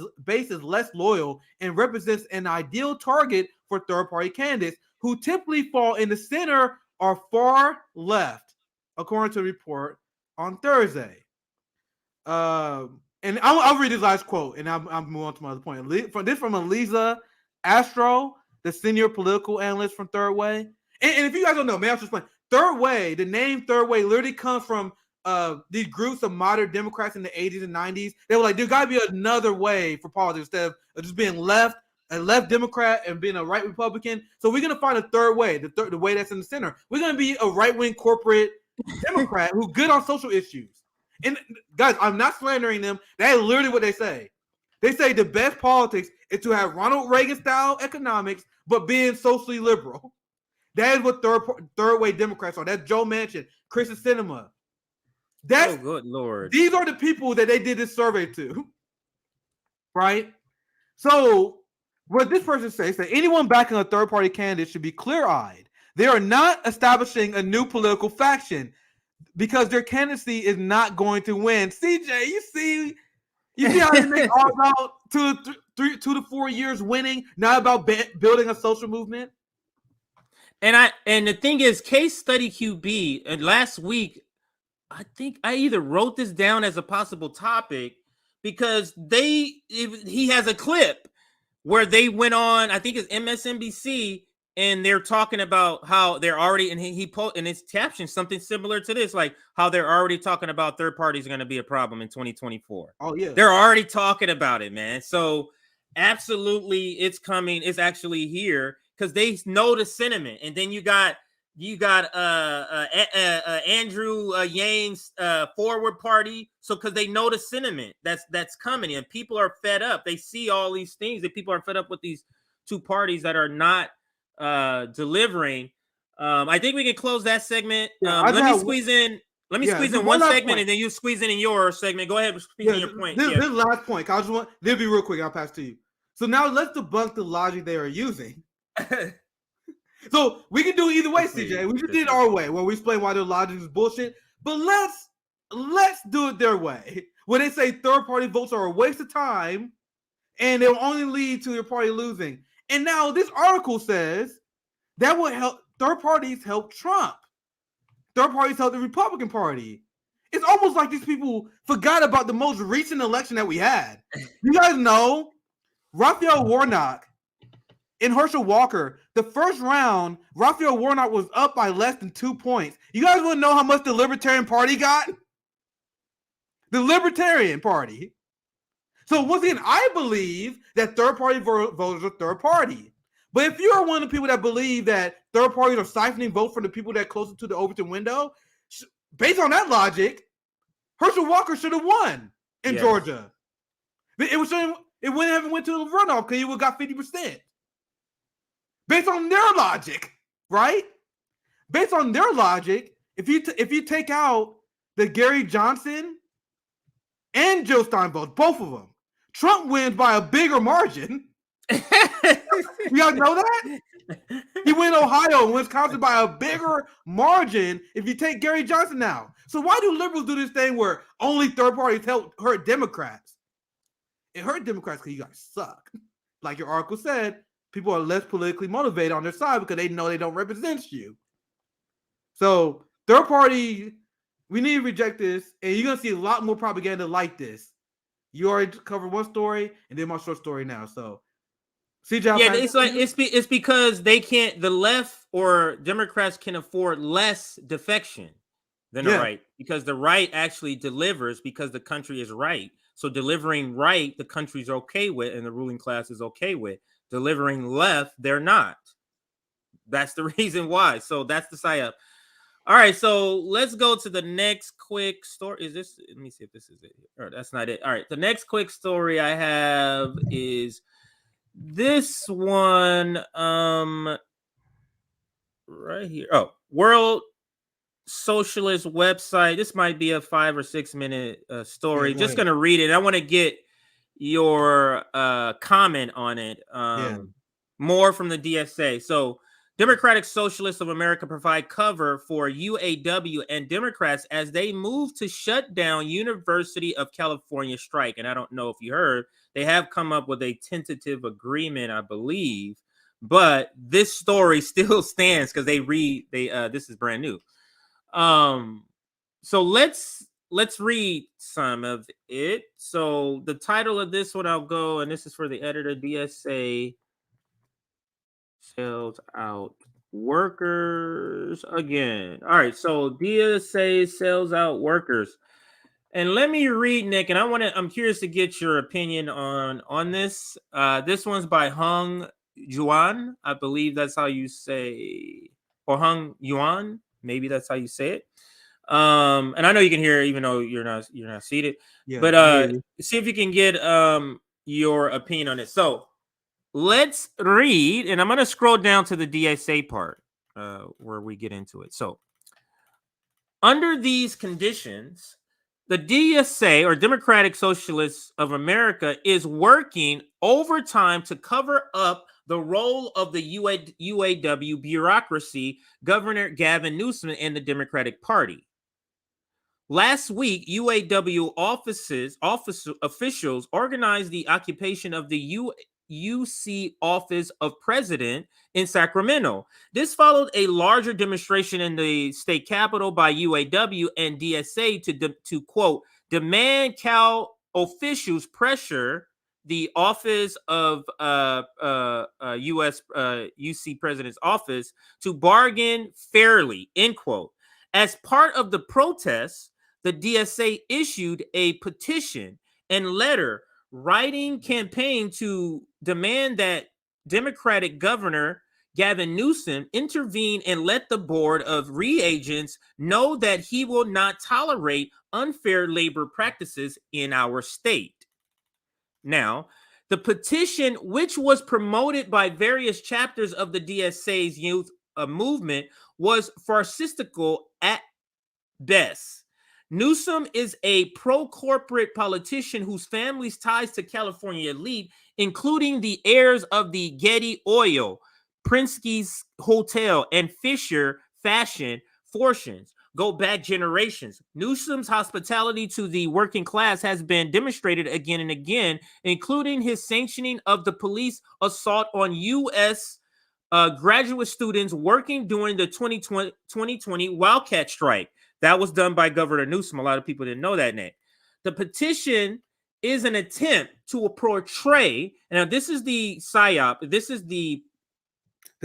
is less loyal and represents an ideal target for third-party candidates who typically fall in the center or far left, according to a report on Thursday. And I'll read this last quote, and I'll move on to my other point. From Eliza Astro, the senior political analyst from Third Way. And if you guys don't know, maybe I'll just explain. Third Way, the name Third Way literally comes from these groups of moderate Democrats in the 80s and 90s. They were like, there got to be another way for politics instead of just being a left Democrat and being a right Republican. So we're going to find a third way, the way that's in the center. We're going to be a right-wing corporate Democrat who's good on social issues. And guys, I'm not slandering them. That is literally what they say. They say the best politics is to have Ronald Reagan-style economics, but being socially liberal. That is what third-way Democrats are. That's Joe Manchin, Kristen Sinema. Oh, good Lord. These are the people that they did this survey to, right? So what this person says that anyone backing a third-party candidate should be clear-eyed. They are not establishing a new political faction because their candidacy is not going to win. CJ, you see how they make all about 2 to 4 years winning, not about building a social movement. And the thing is, Case Study QB, and last week, I think I either wrote this down as a possible topic because he has a clip where they went on, I think it's MSNBC, and they're talking about how they're already, and he put in his caption something similar to this, like how they're already talking about third parties are going to be a problem in 2024. Oh yeah, they're already talking about it, man. So absolutely, it's coming. It's actually here because they know the sentiment, and then you got Andrew Yang's Forward Party. So because they know the sentiment that's coming, and people are fed up. They see all these things that people are fed up with these two parties that are not delivering. I think we can close that segment. Let me squeeze in one segment point. And then you squeeze in your segment. Go ahead, squeeze in your point. This last point, I just want this be real quick. I'll pass to you. So now let's debunk the logic they are using. So we can do it either way, CJ. We just did it our way, where we explain why their logic is bullshit. But let's do it their way, where they say third-party votes are a waste of time, and they'll only lead to your party losing. And now this article says that will help third parties help Trump. Third parties help the Republican Party. It's almost like these people forgot about the most recent election that we had. You guys know Raphael Warnock and Herschel Walker, the first round, Raphael Warnock was up by less than 2 points. You guys want to know how much the Libertarian Party got? The Libertarian Party. So once again, I believe that third-party voters are third party. But if you are one of the people that believe that third parties are siphoning votes from the people that are closer to the Overton window, based on that logic, Herschel Walker should have won in Georgia. It wouldn't have went to the runoff because he would have got 50%. Based on their logic, right? Based on their logic, if you take out the Gary Johnson and Jill Stein votes, both of them, Trump wins by a bigger margin. You guys know that? He went Ohio and Wisconsin by a bigger margin if you take Gary Johnson out. So why do liberals do this thing where only third parties hurt Democrats? It hurt Democrats because you guys suck. Like your article said, people are less politically motivated on their side because they know they don't represent you. So third party, we need to reject this, and you're gonna see a lot more propaganda like this. You already covered one story, and then my short story now. So, CJ, it's because they can't. The left or Democrats can afford less defection than the right, because the right actually delivers because the country is right. So delivering right, the country's okay with, and the ruling class is okay with. Delivering left, they're not. That's the reason why. So that's the psyop. All right, so let's go to the next quick story. Is this? Let me see if this is it. Or that's not it. All right, the next quick story I have is this one. Right here. Oh, World Socialist website. This might be a 5 or 6 minute story. Just gonna read it. I want to get your comment on it. More from the DSA. So. Democratic Socialists of America provide cover for UAW and Democrats as they move to shut down University of California strike. And I don't know if you heard, they have come up with a tentative agreement, I believe. But this story still stands because this is brand new. So let's let's read some of it. So the title of this one, I'll go, and this is for the editor. DSA sells out workers again. All right, so DSA sells out workers. And let me read, Nick, and I'm curious to get your opinion on this. This one's by Hung Juan. I believe that's how you say, or Hung Yuan, maybe that's how you say it. And I know you can hear it even though you're not seated. Yeah, but see if you can get your opinion on it. So let's read, and I'm gonna scroll down to the DSA part where we get into it. So under these conditions, the DSA, or Democratic Socialists of America, is working overtime to cover up the role of the UAW bureaucracy, Governor Gavin Newsom, and the Democratic Party. Last week, UAW officials organized the occupation of the UC Office of President in Sacramento. This followed a larger demonstration in the state capitol by UAW and DSA to quote, demand Cal officials pressure the office of UC President's office to bargain fairly, end quote. As part of the protests, the DSA issued a petition and letter writing campaign to demand that Democratic Governor Gavin Newsom intervene and let the board of reagents know that he will not tolerate unfair labor practices in our state. Now, the petition, which was promoted by various chapters of the DSA's youth movement, was farcical at best. Newsom is a pro-corporate politician whose family's ties to California elite, including the heirs of the Getty Oil, Prinsky's Hotel, and Fisher Fashion fortunes, go back generations. Newsom's hospitality to the working class has been demonstrated again and again, including his sanctioning of the police assault on U.S. Graduate students working during the 2020 Wildcat strike. That was done by Governor Newsom. A lot of people didn't know that, Nick. The petition is an attempt to portray, now this is the PSYOP, this is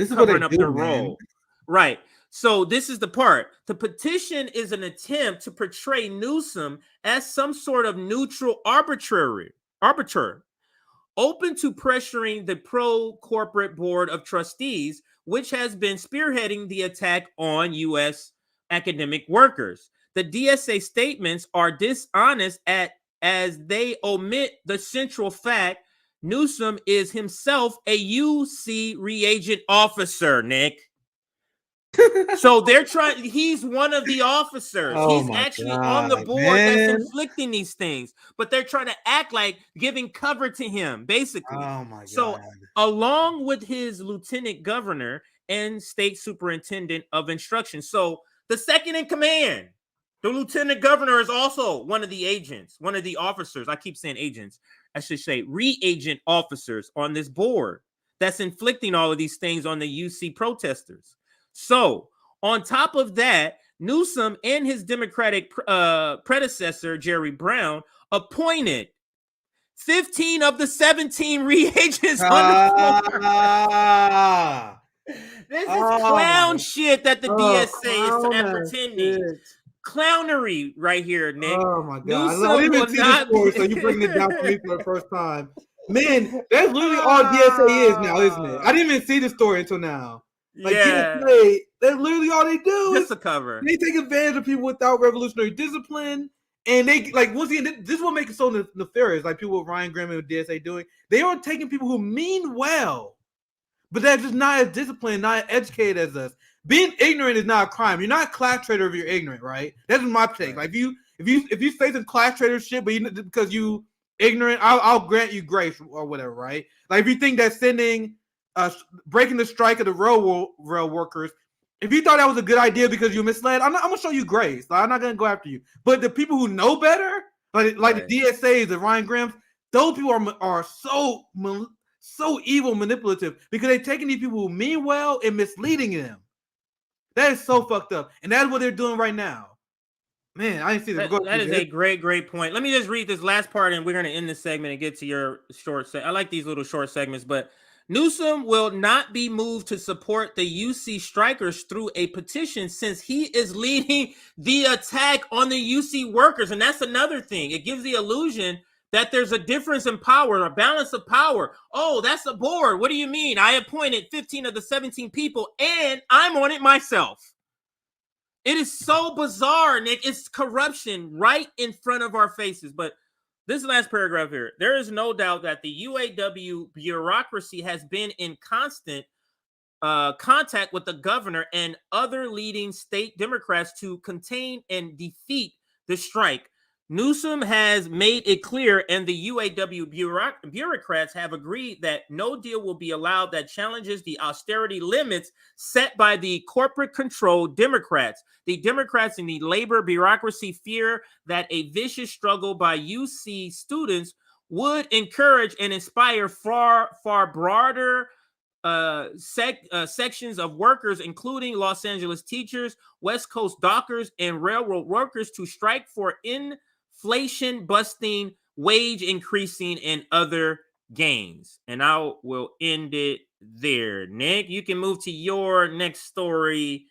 covering up the role. Right. So this is the part. The petition is an attempt to portray Newsom as some sort of neutral arbiter, open to pressuring the pro-corporate board of trustees, which has been spearheading the attack on U.S. academic workers. The DSA statements are dishonest as they omit the central fact Newsom is himself a UC reagent officer, Nick. So they're trying, he's one of the officers. He's actually on the board that's inflicting these things, but they're trying to act like giving cover to him, basically. Oh my God. So along with his lieutenant governor and state superintendent of instruction. So the second in command, the lieutenant governor, is also one of the agents, one of the officers. I keep saying agents. I should say reagent officers on this board that's inflicting all of these things on the UC protesters. So on top of that, Newsom and his Democratic predecessor, Jerry Brown, appointed 15 of the 17 reagents on the board. This is clown shit that the DSA is pretending. Clownery right here, Nick. Oh my God. I didn't even see this story, so you bringing it down for me for the first time. Man, that's literally all DSA is now, isn't it? I didn't even see the story until now. Like, yeah, DSA, that's literally all they do. Just a cover. They take advantage of people without revolutionary discipline. And they, like, once again, this is what makes it so nefarious. Like people with Ryan Graham and DSA doing. They are taking people who mean well, but they're just not as disciplined, not as educated as us. Being ignorant is not a crime. You're not a class traitor if you're ignorant, right? That's my take. Like if you say some class traitor shit, but because you ignorant, I'll grant you grace or whatever, right? Like if you think that breaking the strike of the rail workers, if you thought that was a good idea because you misled, I'm gonna show you grace. Like, I'm not gonna go after you. But the people who know better, like the DSAs, the Ryan Grahams, those people are so evil, manipulative because they're taking these people who mean well and misleading them. That is so fucked up, and that's what they're doing right now. Man, I didn't see that. That is a great point. Let me just read this last part, and we're going to end this segment and get to your short I like these little short segments, but Newsom will not be moved to support the UC strikers through a petition since he is leading the attack on the UC workers. And that's another thing. It gives the illusion that there's a difference in power, a balance of power. Oh, that's a board. What do you mean? I appointed 15 of the 17 people, and I'm on it myself. It is so bizarre, Nick. It's corruption right in front of our faces. But this last paragraph here, there is no doubt that the UAW bureaucracy has been in constant contact with the governor and other leading state Democrats to contain and defeat the strike. Newsom has made it clear, and the UAW bureaucrats have agreed that no deal will be allowed that challenges the austerity limits set by the corporate-controlled Democrats. The Democrats and the labor bureaucracy fear that a vicious struggle by UC students would encourage and inspire far broader sections of workers, including Los Angeles teachers, West Coast dockers, and railroad workers to strike for inflation busting, wage increasing, and other gains. And I will end it there. Nick, you can move to your next story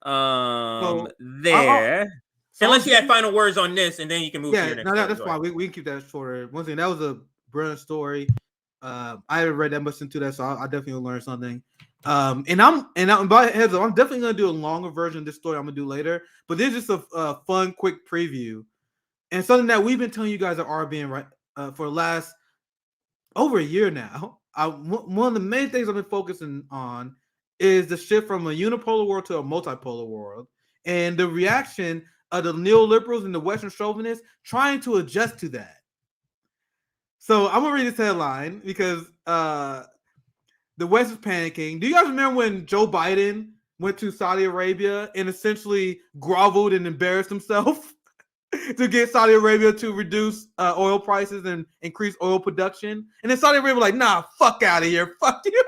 there. Unless you have final words on this, and then you can move to your next story. That's fine. We can keep that shorter. Once again, that was a brilliant story. I haven't read that much into that, so I definitely will learn something. And I'm by heads up, I'm definitely gonna do a longer version of this story I'm gonna do later. But this is just a fun, quick preview. And something that we've been telling you guys at RBN for the last over a year now. One of the main things I've been focusing on is the shift from a unipolar world to a multipolar world, and the reaction of the neoliberals and the Western chauvinists trying to adjust to that. So I'm gonna read this headline because the West is panicking. Do you guys remember when Joe Biden went to Saudi Arabia and essentially groveled and embarrassed himself to get Saudi Arabia to reduce oil prices and increase oil production? And then Saudi Arabia was like, nah, fuck out of here. Fuck you.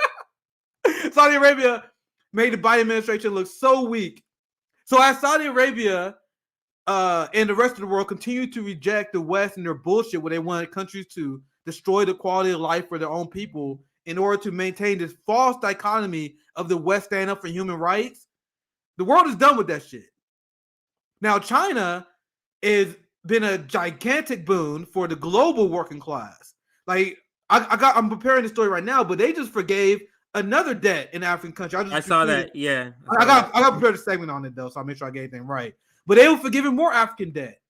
Saudi Arabia made the Biden administration look so weak. So as Saudi Arabia and the rest of the world continue to reject the West and their bullshit where they wanted countries to destroy the quality of life for their own people in order to maintain this false dichotomy of the West stand up for human rights, the world is done with that shit. Now, China has been a gigantic boon for the global working class. Like, I'm preparing the story right now, but they just forgave another debt in African country. I saw that. Yeah. I got prepared a segment on it though, so I'll make sure I get anything right. But they were forgiving more African debt,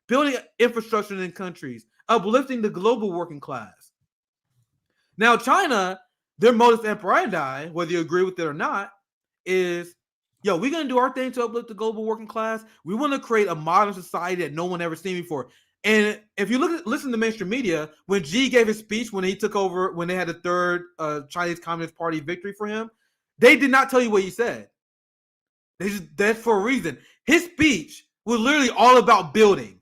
building infrastructure in countries, uplifting the global working class. Now, China, their modus operandi, whether you agree with it or not, is, yo, we're going to do our thing to uplift the global working class. We want to create a modern society that no one ever seen before. And if you listen to mainstream media, when Xi gave his speech, when he took over, when they had the third Chinese Communist Party victory for him, they did not tell you what he said. That's for a reason. His speech was literally all about building.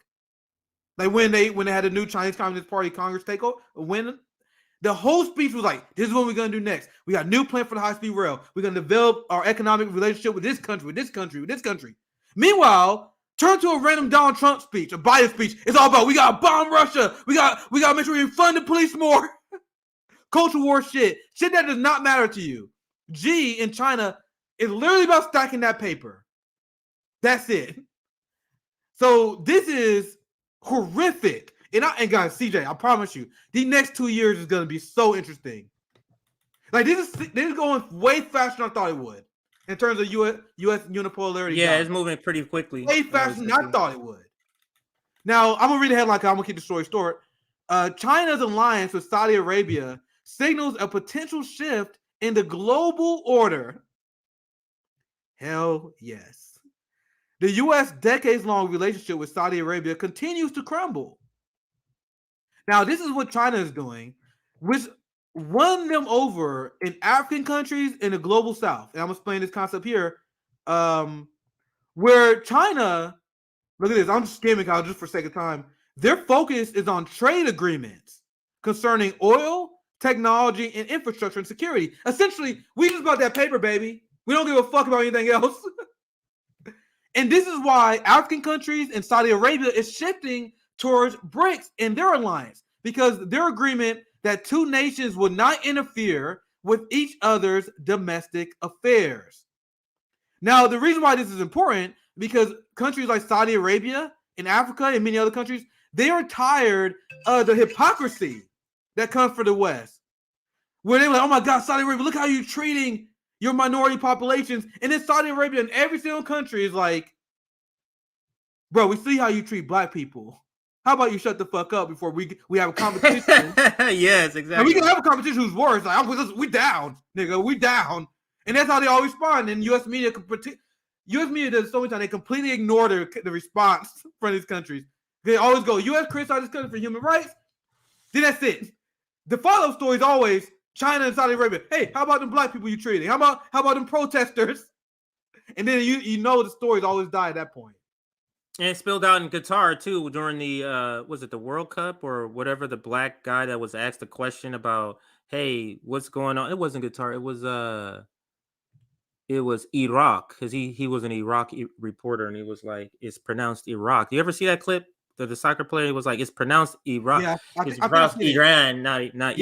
Like when they had a new Chinese Communist Party Congress takeover, the whole speech was like, this is what we're going to do next. We got a new plan for the high-speed rail. We're going to develop our economic relationship with this country, with this country, with this country. Meanwhile, turn to a random Donald Trump speech, a Biden speech. It's all about, we got to bomb Russia. We got to make sure we fund the police more. Culture war shit that does not matter to you. Xi in China is literally about stacking that paper. That's it. So this is horrific. And guys, CJ, I promise you, the next 2 years is going to be so interesting. Like this is going way faster than I thought it would in terms of U.S. unipolarity. Yeah, it's moving pretty quickly. Way faster than I thought it would. Now, I'm going to read the headline because I'm going to keep the story short. China's alliance with Saudi Arabia signals a potential shift in the global order. Hell yes. The U.S. decades-long relationship with Saudi Arabia continues to crumble. Now, this is what China is doing, which won them over in African countries in the global south. And I'm going to explain this concept here. Where China, look at this, I'm just skimming out just for sake of time. Their focus is on trade agreements concerning oil, technology, and infrastructure and security. Essentially, we just bought that paper, baby. We don't give a fuck about anything else. And this is why African countries and Saudi Arabia is shifting towards BRICS in their alliance, because their agreement that two nations will not interfere with each other's domestic affairs. Now, the reason why this is important, because countries like Saudi Arabia and Africa and many other countries, they are tired of the hypocrisy that comes from the West. Where they're like, oh my God, Saudi Arabia, look how you're treating your minority populations. And then Saudi Arabia and every single country is like, bro, we see how you treat black people. How about you shut the fuck up before we have a competition? Yes, exactly. And we can have a competition who's worse. Like, we down, nigga, we down. And that's how they always respond. And U.S. media does so many times, they completely ignore the response from these countries. They always go, U.S. criticize this country for human rights. Then that's it. The follow-up story is always China and Saudi Arabia. Hey, how about them black people you treating? How about them protesters? And then you know the stories always die at that point. And it spilled out in Qatar too during the was it the World Cup or whatever, the black guy that was asked a question about, hey, what's going on? It wasn't Qatar, it was Iraq, because he was an Iraq reporter, and he was like, it's pronounced Iraq. You ever see that clip? The soccer player was like, it's pronounced Iraq. Yeah, it's pronounced Iran, not But he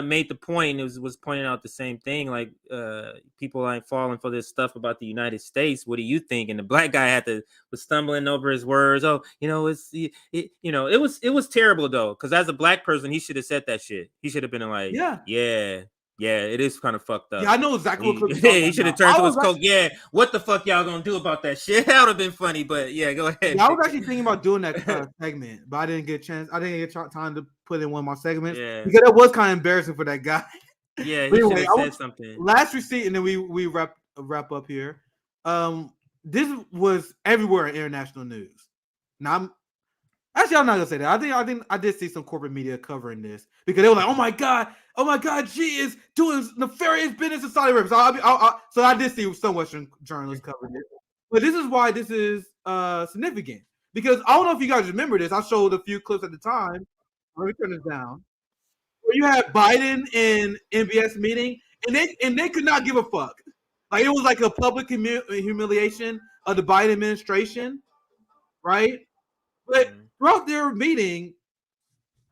made the point. It was pointing out the same thing, like people like falling for this stuff about the United States. What do you think? And the black guy was stumbling over his words. Oh, it was terrible though, because as a black person, he should have said that shit. He should have been like, yeah, it is kind of fucked up. Yeah, I know exactly what clip he should have turned to his coach. Yeah, what the fuck y'all gonna do about that shit? That would have been funny, but yeah, go ahead. Yeah, I was actually thinking about doing that segment, but I didn't get a chance. I didn't get time to put in one of my segments because it was kind of embarrassing for that guy. Yeah, he should have said something. Last receipt, and then we wrap up here. This was everywhere in international news. Now, I'm not gonna say that. I think I did see some corporate media covering this because they were like, oh my god, G is doing nefarious business in Saudi Arabia. So I did see some Western journalists covering it. But this is why this is significant, because I don't know if you guys remember this. I showed a few clips at the time. Let me turn this down. Where you had Biden in MBS meeting, and they could not give a fuck. Like, it was like a public humiliation of the Biden administration, right? But throughout their meeting,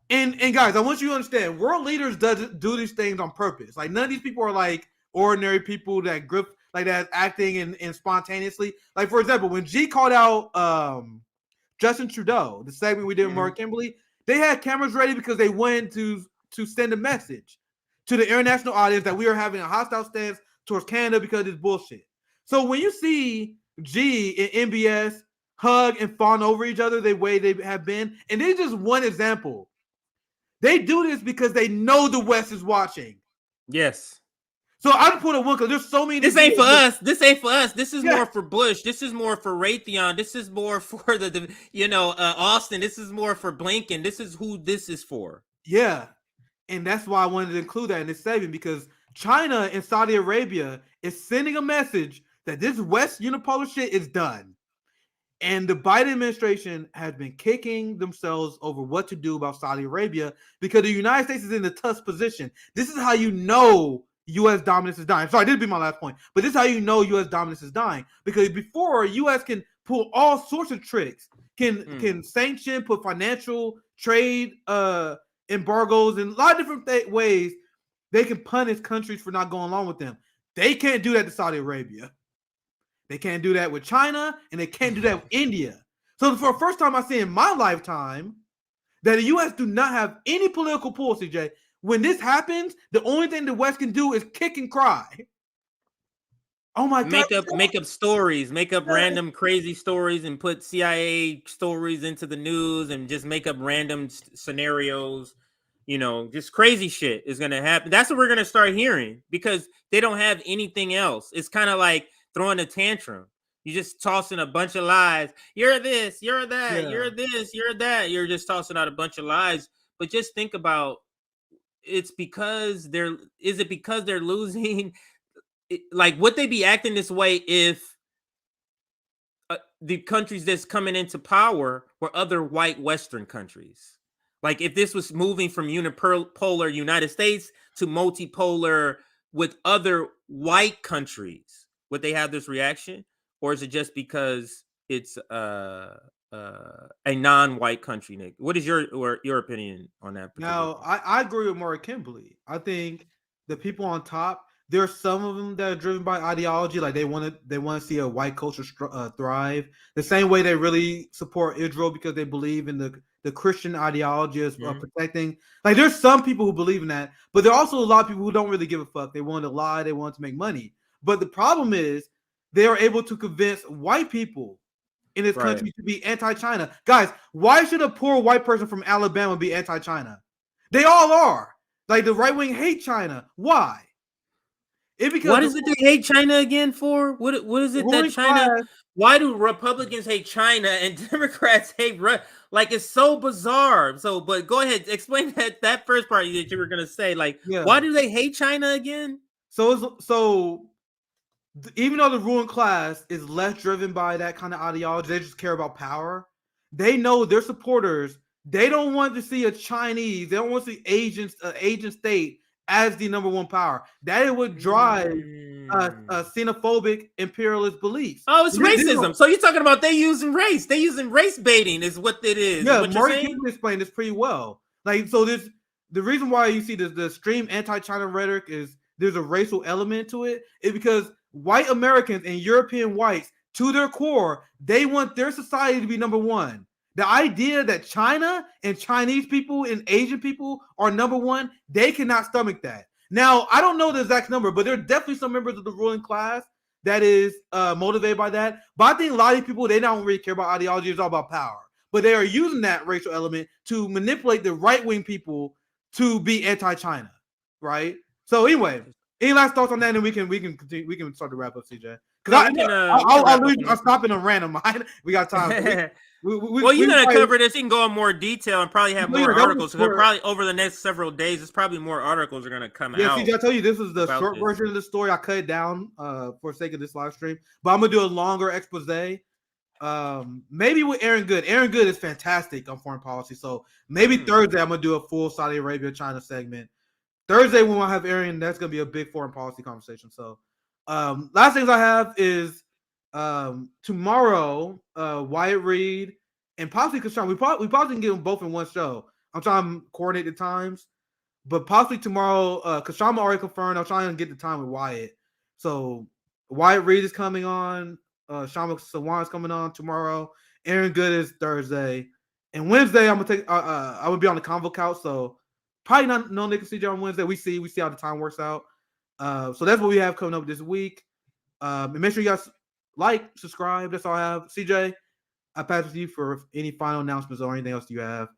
and guys, I want you to understand, world leaders do these things on purpose. Like, none of these people are like ordinary people that grip like that, acting and spontaneously. Like, for example, when G called out Justin Trudeau, the segment we did with Mark Kimberly, they had cameras ready because they wanted to send a message to the international audience that we are having a hostile stance towards Canada because of this bullshit. So when you see G and MBS hug and fawn over each other the way they have been, and this is just one example. They do this because they know the West is watching. Yes. So I just put a one because there's so many. This ain't for us. This ain't for us. This is more for Bush. This is more for Raytheon. This is more for the Austin. This is more for Blinken. This is who this is for. Yeah, and that's why I wanted to include that in this segment, because China and Saudi Arabia is sending a message that this West unipolar shit is done. And the Biden administration has been kicking themselves over what to do about Saudi Arabia because the United States is in a tough position. This is how you know U.S. dominance is dying. Sorry, this would be my last point. But this is how you know U.S. dominance is dying. Because before, U.S. can pull all sorts of tricks, can sanction, put financial, trade embargoes, and a lot of different ways they can punish countries for not going along with them. They can't do that to Saudi Arabia. They can't do that with China, and they can't do that with India. So for the first time I see in my lifetime that the U.S. do not have any political pull, CJ. When this happens, the only thing the West can do is kick and cry. Oh my God. Make up stories, make up random crazy stories and put CIA stories into the news and just make up random scenarios. Just crazy shit is going to happen. That's what we're going to start hearing because they don't have anything else. It's kind of like throwing a tantrum. You're just tossing a bunch of lies. You're this, you're that, you're this, you're that. You're just tossing out a bunch of lies. But just think about, is it because they're losing? Like, would they be acting this way if the countries that's coming into power were other white Western countries? Like, if this was moving from unipolar United States to multipolar with other white countries, would they have this reaction, or is it just because it's a non-white country, Nick? What is your opinion on that? Now, I agree with Maury Kimberly. I think the people on top, there are some of them that are driven by ideology, like they want to see a white culture thrive. The same way they really support Israel because they believe in the Christian ideology as protecting. Like there's some people who believe in that, but there are also a lot of people who don't really give a fuck. They want to lie, they want to make money. But the problem is they are able to convince white people in this country to be anti-China. Guys, why should a poor white person from Alabama be anti-China? They all are. Like the right wing hate China. Why? What is it they hate China again for? What is it that China? Why do Republicans hate China and Democrats hate like it's so bizarre? So, but go ahead, explain that first part that you were gonna say. Like, why do they hate China again? So even though the ruling class is less driven by that kind of ideology, they just care about power. They know their supporters. They don't want to see a Chinese. They don't want to see Asian state as the number one power. That would drive xenophobic imperialist beliefs. Oh, it's racism. So you're talking about they using race. They using race baiting is what it is. Yeah, Maury Kimberly explained this pretty well. Like, so there's the reason why you see the extreme anti-China rhetoric is there's a racial element to it. Is because white Americans and European whites, to their core, they want their society to be number one. The idea that China and Chinese people and Asian people are number one, they cannot stomach that. Now, I don't know the exact number, but there are definitely some members of the ruling class that is motivated by that. But I think a lot of these people, they don't really care about ideology. It's all about power. But they are using that racial element to manipulate the right-wing people to be anti-China, right? So anyway, any last thoughts on that? And we can continue, we can start to wrap up, CJ. Because I'll stop in a random. We got time. Well, you're gonna cover this. You can go in more detail and probably have more articles. So probably over the next several days, it's probably more articles are gonna come out. Yeah, CJ, I tell you, this is the short version of the story. I cut it down for sake of this live stream, but I'm gonna do a longer expose. Maybe with Aaron Good. Aaron Good is fantastic on foreign policy. So maybe Thursday I'm gonna do a full Saudi Arabia China segment. Thursday when I have Aaron, that's gonna be a big foreign policy conversation. So last things I have is tomorrow, Wyatt Reed and possibly Kasham. We probably can get them both in one show. I'm trying to coordinate the times, but possibly tomorrow. Kasham already confirmed. I'm trying to get the time with Wyatt. So Wyatt Reed is coming on. Shama Sawan is coming on tomorrow. Aaron Good is Thursday, and Wednesday I'm gonna take. I would be on the convo couch, so probably no Nick and CJ on Wednesday. We see how the time works out. So that's what we have coming up this week. And make sure you guys like, subscribe. That's all I have. CJ, I pass it to you for any final announcements or anything else you have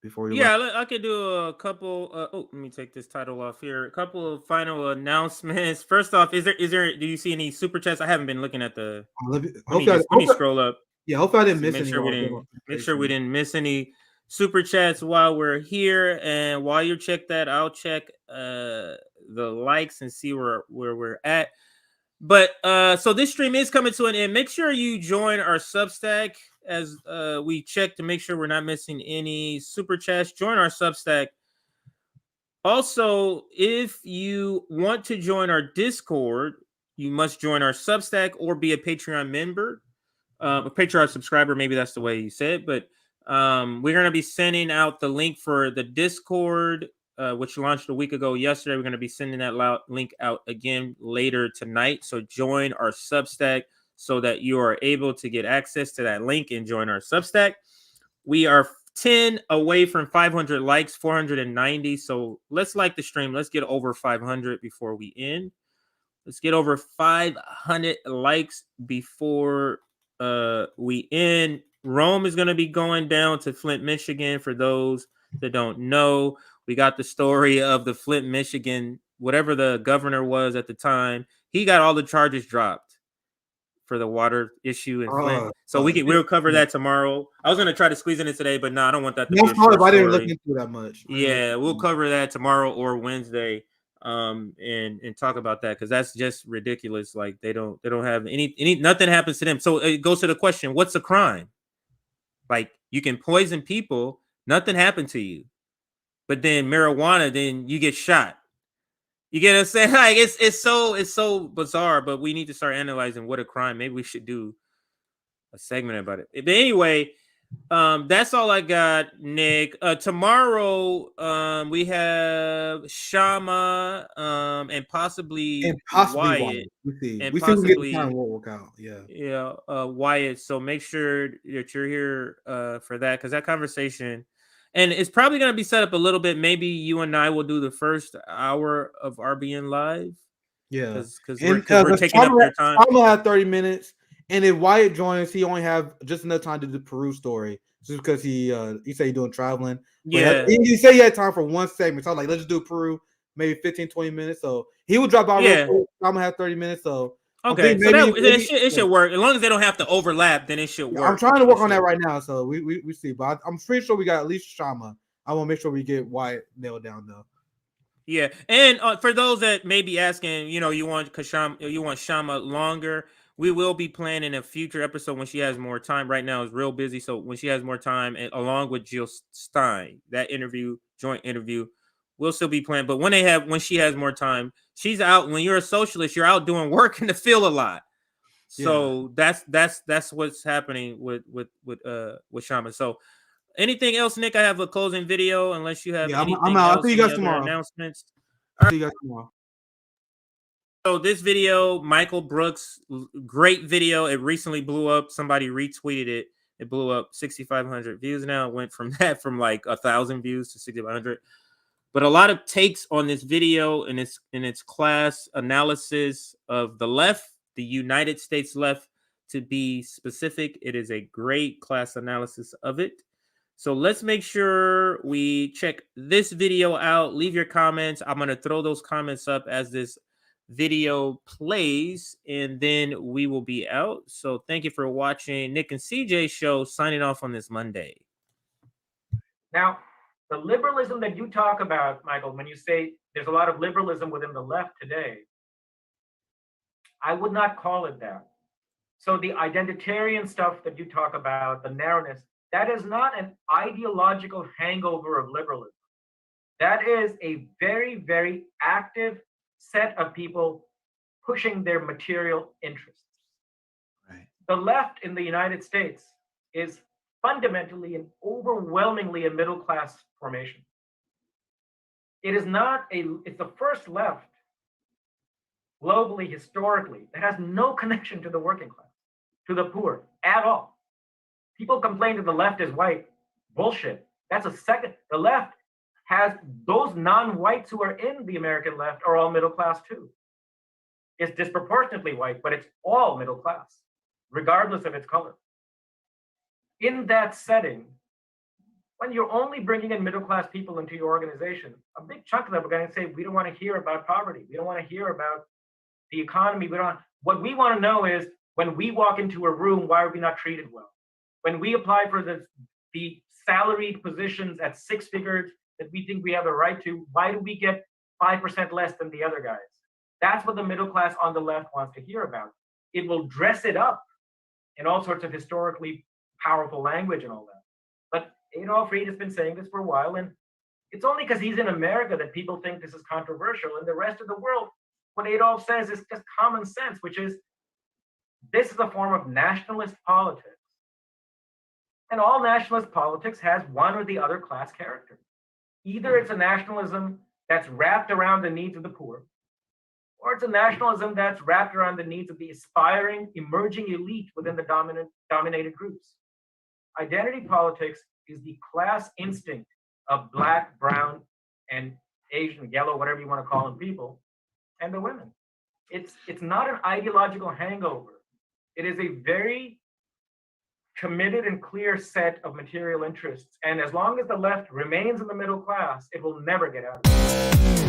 before you. Yeah, I could do a couple. Let me take this title off here. A couple of final announcements. First off, is there? Do you see any super chats? I haven't been looking at the. Let me scroll up. Yeah, hopefully I didn't miss any. Make sure we didn't miss any super chats while we're here. And while you check that, I'll check the likes and see where we're at. But so this stream is coming to an end. Make sure you join our Substack as we check to make sure we're not missing any super chats. Join our Substack. Also, if you want to join our Discord, you must join our Substack or be a Patreon member, a Patreon subscriber. Maybe that's the way you say it. But we're going to be sending out the link for the Discord, which launched a week ago yesterday. We're going to be sending that link out again later tonight. So join our Substack so that you are able to get access to that link and join our Substack. We are 10 away from 500 likes, 490. So let's like the stream. Let's get over 500 before we end. Let's get over 500 likes before we end. Rome is going to be going down to Flint, Michigan. For those that don't know, we got the story of the Flint, Michigan, whatever the governor was at the time. He got all the charges dropped for the water issue in Flint. So we'll cover that tomorrow. I was going to try to squeeze it in today, but no, I don't want that to be a short story. I didn't look into that much. Yeah, we'll cover that tomorrow or Wednesday, and talk about that because that's just ridiculous. Like they don't have any nothing happens to them. So it goes to the question: what's a crime? Like you can poison people, nothing happened to you. But then marijuana, then you get shot. You get what I'm saying? Like it's so bizarre, but we need to start analyzing what a crime. Maybe we should do a segment about it. But anyway, that's all I got, Nick. Tomorrow, we have Shama, and possibly Wyatt. We see And we possibly can get the time work out. Yeah, Wyatt. So make sure that you're here for that, because that conversation, and it's probably going to be set up a little bit. Maybe you and I will do the first hour of RBN Live. Yeah, because we're taking up your time. I'm gonna have 30 minutes, and if Wyatt joins, he only have just enough time to do the Peru story, just because he said he's doing traveling. Yeah, he said he had time for one segment. So I'm like, let's just do Peru, maybe 15-20 minutes. So he will drop out. Yeah, real quick. I'm gonna have 30 minutes. So okay, so it should work as long as they don't have to overlap. Then it should work. I'm trying to work on that right now, so we see. But I'm pretty sure we got at least Shama. I want to make sure we get Wyatt nailed down though. Yeah, and for those that may be asking, you want Shama longer, we will be planning a future episode when she has more time. Right now is real busy, so when she has more time, and along with Jill Stein, that joint interview, we'll still be planning. But when she has more time, she's out. When you're a socialist, you're out doing work in the field a lot. So that's what's happening with Shama. So. Anything else, Nick? I have a closing video, unless you have anything I'm out. else. I'll see you guys tomorrow. Announcements. I'll see you guys tomorrow. So this video, Michael Brooks, great video. It recently blew up. Somebody retweeted it. It blew up 6,500 views now. It went from like 1,000 views to 6,500. But a lot of takes on this video and its class analysis of the left, the United States left, to be specific. It is a great class analysis of it. So let's make sure we check this video out. Leave your comments. I'm going to throw those comments up as this video plays, and then we will be out. So thank you for watching Nick and CJ show, signing off on this Monday. Now, the liberalism that you talk about, Michael, when you say there's a lot of liberalism within the left today, I would not call it that. So the identitarian stuff that you talk about, the narrowness, that is not an ideological hangover of liberalism. That is a very, very active set of people pushing their material interests. Right. The left in the United States is fundamentally and overwhelmingly a middle-class formation. It is not it's the first left globally, historically, that has no connection to the working class, to the poor at all. People complain that the left is white. Bullshit. That's a second. The left has those non-whites who are in the American left are all middle class too. It's disproportionately white, but it's all middle class, regardless of its color. In that setting, when you're only bringing in middle class people into your organization, a big chunk of them are going to say, we don't want to hear about poverty. We don't want to hear about the economy. What we want to know is, when we walk into a room, why are we not treated well? When we apply for the salaried positions at 6 figures that we think we have a right to, why do we get 5% less than the other guys? That's what the middle class on the left wants to hear about. It will dress it up in all sorts of historically powerful language and all that. But Adolf Reed has been saying this for a while, and it's only because he's in America that people think this is controversial. In the rest of the world, what Adolf says is just common sense, which is this is a form of nationalist politics. And all nationalist politics has one or the other class character. Either it's a nationalism that's wrapped around the needs of the poor, or it's a nationalism that's wrapped around the needs of the aspiring, emerging elite within the dominated groups. Identity politics is the class instinct of Black, brown, and Asian, yellow, whatever you want to call them, people, and the women. It's not an ideological hangover. It is a very committed and clear set of material interests. And as long as the left remains in the middle class, it will never get out of it.